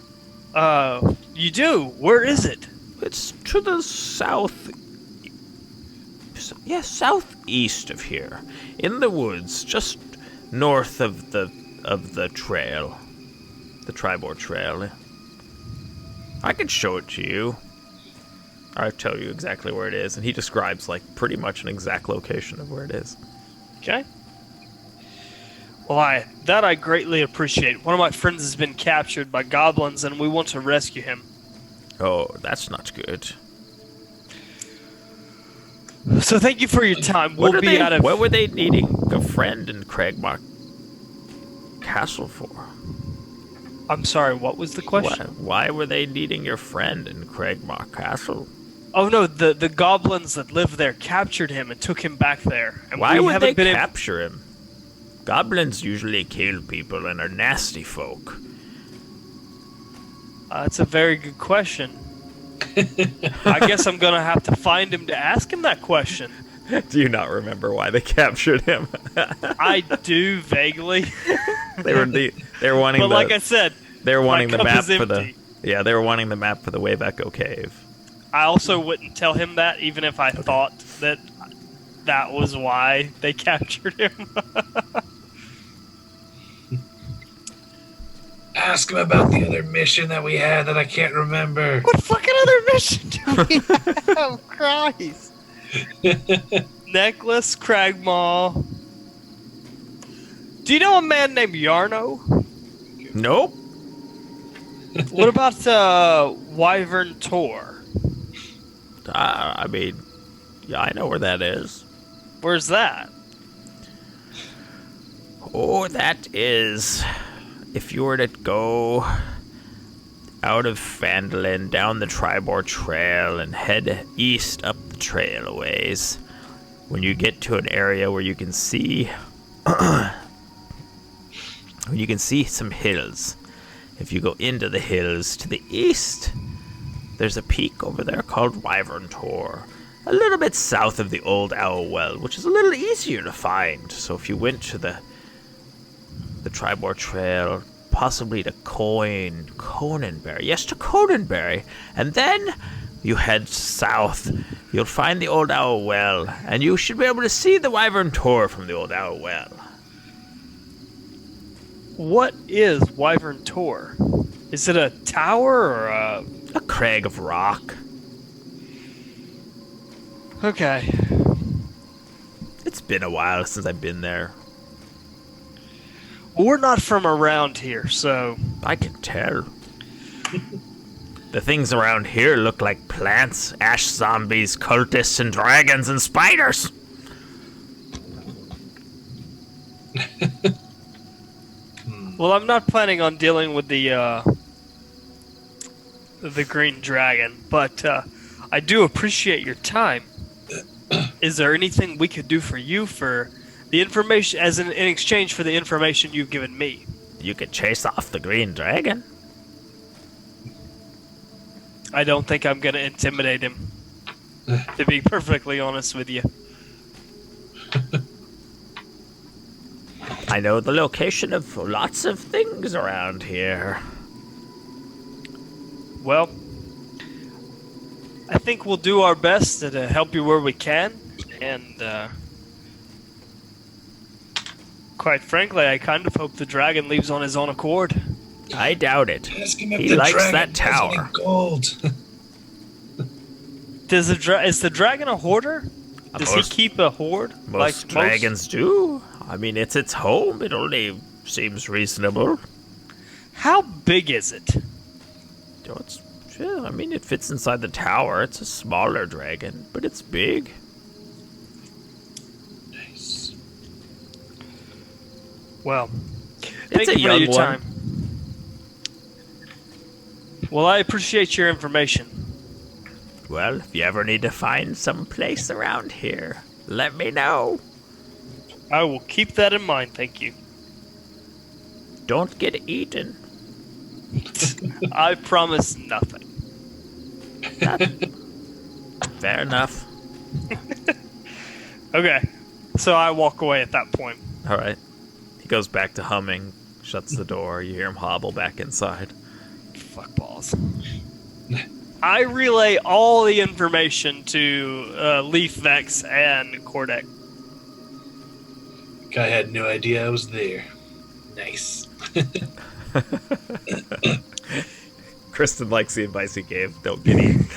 Speaker 4: You do. Where is it?
Speaker 1: It's to the south. Yes, southeast of here, in the woods, just north of the trail, the Tribor Trail. I could show it to you. I'll tell you exactly where it is, and he describes like pretty much an exact location of where it is.
Speaker 4: Okay. Well, I greatly appreciate. One of my friends has been captured by goblins, and we want to rescue him.
Speaker 1: Oh, that's not good.
Speaker 4: So thank you for your time. We'll be out of.
Speaker 1: What were they needing a friend in Cragmark Castle for?
Speaker 4: I'm sorry. What was the question?
Speaker 1: Why were they needing your friend in Cragmark Castle?
Speaker 4: Oh no, the goblins that live there captured him and took him back there. And
Speaker 1: Why
Speaker 4: we
Speaker 1: would
Speaker 4: haven't
Speaker 1: they
Speaker 4: been
Speaker 1: capture him? Goblins usually kill people and are nasty folk.
Speaker 4: That's a very good question. I guess I'm gonna have to find him to ask him that question.
Speaker 1: Do you not remember why they captured him?
Speaker 4: I do vaguely.
Speaker 1: They were wanting
Speaker 4: But like I said,
Speaker 1: they were wanting
Speaker 4: my
Speaker 1: the
Speaker 4: cup
Speaker 1: map
Speaker 4: is
Speaker 1: for the
Speaker 4: empty.
Speaker 1: they were wanting the map for the Wave Echo Cave.
Speaker 4: I also wouldn't tell him that, even if I thought that was why they captured him.
Speaker 2: Ask him about the other mission that we had that I can't remember.
Speaker 5: What fucking other mission do we have? Christ.
Speaker 4: Necklace, Cragmaw. Do you know a man named Yarno?
Speaker 1: Nope.
Speaker 4: What about Wyvern Tor?
Speaker 1: I mean, yeah, I know where that is.
Speaker 4: Where's that?
Speaker 1: Oh, that is... If you were to go out of Phandelver, down the Tribor Trail, and head east up the trail a ways, when you get to an area where you can see... when you can see some hills, if you go into the hills to the east, there's a peak over there called Wyvern Tor, a little bit south of the Old Owl Well, which is a little easier to find. So if you went to the Tribor Trail, possibly to Conanberry. Yes, to Conanberry. And then you head south. You'll find the Old Owl Well, and you should be able to see the Wyvern Tor from the Old Owl Well.
Speaker 4: What is Wyvern Tor? Is it a tower or a...
Speaker 1: A crag of rock.
Speaker 4: Okay.
Speaker 1: It's been a while since I've been there.
Speaker 4: We're not from around here, so...
Speaker 1: I can tell. The things around here look like plants, ash zombies, cultists, and dragons and spiders.
Speaker 4: Well, I'm not planning on dealing with the green dragon, but I do appreciate your time. Is there anything we could do for you for the information, as in exchange for the information you've given me?
Speaker 1: You could chase off the green dragon.
Speaker 4: I don't think I'm going to intimidate him, to be perfectly honest with you.
Speaker 1: I know the location of lots of things around here.
Speaker 4: Well, I think we'll do our best to help you where we can, and quite frankly, I kind of hope the dragon leaves on his own accord.
Speaker 1: I doubt it.
Speaker 2: Ask him if
Speaker 1: He
Speaker 2: the
Speaker 1: likes
Speaker 2: dragon
Speaker 1: that
Speaker 2: has
Speaker 1: tower.
Speaker 2: any gold.
Speaker 4: Is the dragon a hoarder? Does he
Speaker 1: Most-
Speaker 4: keep a hoard?
Speaker 1: Most dragons do. I mean, it's its home. It only seems reasonable.
Speaker 4: How big is it?
Speaker 1: I mean, it fits inside the tower. It's a smaller dragon, but it's big.
Speaker 2: Nice.
Speaker 4: Well,
Speaker 1: It's
Speaker 4: thank
Speaker 1: a
Speaker 4: you for
Speaker 1: young
Speaker 4: your
Speaker 1: one.
Speaker 4: time. Well, I appreciate your information.
Speaker 1: Well, if you ever need to find some place around here, let me know.
Speaker 4: I will keep that in mind, thank you.
Speaker 1: Don't get eaten.
Speaker 4: I promise nothing.
Speaker 1: Fair enough.
Speaker 4: Okay, so I walk away at that point.
Speaker 1: All right. He goes back to humming, shuts the door. You hear him hobble back inside.
Speaker 4: Fuck balls. I relay all the information to Leaf, Vex, and Kordek.
Speaker 2: Guy had no idea I was there. Nice.
Speaker 1: Kristen likes the advice he gave. Don't get eaten.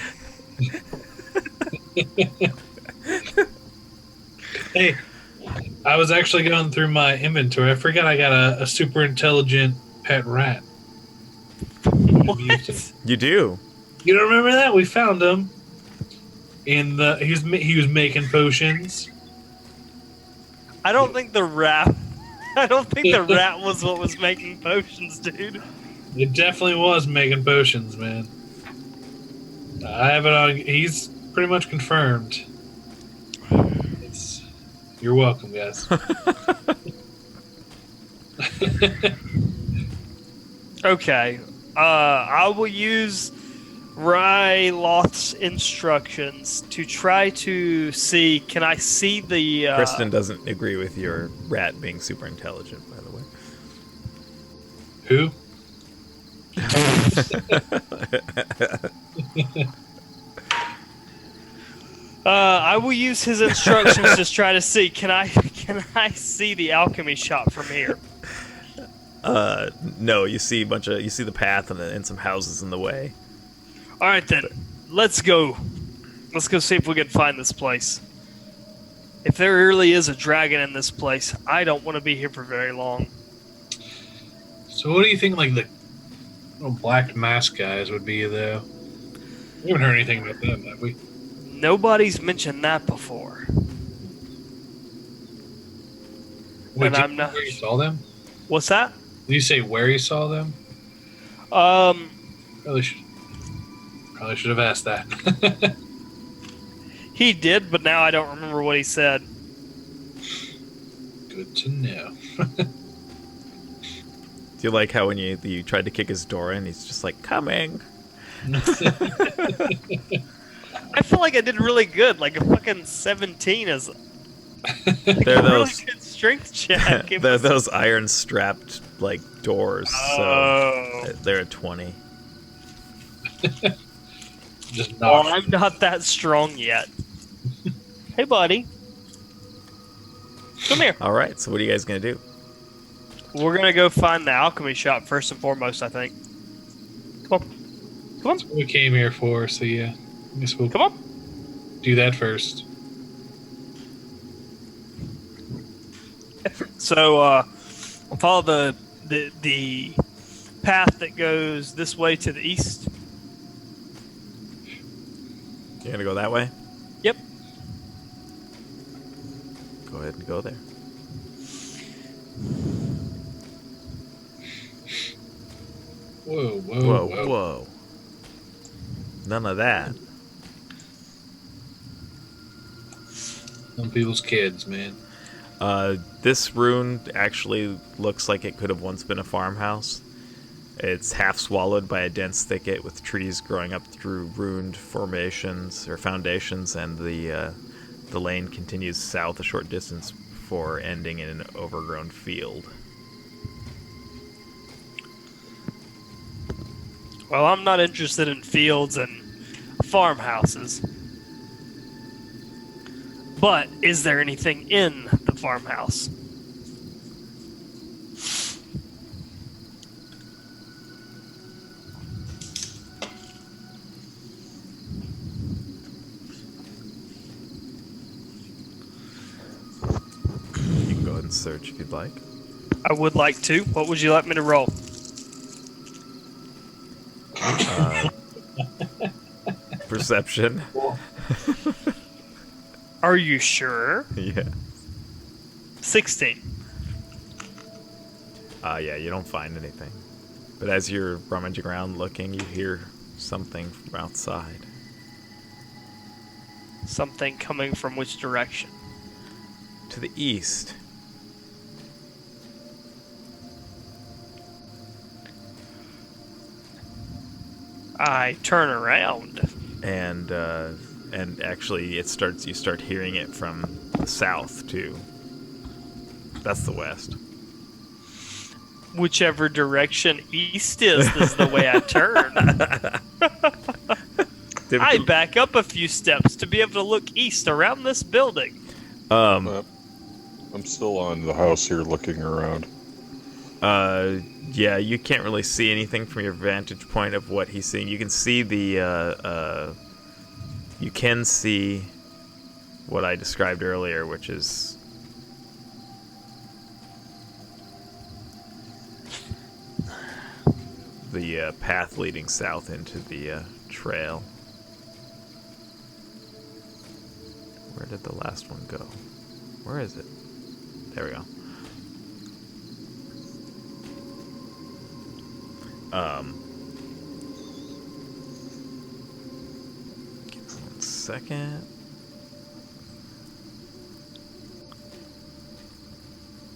Speaker 2: Hey, I was actually going through my inventory. I forgot I got a super intelligent pet rat.
Speaker 4: What?
Speaker 1: You do.
Speaker 2: You don't remember that? We found him in the. He was making potions.
Speaker 4: I don't think the rat. I don't think the rat was what was making potions, dude.
Speaker 2: It definitely was making potions, man. I have it on. He's pretty much confirmed. You're welcome, guys.
Speaker 4: Okay. I will use Ryloth's instructions to try to see. Can I see the?
Speaker 1: Kristen doesn't agree with your rat being super intelligent, by the way.
Speaker 2: Who?
Speaker 4: I will use his instructions to try to see. Can I see the alchemy shop from here?
Speaker 1: No. You see the path and some houses in the way.
Speaker 4: All right then. Let's go. Let's go see if we can find this place. If there really is a dragon in this place, I don't want to be here for very long.
Speaker 2: So, what do you think? Like the black mask guys would be, though. We haven't heard anything about them, have we?
Speaker 4: Nobody's mentioned that before.
Speaker 2: Wait,
Speaker 4: And
Speaker 2: did
Speaker 4: I'm
Speaker 2: you
Speaker 4: not-
Speaker 2: know where you saw them?
Speaker 4: What's that?
Speaker 2: Did you say where you saw them? Probably should have asked that.
Speaker 4: He did, but now I don't remember what he said.
Speaker 2: Good to know.
Speaker 1: Do you like how when you tried to kick his door in, he's just like, coming?
Speaker 4: I feel like I did really good. Like a fucking 17 is
Speaker 1: They're
Speaker 4: a really
Speaker 1: those
Speaker 4: good strength check. It
Speaker 1: they're
Speaker 4: was-
Speaker 1: those iron strapped like doors.
Speaker 4: Oh.
Speaker 1: So they're a 20.
Speaker 2: Just
Speaker 4: Well,
Speaker 2: knock.
Speaker 4: I'm not that strong yet. Hey, buddy. Come here.
Speaker 1: All right. So what are you guys gonna do?
Speaker 4: We're gonna go find the alchemy shop first and foremost, I think. Come on. Come on.
Speaker 2: That's what we came here for, so yeah. I guess we'll
Speaker 4: Come on.
Speaker 2: do that first.
Speaker 4: So, follow the path that goes this way to the east.
Speaker 1: You're gonna go that way?
Speaker 4: Yep.
Speaker 1: Go ahead and go there.
Speaker 2: Whoa, whoa,
Speaker 1: Whoa,
Speaker 2: whoa.
Speaker 1: whoa. None of that.
Speaker 2: Some people's kids, man.
Speaker 1: This rune actually looks like it could have once been a farmhouse. It's half swallowed by a dense thicket with trees growing up through ruined formations or foundations, and the lane continues south a short distance before ending in an overgrown field.
Speaker 4: Well, I'm not interested in fields and farmhouses. But is there anything in the farmhouse?
Speaker 1: You can go ahead and search if you'd like.
Speaker 4: I would like to. What would you like me to roll?
Speaker 1: Perception.
Speaker 4: Are you sure?
Speaker 1: Yeah.
Speaker 4: 16.
Speaker 1: Yeah, you don't find anything. But as you're rummaging around looking, you hear something from outside.
Speaker 4: Something coming from which direction?
Speaker 1: To the east.
Speaker 4: I turn around.
Speaker 1: And actually you start hearing it from the south too. That's the west.
Speaker 4: Whichever direction east is the way I turn. I back up a few steps to be able to look east around this building.
Speaker 3: I'm still on the house here looking around.
Speaker 1: Yeah, you can't really see anything from your vantage point of what he's seeing. You can see you can see what I described earlier, which is the path leading south into the trail. Where did the last one go? Where is it? There we go. Give me 1 second.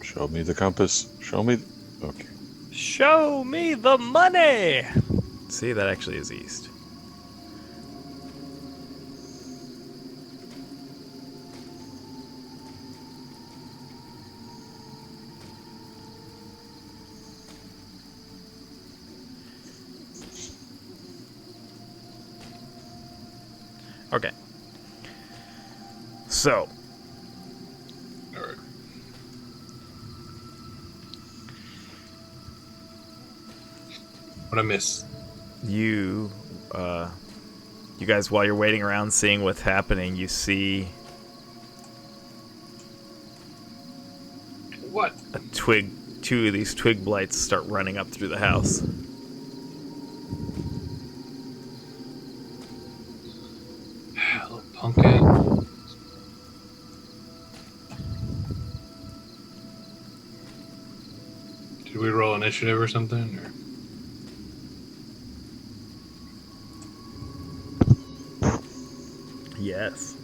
Speaker 3: Show me the compass. Show me. Okay.
Speaker 4: Show me the money!
Speaker 1: See, that actually is east. Okay. So,
Speaker 2: All right. What I miss?
Speaker 1: you guys, while you're waiting around seeing what's happening, you see
Speaker 2: What?
Speaker 1: a twig, 2 of these twig blights start running up through the house.
Speaker 2: Little pumpkin. Did we roll initiative or something? Or?
Speaker 1: Yes.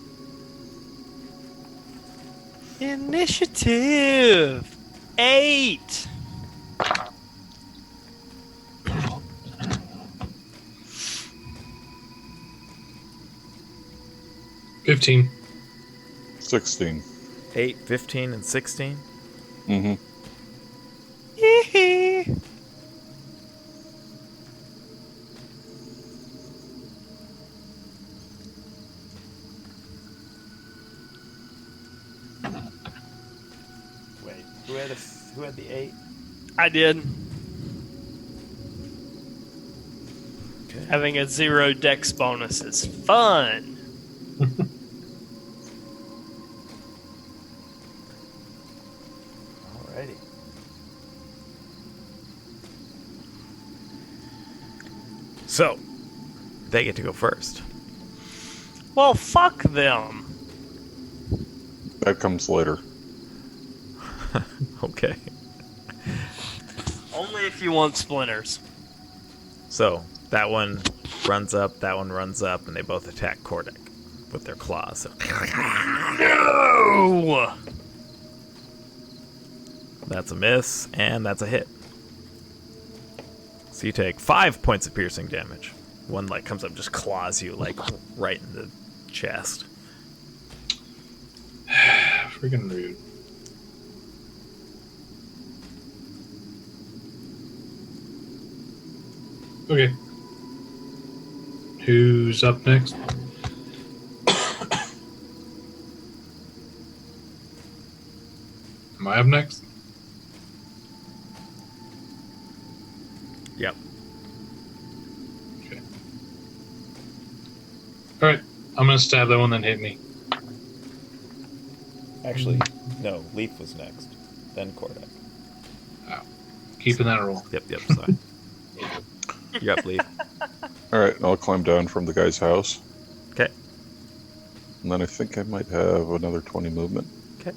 Speaker 4: Initiative 8.
Speaker 2: $15.
Speaker 3: 16.
Speaker 1: 8, 15, and 16.
Speaker 3: Mm-hmm.
Speaker 1: Wait, who had the 8?
Speaker 4: I did.
Speaker 1: Okay.
Speaker 4: Having a 0 dex bonus is fun.
Speaker 1: Alrighty. So, they get to go first.
Speaker 4: Well, fuck them.
Speaker 3: That comes later.
Speaker 1: Okay.
Speaker 4: Only if you want splinters.
Speaker 1: So, that one runs up, that one runs up, and they both attack Kordek with their claws. So,
Speaker 4: No!
Speaker 1: that's a miss, and that's a hit. So you take 5 points of piercing damage. One, like, comes up, just claws you, like, right in the chest.
Speaker 2: Freaking rude. Okay. Who's up next? Am I up next?
Speaker 1: Yep.
Speaker 2: Okay. Alright. I'm gonna stab that one that hit me.
Speaker 1: Actually, no, Leaf was next, then Kordek.
Speaker 2: Keeping that roll.
Speaker 1: Yep, sorry. You're up, Leaf.
Speaker 3: Alright, I'll climb down from the guy's house.
Speaker 1: Okay.
Speaker 3: And then I think I might have another 20 movement.
Speaker 1: Okay.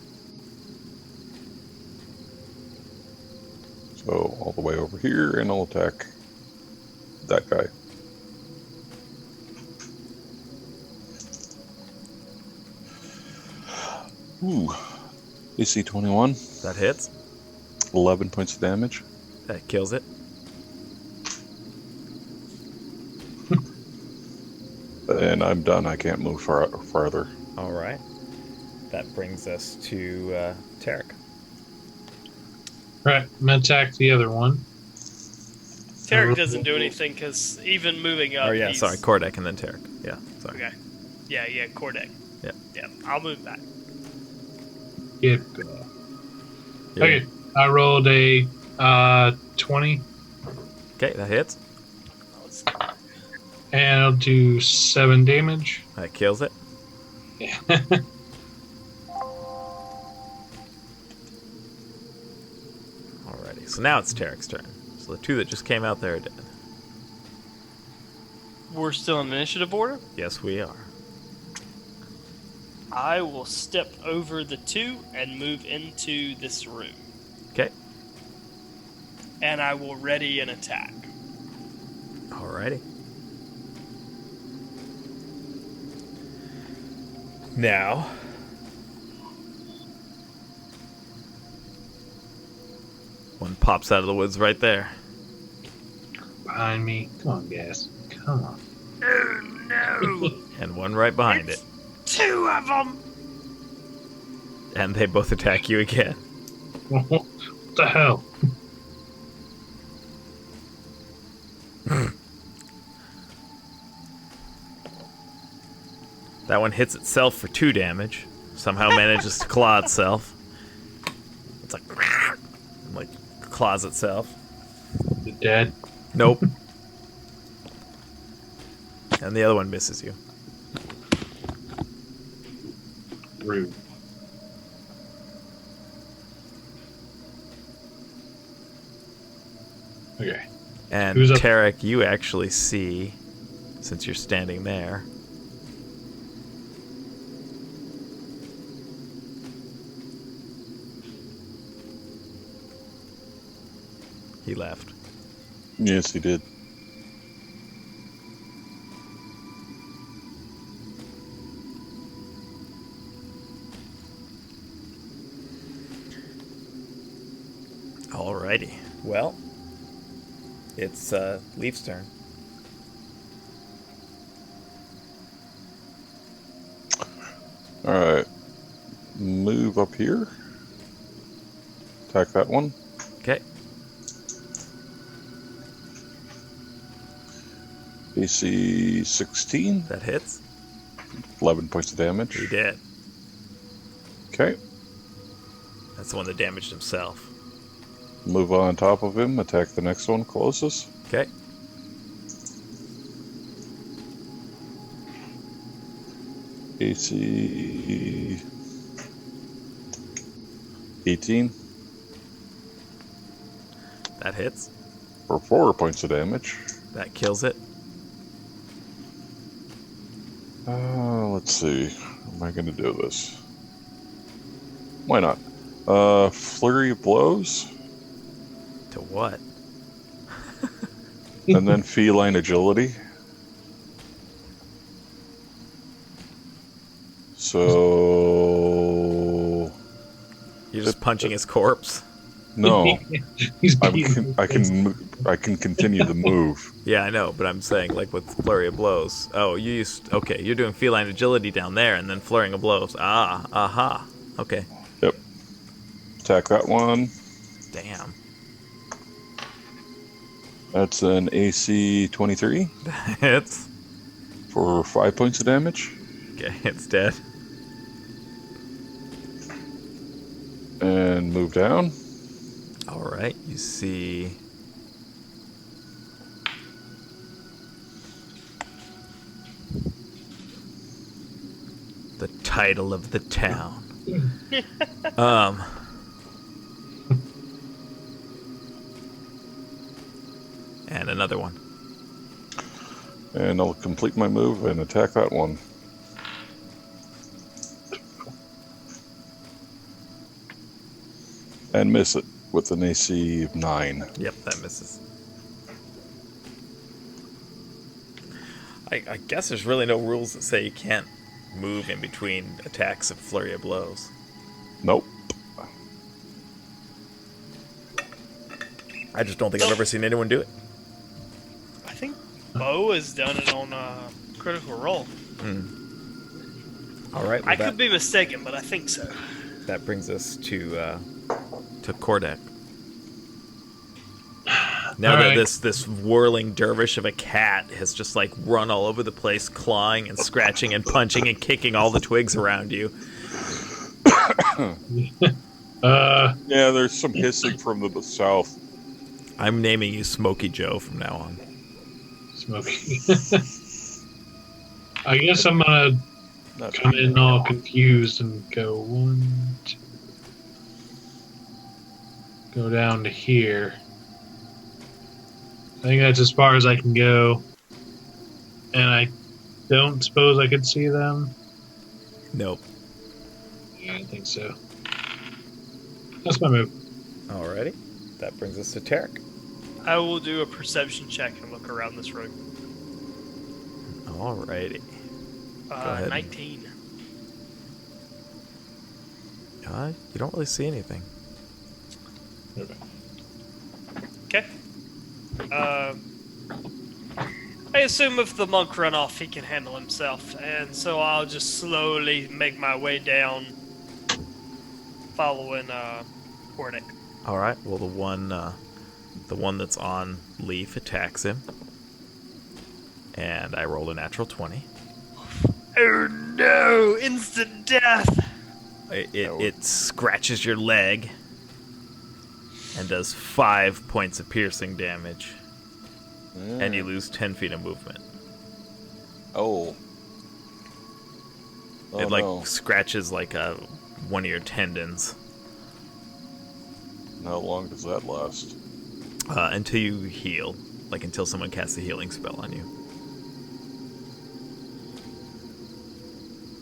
Speaker 3: So all the way over here, and I'll attack that guy. Ooh. AC 21.
Speaker 1: That hits.
Speaker 3: 11 points of damage.
Speaker 1: That kills it.
Speaker 3: And I'm done. I can't move farther.
Speaker 1: All right. That brings us to Tarek.
Speaker 2: Alright, I'm gonna attack the other one.
Speaker 4: Tarek doesn't do anything because even moving up.
Speaker 1: Oh, yeah,
Speaker 4: he's-
Speaker 1: sorry. Kordek and then Tarek. Yeah. Sorry.
Speaker 4: Okay. Yeah, Cordec.
Speaker 1: Yep.
Speaker 4: Yeah, I'll move back.
Speaker 2: Get
Speaker 1: Yeah.
Speaker 2: Okay, I rolled a 20,
Speaker 1: Okay, that hits.
Speaker 4: Let's-
Speaker 2: and I'll do 7 damage.
Speaker 1: That kills it.
Speaker 2: Yeah.
Speaker 1: Alrighty. So now it's Tarek's turn. So the two that just came out there are dead.
Speaker 4: We're still in initiative order.
Speaker 1: Yes, we are.
Speaker 4: I will step over the 2 and move into this room.
Speaker 1: Okay.
Speaker 4: And I will ready an attack.
Speaker 1: Alrighty. Now, one pops out of the woods right there.
Speaker 2: Behind me. Come on, guys. Come on.
Speaker 4: Oh no!
Speaker 1: And one right behind it.
Speaker 4: 2 of them!
Speaker 1: And they both attack you again.
Speaker 2: What the hell?
Speaker 1: That one hits itself for 2 damage. Somehow manages to claw itself. It's like claws itself.
Speaker 2: You're dead.
Speaker 1: Nope. And the other one misses you.
Speaker 2: Rude. Okay.
Speaker 1: And
Speaker 2: Who's up?
Speaker 1: Tarek, you actually see, since you're standing there, he left.
Speaker 3: Yes, he did.
Speaker 1: Alrighty. Well, it's Leaf's turn.
Speaker 3: Alright. Move up here. Attack that one.
Speaker 1: Okay.
Speaker 3: AC 16.
Speaker 1: That hits.
Speaker 3: 11 points of damage.
Speaker 1: He did.
Speaker 3: Okay.
Speaker 1: That's the one that damaged himself.
Speaker 3: Move on top of him. Attack the next one closest.
Speaker 1: Okay.
Speaker 3: AC 18
Speaker 1: That hits.
Speaker 3: for 4 points of damage.
Speaker 1: That kills it.
Speaker 3: Let's see. How am I going to do this? Why not? Flurry of blows,
Speaker 1: To what?
Speaker 3: and then feline agility. So
Speaker 1: You're just punching his corpse?
Speaker 3: no,
Speaker 2: He's
Speaker 3: I
Speaker 2: beating.
Speaker 3: can continue the move.
Speaker 1: Yeah, I know, but I'm saying, like, with flurry of blows. Oh, okay, you're doing feline agility down there and then flurrying of blows. Ah, aha. Okay.
Speaker 3: Yep. Attack that one.
Speaker 1: Damn.
Speaker 3: That's an AC 23
Speaker 1: That hits.
Speaker 3: for 5 points of damage.
Speaker 1: Okay, it's dead.
Speaker 3: And move down.
Speaker 1: Alright, you see... the title of the town. And another one.
Speaker 3: And I'll complete my move and attack that one. And miss it with an AC of 9.
Speaker 1: Yep, that misses. I guess there's really no rules that say you can't move in between attacks of flurry of blows.
Speaker 3: Nope.
Speaker 1: I just don't think I've ever seen anyone do it.
Speaker 4: I think Bo has done it on Critical Role.
Speaker 1: All right, well,
Speaker 4: I could be mistaken, but I think so.
Speaker 1: that brings us to Kordek. Now
Speaker 2: All
Speaker 1: that
Speaker 2: right.
Speaker 1: this whirling dervish of a cat has just like run all over the place, clawing and scratching and punching and kicking all the twigs around you.
Speaker 3: Yeah, there's some hissing from the south.
Speaker 1: I'm naming you Smokey Joe from now on.
Speaker 2: Smoky. I guess I'm gonna
Speaker 3: Not
Speaker 2: come in all confused and go 1, 2. Go down to here. I think that's as far as I can go. And I don't suppose I could see them.
Speaker 1: Nope.
Speaker 2: Yeah, I think so. That's my move.
Speaker 1: Alrighty. That brings us to Tarek.
Speaker 4: I will do a perception check and look around this room.
Speaker 1: Alrighty. ahead.
Speaker 4: 19.
Speaker 1: You don't really see anything.
Speaker 4: Okay. I assume if the monk run off, he can handle himself, and so I'll just slowly make my way down, following Hornick.
Speaker 1: Alright, well the one that's on Leaf attacks him. And I rolled a natural 20.
Speaker 4: Oh no! Instant death!
Speaker 1: It scratches your leg and does 5 points of piercing damage. And you lose 10 feet of movement.
Speaker 3: Oh.
Speaker 1: It scratches like one of your tendons.
Speaker 3: How long does that last?
Speaker 1: Until you heal. Like until someone casts a healing spell on you.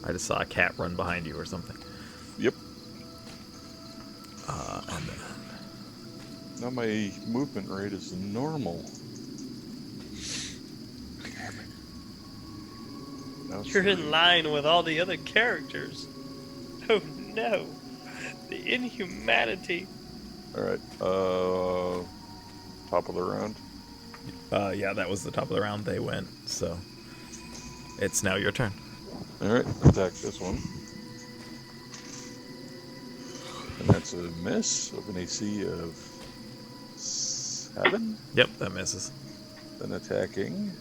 Speaker 1: I just saw a cat run behind you or something.
Speaker 3: Yep.
Speaker 1: And then...
Speaker 3: Now my movement rate is normal.
Speaker 4: You're in line with all the other characters. Oh no. The inhumanity.
Speaker 3: Alright, top of the round.
Speaker 1: Yeah, that was the top of the round they went, so it's now your turn.
Speaker 3: Alright, attack this one. And that's a miss of an AC of 7.
Speaker 1: Yep, that misses.
Speaker 3: Then attacking.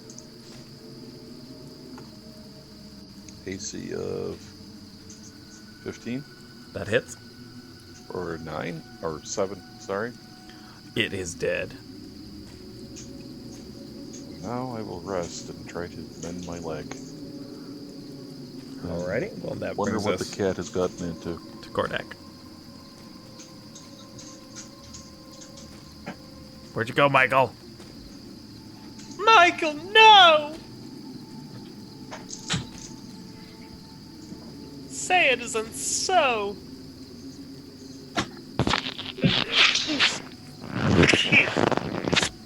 Speaker 3: AC of 15.
Speaker 1: That hits.
Speaker 3: Or 9. Or 7, sorry.
Speaker 1: It is dead.
Speaker 3: Now I will rest and try to mend my leg.
Speaker 1: Alrighty, well that
Speaker 3: Wonder
Speaker 1: brings
Speaker 3: what
Speaker 1: us
Speaker 3: the cat has gotten into.
Speaker 1: to Kordak. Where'd you go, Michael?
Speaker 4: Michael, no! Say it isn't so.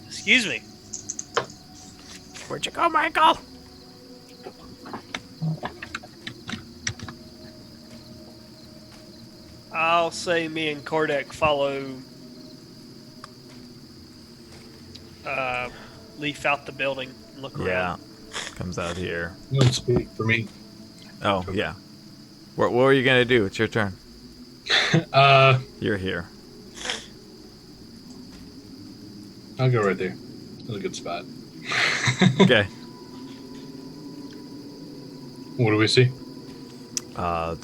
Speaker 4: Excuse me.
Speaker 1: Where'd you go, Michael?
Speaker 4: I'll say me and Kordek follow Leaf out the building and look
Speaker 1: Yeah,
Speaker 4: around.
Speaker 1: comes out here.
Speaker 2: Don't speak for me.
Speaker 1: Oh, yeah. What were you gonna do? It's your turn. You're here.
Speaker 2: I'll go right there. That's a good spot.
Speaker 1: Okay.
Speaker 2: What do we see?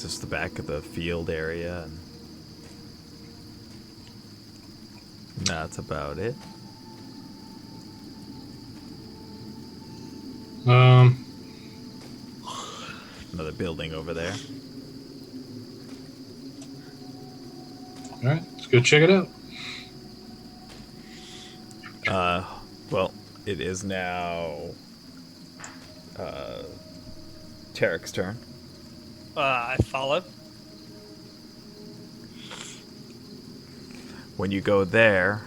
Speaker 1: Just the back of the field area. And that's about it. Another building over there.
Speaker 2: All right, let's go check it out.
Speaker 1: Well, it is now Tarek's turn.
Speaker 4: I follow.
Speaker 1: When you go there,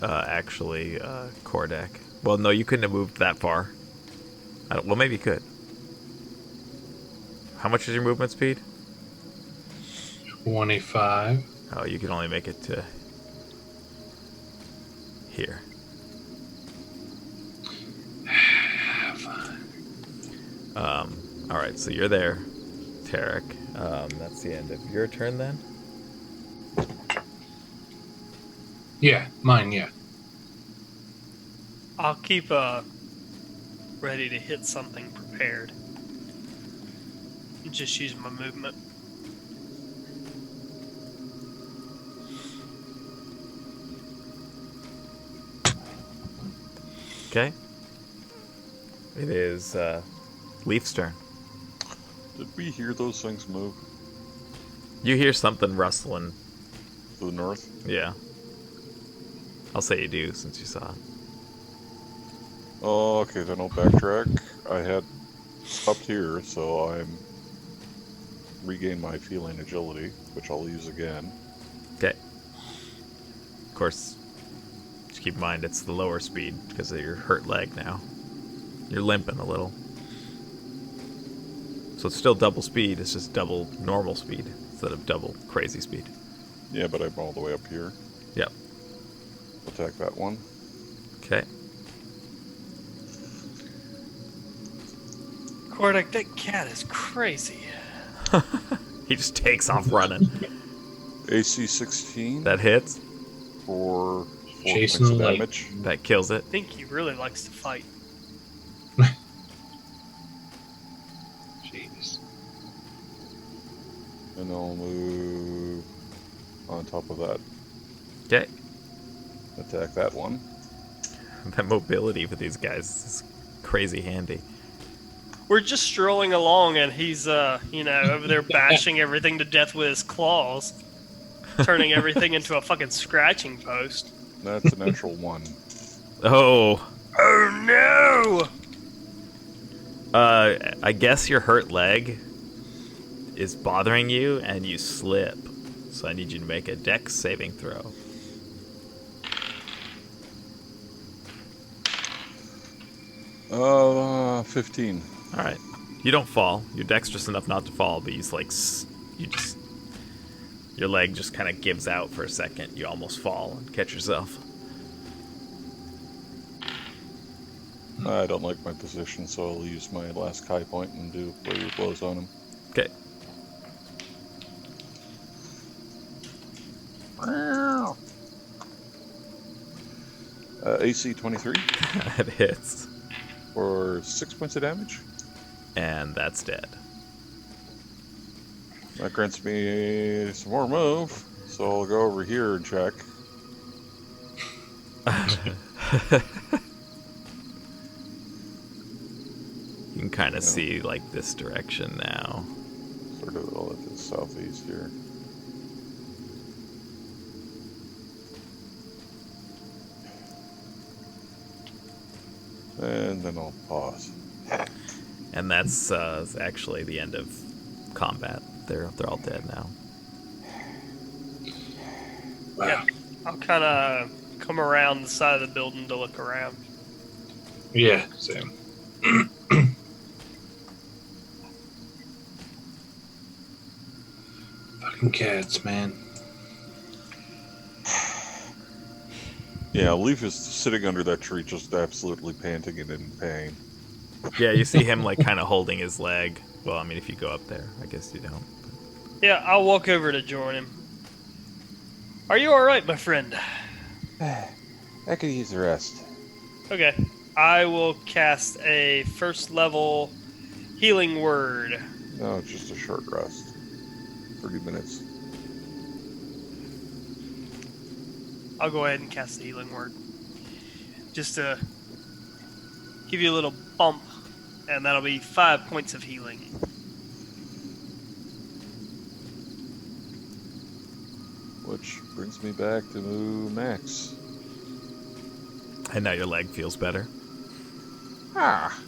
Speaker 1: Kordak. Well, no, you couldn't have moved that far. Well, maybe you could. How much is your movement speed?
Speaker 2: 25.
Speaker 1: Oh, you can only make it to here. All right, so you're there, Tarek. That's the end of your turn then.
Speaker 2: Yeah, mine, yeah.
Speaker 4: I'll keep ready to hit something prepared. Just use my movement.
Speaker 1: Okay. It is Leaf's turn.
Speaker 3: Did we hear those things move
Speaker 1: You hear something rustling.
Speaker 3: to the north?
Speaker 1: Yeah. I'll say you do since you saw it.
Speaker 3: Oh, okay, then I'll backtrack. I had stopped here, so I'm regain my feline agility, which I'll use again.
Speaker 1: Okay. Of course, just keep in mind it's the lower speed because of your hurt leg now. You're limping a little. So it's still double speed, it's just double normal speed instead of double crazy speed.
Speaker 3: Yeah, but I'm all the way up here.
Speaker 1: Yep.
Speaker 3: Attack that one.
Speaker 1: Okay.
Speaker 4: Kordak, that cat is crazy.
Speaker 1: He just takes off running.
Speaker 3: AC 16
Speaker 1: That hits.
Speaker 3: for 4
Speaker 2: Chasing
Speaker 3: points of
Speaker 2: the light.
Speaker 3: damage.
Speaker 1: That kills it.
Speaker 4: I think he really likes to fight.
Speaker 2: Jeez.
Speaker 3: And I'll move on top of that.
Speaker 1: Okay.
Speaker 3: Attack that one.
Speaker 1: That mobility for these guys is crazy handy.
Speaker 4: We're just strolling along, and he's, over there bashing everything to death with his claws, turning everything into a fucking scratching post.
Speaker 3: That's a natural 1.
Speaker 1: Oh.
Speaker 4: Oh no!
Speaker 1: I guess your hurt leg is bothering you and you slip. So I need you to make a dex saving throw.
Speaker 3: Uh, 15.
Speaker 1: All right. You don't fall. You're dexterous enough not to fall, but your leg just kind of gives out for a second. You almost fall and catch yourself.
Speaker 3: I don't like my position, so I'll use my last Kai point and do flurry of blows on him.
Speaker 1: Okay.
Speaker 3: AC 23
Speaker 1: That hits.
Speaker 3: for 6 points of damage.
Speaker 1: And that's dead.
Speaker 3: That grants me some more move, so I'll go over here and check.
Speaker 1: You can kind of see like this direction now.
Speaker 3: Sort of all at the southeast here. And then I'll pause.
Speaker 1: And that's actually the end of combat. They're all dead now.
Speaker 2: Wow.
Speaker 4: Yeah. I'll kind of come around the side of the building to look around.
Speaker 2: Yeah, same. Fucking cats, man.
Speaker 3: Yeah, Leaf is sitting under that tree just absolutely panting and in pain.
Speaker 1: Yeah, you see him like kind of holding his leg. Well, I mean, if you go up there, I guess you don't.
Speaker 4: Yeah, I'll walk over to join him. Are you alright, my friend?
Speaker 3: I could use a rest.
Speaker 4: Okay. I will cast a first level healing word.
Speaker 3: No, it's just a short rest. 30 minutes.
Speaker 4: I'll go ahead and cast the healing word. Just to give you a little bump, and that'll be 5 points of healing.
Speaker 3: Which brings me back to max.
Speaker 1: And now your leg feels better.
Speaker 3: Ah.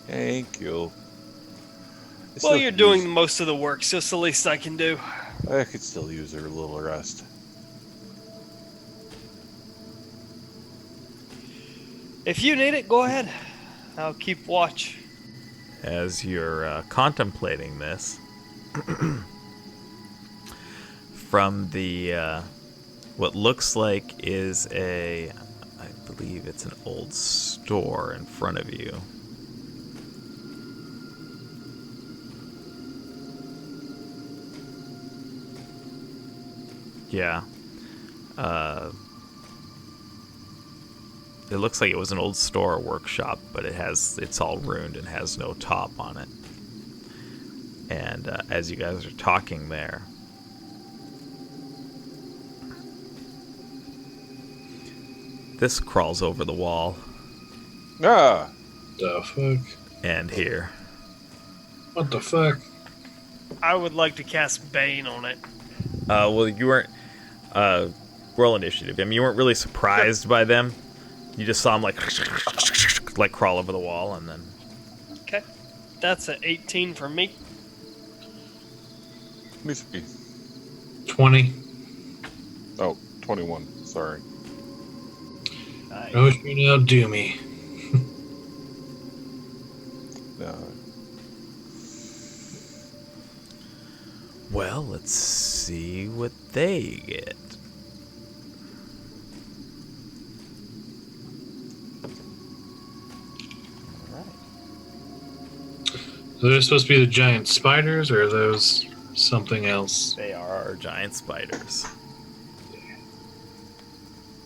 Speaker 3: Thank you.
Speaker 4: Well, you're doing most of the work, so it's the least I can do.
Speaker 3: I could still use a little rest.
Speaker 4: If you need it, go ahead. I'll keep watch.
Speaker 1: As you're contemplating this, from the what looks like is I believe it's an old store in front of you. Yeah. It looks like it was an old store or workshop, but it's all ruined and has no top on it. And as you guys are talking there, this crawls over the wall
Speaker 3: Ah!
Speaker 2: The fuck?
Speaker 1: and here.
Speaker 2: What the fuck?
Speaker 4: I would like to cast Bane on it.
Speaker 1: Well, you weren't. Roll initiative. I mean, you weren't really surprised by them. You just saw them like crawl over the wall, and then.
Speaker 4: Okay. That's an 18 for me.
Speaker 3: Let me see.
Speaker 2: 20.
Speaker 3: Oh, 21. Sorry.
Speaker 4: Nice.
Speaker 2: Oh, you now do me.
Speaker 3: No.
Speaker 1: Well, let's see what they get.
Speaker 2: So they're supposed to be the giant spiders, or are those something else?
Speaker 1: They are giant spiders.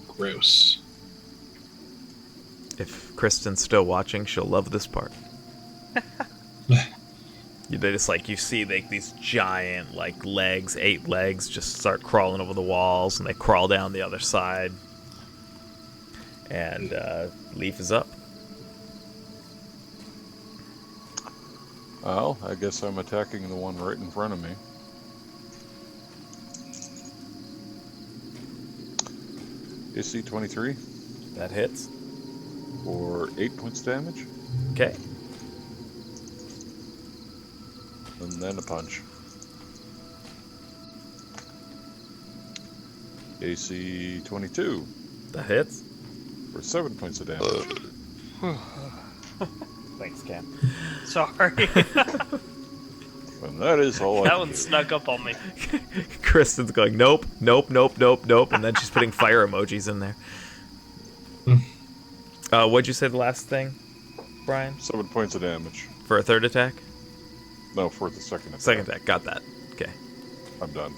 Speaker 2: Gross.
Speaker 1: If Kristen's still watching, she'll love this part. They just you see these giant legs, 8 legs, just start crawling over the walls, and they crawl down the other side. And Leaf is up.
Speaker 3: Well, I guess I'm attacking the one right in front of me. AC 23
Speaker 1: That hits.
Speaker 3: for 8 points damage,
Speaker 1: Okay.
Speaker 3: and then a punch. AC 22
Speaker 1: That hits.
Speaker 3: for 7 points of damage.
Speaker 1: Thanks, Cam.
Speaker 4: Sorry.
Speaker 3: And that is all I
Speaker 4: That
Speaker 3: can
Speaker 4: one
Speaker 3: do.
Speaker 4: snuck up on me.
Speaker 1: Kristen's going, nope, nope, nope, nope, nope, and then she's putting fire emojis in there. What'd you say the last thing, Brian?
Speaker 3: 7 points of damage.
Speaker 1: For a third attack?
Speaker 3: No, for the second attack.
Speaker 1: Second attack, got that. Okay.
Speaker 3: I'm done.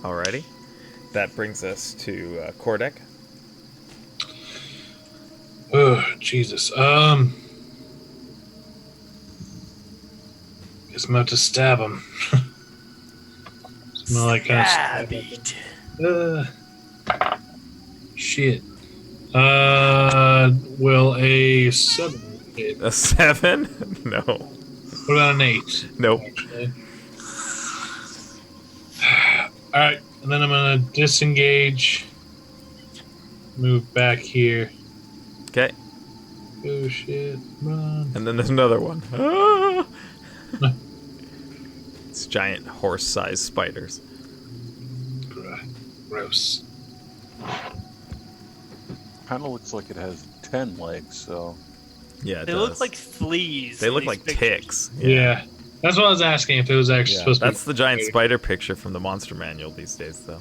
Speaker 1: Alrighty. That brings us to Kordek.
Speaker 2: Oh, Jesus. Guess I'm about to stab him. Smell like kind of stab him. Shit. Will a 7 hit?
Speaker 1: A 7? No.
Speaker 2: What about an 8?
Speaker 1: Nope.
Speaker 2: Actually. Alright, and then I'm gonna disengage. Move back here.
Speaker 1: Okay.
Speaker 2: Oh shit, run.
Speaker 1: And then there's another one. Ah! It's giant horse-sized spiders.
Speaker 2: Gross.
Speaker 3: Kind of looks like it has 10 legs, so...
Speaker 1: Yeah, it
Speaker 4: They
Speaker 1: does.
Speaker 4: look like fleas.
Speaker 1: They
Speaker 4: in
Speaker 1: look
Speaker 4: these
Speaker 1: like
Speaker 4: pictures.
Speaker 1: ticks.
Speaker 2: Yeah. That's what I was asking, if it was actually
Speaker 1: Yeah,
Speaker 2: supposed to be.
Speaker 1: that's the giant spider picture from the monster manual these days, though.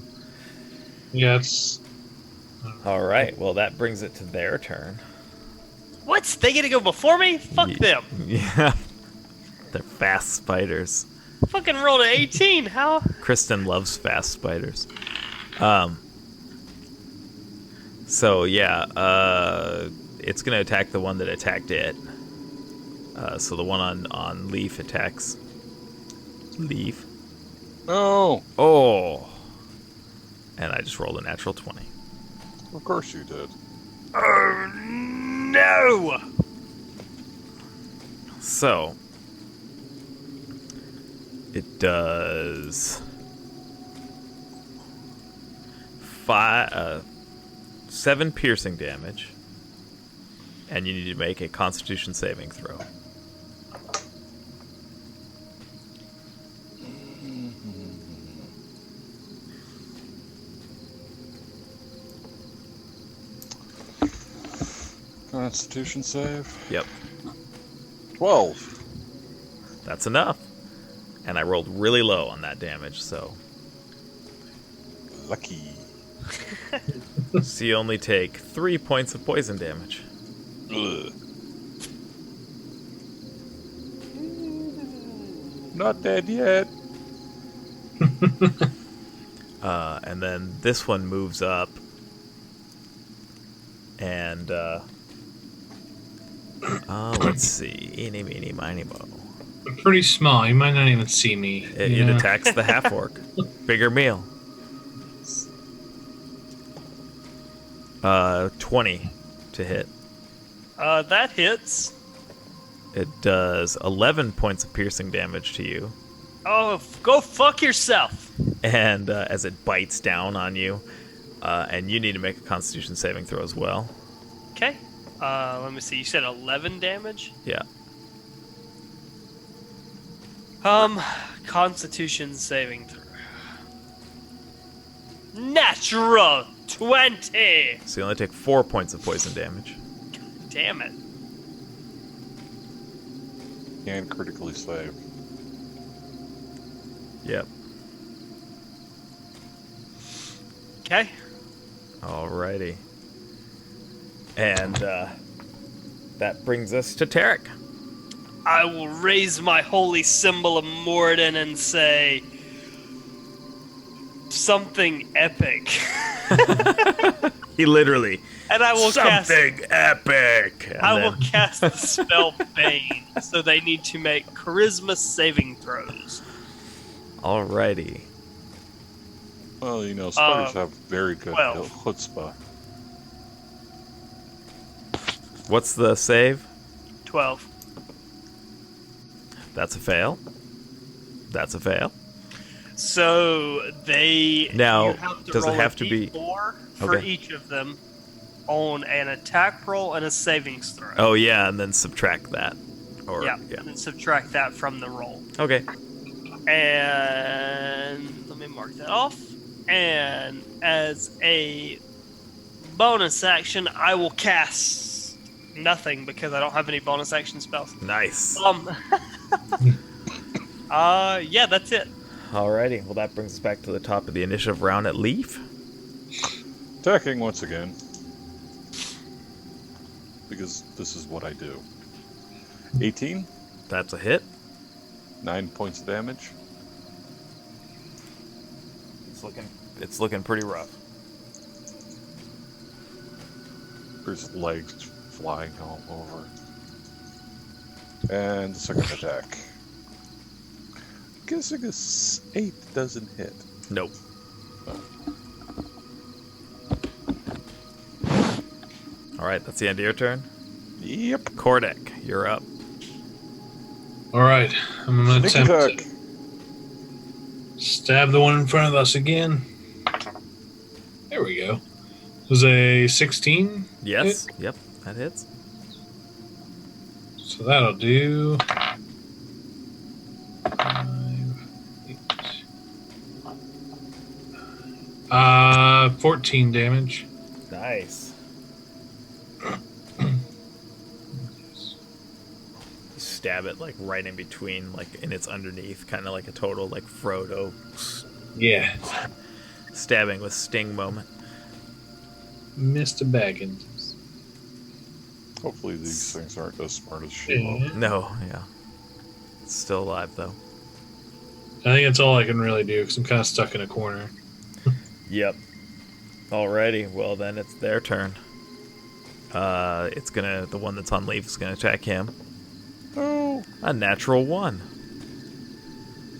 Speaker 2: Yeah, it's.
Speaker 1: All right. Well, that brings it to their turn.
Speaker 4: What? They get to go before me? Fuck them.
Speaker 1: Yeah. They're fast spiders.
Speaker 4: Fucking rolled an 18. How?
Speaker 1: Kristen loves fast spiders. So yeah, it's gonna attack the one that attacked it. So the one on Leaf attacks Leaf.
Speaker 3: No!
Speaker 1: Oh. And I just rolled a natural 20.
Speaker 3: Of course you did.
Speaker 4: Oh no!
Speaker 1: So it does 7 piercing damage, and you need to make a Constitution saving throw.
Speaker 3: Constitution save.
Speaker 1: Yep,
Speaker 3: 12.
Speaker 1: that's enough. And I rolled really low on that damage, so
Speaker 3: Lucky.
Speaker 1: so you only take 3 points of poison damage.
Speaker 3: Ugh. Not dead yet.
Speaker 1: And then this one moves up and Let's see. Eeny, meeny, miny, mo.
Speaker 2: I'm pretty small. You might not even see me.
Speaker 1: It attacks the half orc. Bigger meal. 20 to hit.
Speaker 4: That hits.
Speaker 1: It does 11 points of piercing damage to you.
Speaker 4: Oh, go fuck yourself.
Speaker 1: And as it bites down on you, and you need to make a Constitution saving throw as well.
Speaker 4: Okay. Let me see. You said 11 damage?
Speaker 1: Yeah.
Speaker 4: Constitution saving throw. Natural 20.
Speaker 1: So you only take 4 points of poison damage.
Speaker 4: Damn it.
Speaker 3: And critically save.
Speaker 1: Yep.
Speaker 4: Okay.
Speaker 1: Alrighty. And that brings us to Tarek.
Speaker 4: I will raise my holy symbol of Morden and say something epic.
Speaker 1: He literally.
Speaker 4: And I will
Speaker 1: something epic. And
Speaker 4: I
Speaker 1: then-
Speaker 4: will cast the spell Bane, so they need to make charisma saving throws.
Speaker 1: Alrighty.
Speaker 3: Well, you know, spiders have very good
Speaker 4: 12.
Speaker 3: chutzpah.
Speaker 1: What's the save?
Speaker 4: 12.
Speaker 1: That's a fail. That's a fail.
Speaker 4: So they
Speaker 1: Now,
Speaker 4: you have to
Speaker 1: does it
Speaker 4: roll
Speaker 1: have
Speaker 4: a
Speaker 1: to be-
Speaker 4: D4 for
Speaker 1: Okay.
Speaker 4: each of them on an attack roll and a savings throw.
Speaker 1: Oh yeah, and then subtract that. Or
Speaker 4: yeah, and then subtract that from the roll.
Speaker 1: Okay.
Speaker 4: And let me mark that off. And as a bonus action, I will cast nothing because I don't have any bonus action spells.
Speaker 1: Nice.
Speaker 4: Yeah, that's it.
Speaker 1: Alrighty. Well, that brings us back to the top of the initiative round at Leaf.
Speaker 3: Attacking once again. Because this is what I do. 18,
Speaker 1: That's a hit.
Speaker 3: 9 points of damage.
Speaker 1: It's looking pretty rough.
Speaker 3: There's legs flying all over. And the second attack. Guessing a 8 doesn't hit.
Speaker 1: Nope. Alright, that's the end of your turn.
Speaker 3: Yep.
Speaker 1: Kordek, you're up.
Speaker 2: All right, I'm gonna
Speaker 3: Sneak
Speaker 2: attempt
Speaker 3: attack.
Speaker 2: to stab the one in front of us again. There we go. It was a 16.
Speaker 1: Yes. Yep, that hits.
Speaker 2: So that'll do 5, 8. 14 damage.
Speaker 1: Nice. Stab it like right in between, like in its underneath, kind of like a total like Frodo
Speaker 2: Yeah,
Speaker 1: stabbing with sting moment.
Speaker 2: Mr. Baggins.
Speaker 3: Hopefully these things aren't as smart as Shiloh.
Speaker 2: Yeah.
Speaker 1: No, yeah. It's still alive though.
Speaker 2: I think that's all I can really do because I'm kind of stuck in a corner.
Speaker 1: Yep. Alrighty, well then it's their turn. The one that's on Leaf is gonna attack him.
Speaker 3: Oh,
Speaker 1: A natural 1.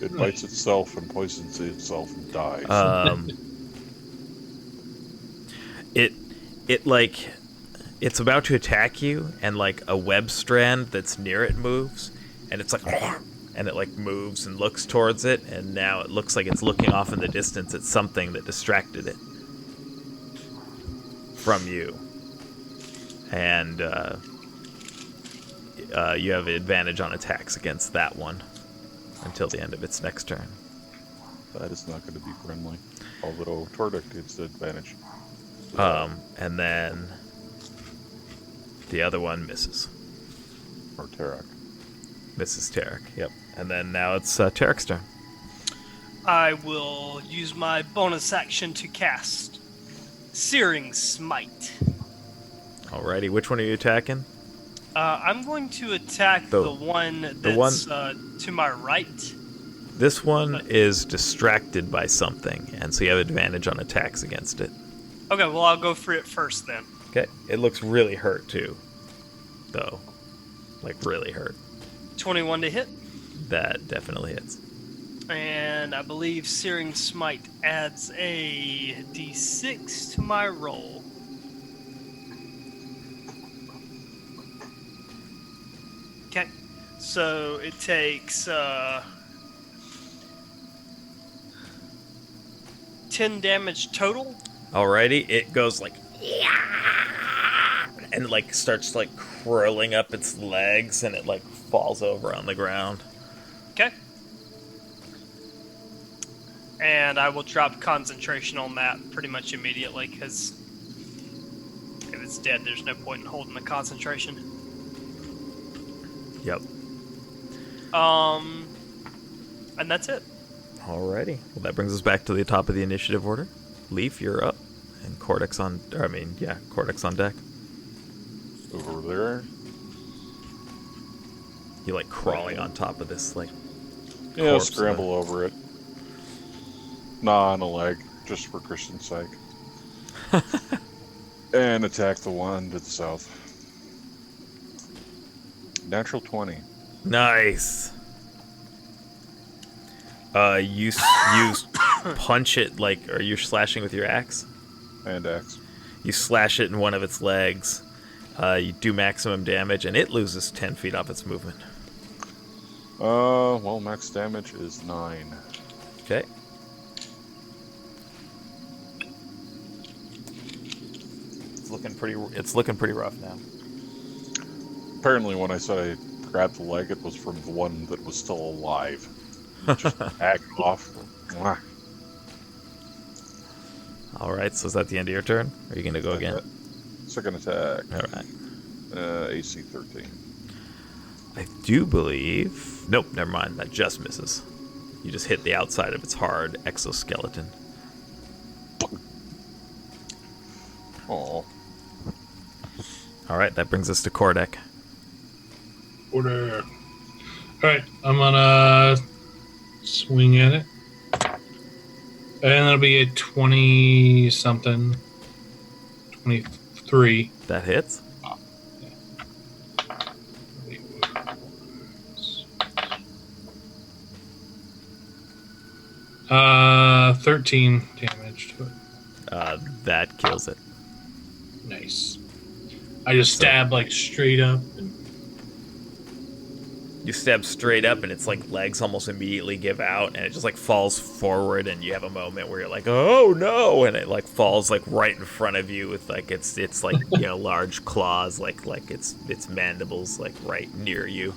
Speaker 3: it bites itself and poisons itself and dies.
Speaker 1: It's about to attack you, and like a web strand that's near it moves, and it's like, and it like moves and looks towards it, and now it looks like it's looking off in the distance at something that distracted it from you, and you have advantage on attacks against that one until the end of its next turn.
Speaker 3: That is not going to be friendly. Although Tordek gets the advantage.
Speaker 1: And then the other one misses.
Speaker 3: Or Tarak.
Speaker 1: Misses Tarek, yep. And then now it's Tarek's turn.
Speaker 4: I will use my bonus action to cast Searing Smite.
Speaker 1: Alrighty, which one are you attacking?
Speaker 4: I'm going to attack
Speaker 1: The-
Speaker 4: the one
Speaker 1: the one-
Speaker 4: that's to my right.
Speaker 1: This one is distracted by something, and so you have advantage on attacks against it.
Speaker 4: Okay, well, I'll go for it first then.
Speaker 1: Okay, it looks really hurt too, though. like really hurt.
Speaker 4: 21 to hit.
Speaker 1: That definitely hits.
Speaker 4: And I believe Searing Smite adds a d6 to my roll. Okay. So it takes 10 damage total.
Speaker 1: Alrighty, it goes like, and like starts like curling up its legs, and it like falls over on the ground.
Speaker 4: Okay. And I will drop concentration on that pretty much immediately, because if it's dead, there's no point in holding the concentration.
Speaker 1: Yep.
Speaker 4: And that's it.
Speaker 1: Alrighty. Well, that brings us back to the top of the initiative order. Leaf, you're up, and Cortex on. Cortex on deck.
Speaker 3: Over there.
Speaker 1: You like crawling on top of this like.
Speaker 3: Yeah,
Speaker 1: corpse
Speaker 3: scramble over it. Nah, on a leg, just for Christian's sake. And attack the one to the south. Natural 20.
Speaker 1: Nice. You punch it like, or you're slashing with your axe.
Speaker 3: And axe.
Speaker 1: You slash it in one of its legs. You do maximum damage, and it loses 10 feet off its movement.
Speaker 3: Well, max damage is 9.
Speaker 1: Okay. It's looking pretty rough now.
Speaker 3: Apparently, when I said I grabbed the leg, it was from the one that was still alive. Just hack it off. Mwah.
Speaker 1: All right. So is that the end of your turn? Or are you gonna go again?
Speaker 3: Second attack.
Speaker 1: All right.
Speaker 3: AC 13.
Speaker 1: I do believe. Nope. Never mind. That just misses. You just hit the outside of its hard exoskeleton.
Speaker 3: Oh.
Speaker 1: All right. That brings us to Kordek.
Speaker 2: Order. Alright, I'm gonna swing at it. And that'll be a 20 something. 23.
Speaker 1: That hits.
Speaker 2: 13 damage to it.
Speaker 1: That kills it.
Speaker 2: Nice. I just stab like straight up. And
Speaker 1: You stab straight up, and its like legs almost immediately give out, and it just like falls forward, and you have a moment where you're like, "Oh no!" and it like falls like right in front of you with like its like large claws, like its mandibles like right near you.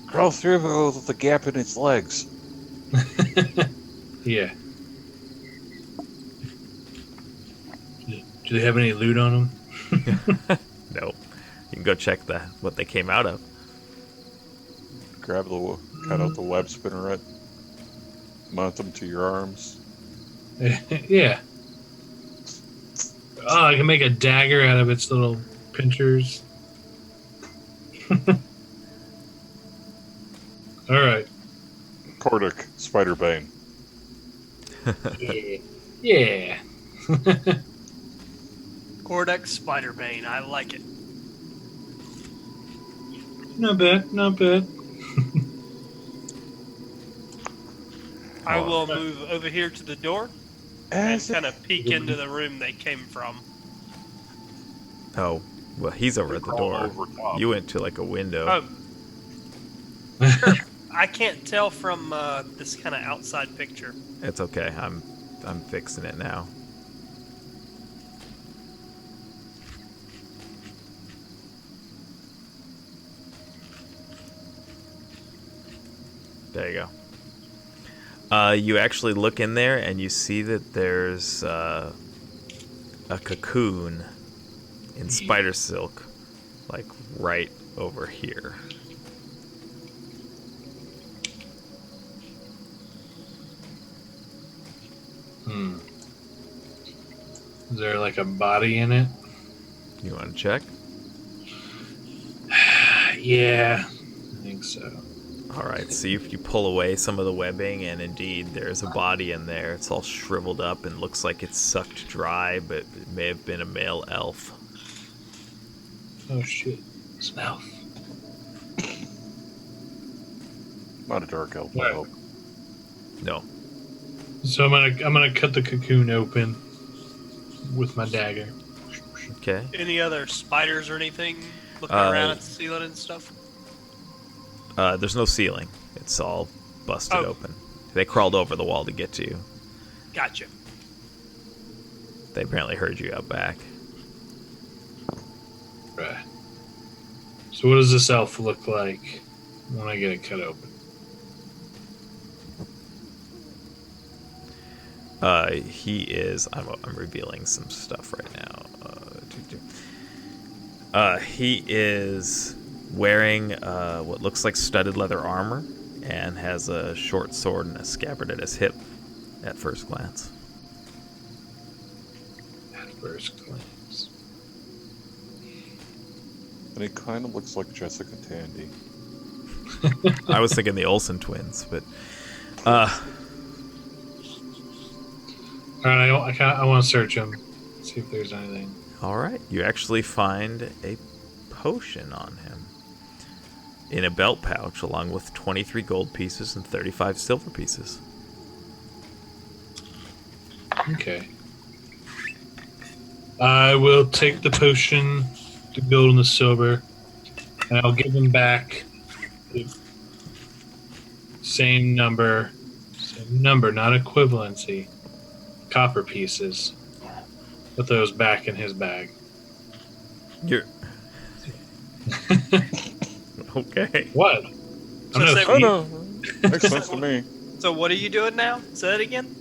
Speaker 3: Crawl through the gap in its legs.
Speaker 2: yeah. Do they have any loot on them?
Speaker 1: No, you can go check what they came out of.
Speaker 3: Cut out the web spinneret. Mount them to your arms.
Speaker 2: Yeah. Oh, I can make a dagger out of its little pinchers. All right.
Speaker 3: Cordic, Spiderbane.
Speaker 2: Yeah.
Speaker 4: Cordex Spiderbane, I like it.
Speaker 2: Not bad, not bad.
Speaker 4: I will move over here to the door and kind of peek into the room they came from.
Speaker 1: Oh, well, he's over at the door.
Speaker 3: Over top.
Speaker 1: You went to like a window.
Speaker 4: Oh, sure. I can't tell from this kind of outside picture.
Speaker 1: It's okay. I'm fixing it now. There you go. You actually look in there, and you see that there's a cocoon in spider silk, like right over here.
Speaker 2: Is there like a body in it?
Speaker 1: You want to check?
Speaker 2: Yeah, I think so.
Speaker 1: All right, so you pull away some of the webbing, and indeed, there's a body in there. It's all shriveled up and looks like it's sucked dry, but it may have been a male elf.
Speaker 2: Oh shit, it's an elf.
Speaker 3: Not a dark elf, I
Speaker 2: Right.
Speaker 3: hope.
Speaker 1: No.
Speaker 2: So I'm gonna cut the cocoon open with my dagger.
Speaker 1: Okay.
Speaker 4: Any other spiders or anything looking
Speaker 1: Uh,
Speaker 4: around at the ceiling and stuff?
Speaker 1: There's no ceiling. It's all busted
Speaker 4: Oh.
Speaker 1: open. They crawled over the wall to get to you.
Speaker 4: Gotcha.
Speaker 1: They apparently heard you out back.
Speaker 2: Right. So what does this elf look like when I get it cut open?
Speaker 1: He is. I'm revealing some stuff right now. He is wearing what looks like studded leather armor and has a short sword and a scabbard at his hip at first glance.
Speaker 2: At first glance.
Speaker 3: And he kind of looks like Jessica Tandy.
Speaker 1: I was thinking the Olsen twins, but
Speaker 2: All right, I want to search him, see if there's anything.
Speaker 1: all right. You actually find a potion on him in a belt pouch, along with 23 gold pieces and 35 silver pieces.
Speaker 2: Okay. I will take the potion, the gold and the silver, and I'll give him back the same number, not equivalency, copper pieces. Put those back in his bag.
Speaker 1: You're okay.
Speaker 2: What?
Speaker 4: So
Speaker 2: I'm no
Speaker 4: say-
Speaker 3: Oh
Speaker 2: thief.
Speaker 3: no, makes sense to me.
Speaker 4: So what are you doing now? Say that again?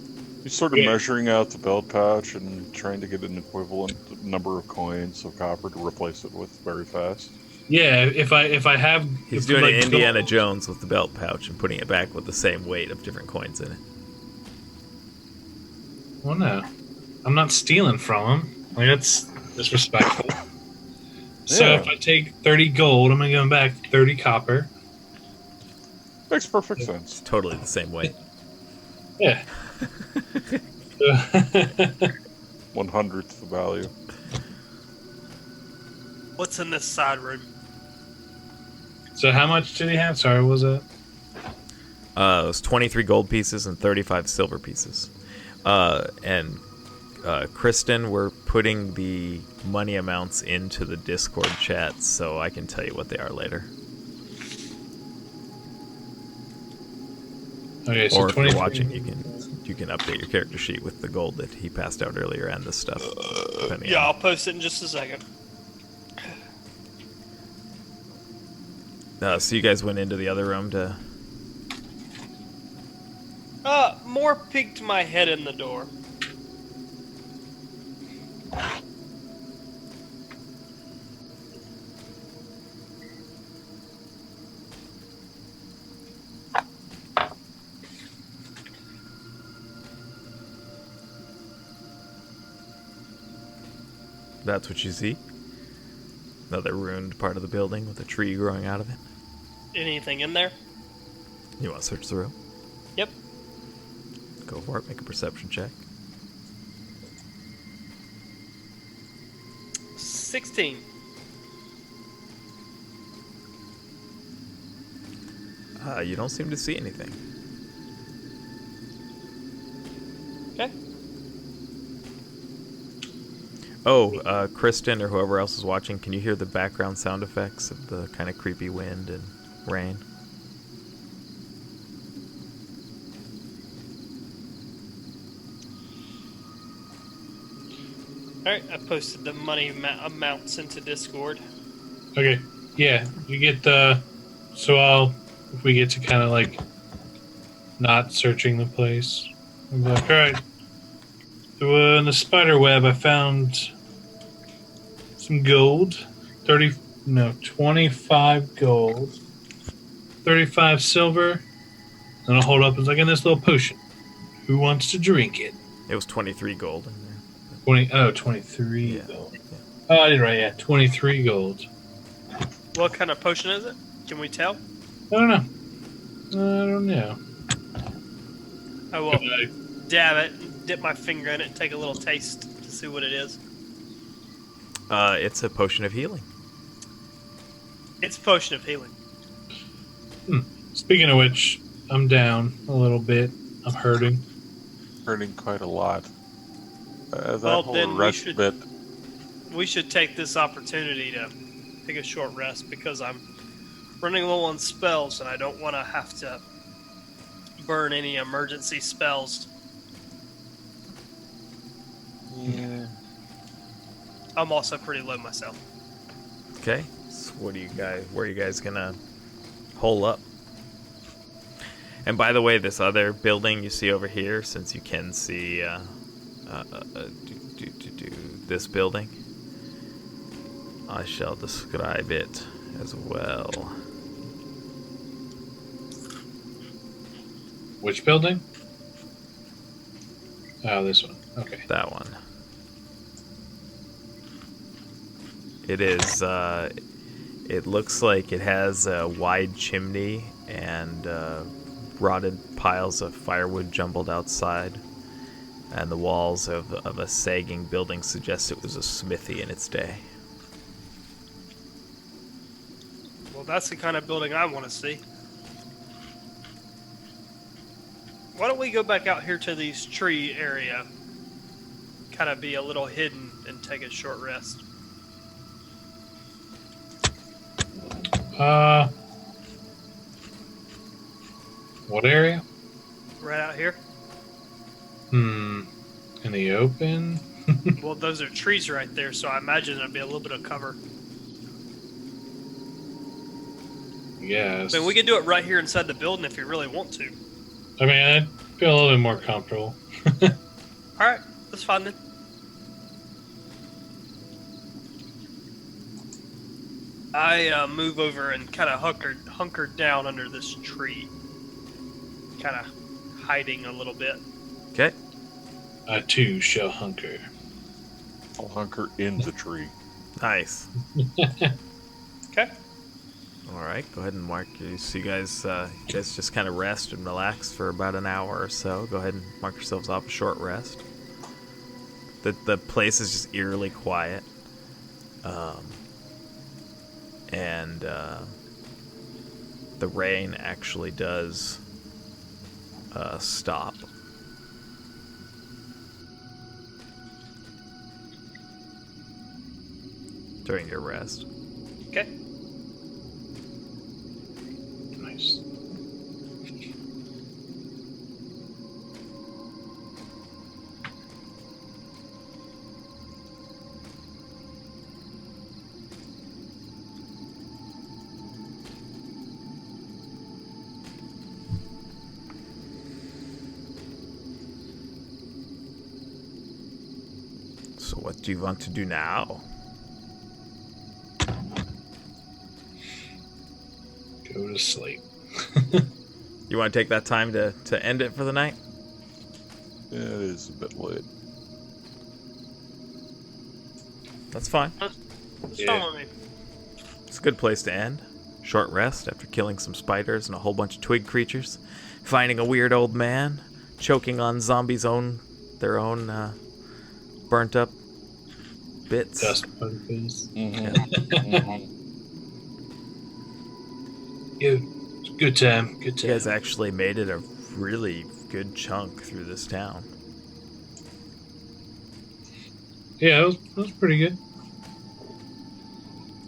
Speaker 3: He's sort of
Speaker 2: Yeah.
Speaker 3: measuring out the belt pouch and trying to get an equivalent number of coins of copper to replace it with very fast.
Speaker 2: Yeah, if I have,
Speaker 1: He's
Speaker 2: if,
Speaker 1: doing
Speaker 2: like,
Speaker 1: an Indiana
Speaker 2: gold-
Speaker 1: Jones with the belt pouch and putting it back with the same weight of different coins in it.
Speaker 2: Well, no, I'm not stealing from him. Like, that's disrespectful. So
Speaker 3: Yeah.
Speaker 2: if I take 30 gold, I'm gonna give him back 30 copper.
Speaker 3: Makes perfect
Speaker 1: It's
Speaker 3: sense.
Speaker 1: totally the same weight.
Speaker 2: Yeah.
Speaker 3: 1/100th the value.
Speaker 4: What's in this side room?
Speaker 2: So how much did he have? Sorry, what was it?
Speaker 1: It was 23 gold pieces and 35 silver pieces. And Kristen, we're putting the money amounts into the Discord chat, so I can tell you what they are later.
Speaker 2: Okay, so
Speaker 1: Or if
Speaker 2: 23.
Speaker 1: you're watching, you can update your character sheet with the gold that he passed out earlier and this stuff. depending
Speaker 4: Yeah,
Speaker 1: on-
Speaker 4: I'll post it in just a second.
Speaker 1: So you guys went into the other room to.
Speaker 4: More peeked my head in the door.
Speaker 1: That's what you see. Another ruined part of the building with a tree growing out of it.
Speaker 4: Anything in there?
Speaker 1: You want to search the room?
Speaker 4: Yep.
Speaker 1: Go for it. Make a perception check.
Speaker 4: 16.
Speaker 1: You don't seem to see anything.
Speaker 4: Okay.
Speaker 1: Oh, Kristen or whoever else is watching, can you hear the background sound effects of the kind of creepy wind and rain?
Speaker 4: Alright, I posted the money amounts into Discord.
Speaker 2: Okay, yeah, you get the. So if we get to kind of like not searching the place, I'm like, all right. So in the spider web, I found some gold, 25 gold, 35 silver. Then I'll hold up and like in this little potion. Who wants to drink it?
Speaker 1: It was 23 gold in there.
Speaker 2: 23
Speaker 1: Yeah.
Speaker 2: gold. Oh, I did right. Yeah, 23 gold.
Speaker 4: What kind of potion is it? Can we tell?
Speaker 2: I don't know.
Speaker 4: I will dab it, dip my finger in it, and take a little taste to see what it is.
Speaker 1: It's a potion of healing.
Speaker 4: It's a potion of healing.
Speaker 2: Speaking of which, I'm down a little bit. I'm hurting.
Speaker 3: Hurting quite a lot. That
Speaker 4: Well,
Speaker 3: whole
Speaker 4: then
Speaker 3: rest bit.
Speaker 4: we should take this opportunity to take a short rest because I'm running low on spells and I don't want to have to burn any emergency spells.
Speaker 3: Yeah.
Speaker 4: I'm also pretty low myself.
Speaker 1: Okay. So where are you guys gonna hole up? And by the way, this other building you see over here, since you can see this building, I shall describe it as well.
Speaker 2: Which building? Oh, this one. Okay.
Speaker 1: That one. It is, it looks like it has a wide chimney and rotted piles of firewood jumbled outside. And the walls of a sagging building suggest it was a smithy in its day.
Speaker 4: Well, that's the kind of building I want to see. Why don't we go back out here to these tree area? Kind of be a little hidden and take a short rest.
Speaker 2: What area?
Speaker 4: Right out here.
Speaker 2: In the open?
Speaker 4: Well, those are trees right there, so I imagine there'd be a little bit of cover.
Speaker 2: Yes.
Speaker 4: I mean, we could do it right here inside the building if you really want to.
Speaker 2: I mean, I'd feel a little bit more comfortable.
Speaker 4: All right, that's fine then. I move over and kind of hunkered down under this tree, kind of hiding a little bit.
Speaker 1: Okay.
Speaker 2: I too shall hunker.
Speaker 3: I'll hunker in the tree.
Speaker 1: Nice.
Speaker 4: Okay.
Speaker 1: All right, go ahead and mark. So you guys just kind of rest and relax for about an hour or so. Go ahead and mark yourselves off a short rest. The place is just eerily quiet, and the rain actually does stop. During your rest.
Speaker 4: Okay.
Speaker 2: Nice.
Speaker 1: So what do you want to do now?
Speaker 2: Go to sleep.
Speaker 1: You want to take that time to end it for the night?
Speaker 3: Yeah, it is a bit late.
Speaker 1: That's fine.
Speaker 4: That's
Speaker 2: Yeah.
Speaker 4: fine with me.
Speaker 1: It's a good place to end. Short rest after killing some spiders and a whole bunch of twig creatures, finding a weird old man, choking on zombies' their own burnt up bits.
Speaker 2: Dust particles.
Speaker 3: Mm-hmm.
Speaker 2: Good time. Good
Speaker 1: You
Speaker 2: time.
Speaker 1: guys actually made it a really good chunk through this town.
Speaker 2: Yeah, that was pretty good.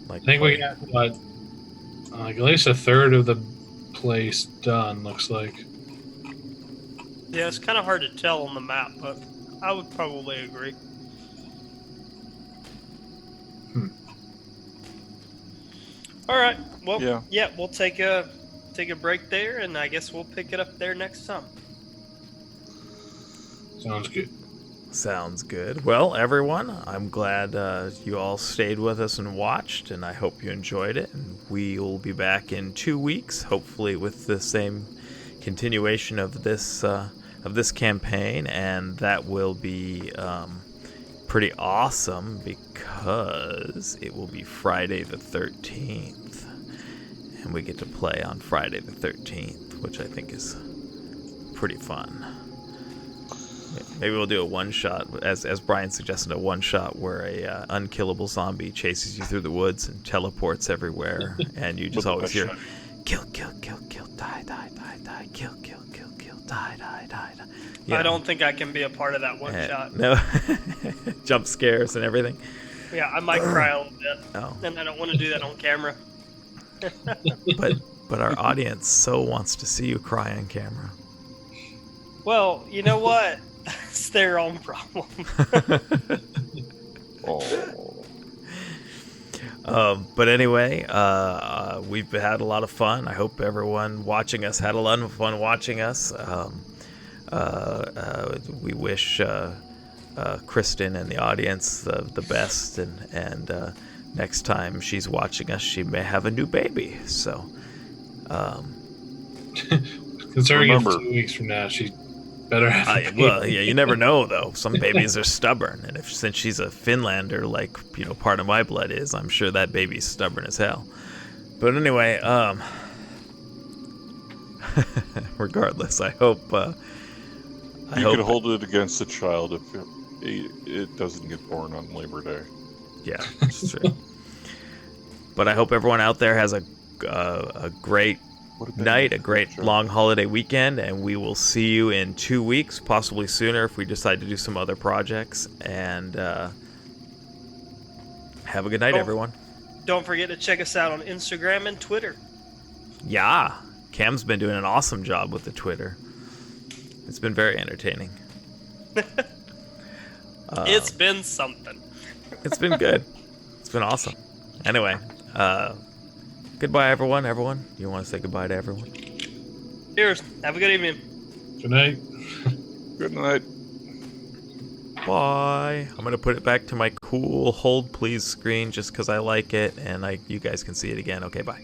Speaker 1: Like
Speaker 2: I think we got like at least a third of the place done. Looks like.
Speaker 4: Yeah, it's kind of hard to tell on the map, but I would probably agree. All right. Well,
Speaker 3: Yeah.
Speaker 4: we'll take a break there, and I guess we'll pick it up there next time.
Speaker 2: Sounds good.
Speaker 1: Sounds good. Well, everyone, I'm glad you all stayed with us and watched, and I hope you enjoyed it. And we will be back in 2 weeks, hopefully with the same continuation of this campaign, and that will be pretty awesome because it will be Friday the 13th, and we get to play on Friday the 13th, which I think is pretty fun. Maybe we'll do a one-shot, as Brian suggested, a one-shot where a unkillable zombie chases you through the woods and teleports everywhere, and you just
Speaker 3: With a
Speaker 1: always hear,
Speaker 3: shot.
Speaker 1: kill, die, kill, die.
Speaker 4: I don't think I can be a part of that one shot.
Speaker 1: No, jump scares and everything.
Speaker 4: Yeah, I might cry a little bit,
Speaker 1: Oh,
Speaker 4: and I don't want to do that on camera.
Speaker 1: but our audience so wants to see you cry on camera.
Speaker 4: Well, you know what? It's their own problem.
Speaker 1: But anyway, we've had a lot of fun. I hope everyone watching us had a lot of fun watching us. We wish Kristen and the audience the best, and next time she's watching us, she may have a new baby. So,
Speaker 2: Considering
Speaker 3: Remember-
Speaker 2: it's 2 weeks from now, she better have a baby.
Speaker 1: well, yeah, you never know though. Some babies are stubborn, and since she's a Finlander, like part of my blood is, I'm sure that baby's stubborn as hell. But anyway, regardless, I hope.
Speaker 3: You can hold it against the child if it doesn't get born on Labor Day.
Speaker 1: Yeah, that's true. But I hope everyone out there has a great night, a great long holiday weekend, and we will see you in 2 weeks, possibly sooner if we decide to do some other projects. And have a good night, everyone.
Speaker 4: Don't forget to check us out on Instagram and Twitter.
Speaker 1: Yeah, Cam's been doing an awesome job with the Twitter. It's been very entertaining.
Speaker 4: It's been something.
Speaker 1: It's been good. It's been awesome. Anyway, goodbye, everyone. Everyone, you want to say goodbye to everyone?
Speaker 4: Cheers. Have a good evening.
Speaker 2: Good night.
Speaker 3: Good night.
Speaker 1: Bye. I'm gonna put it back to my cool hold please screen just because I like it, and you guys can see it again. Okay, bye.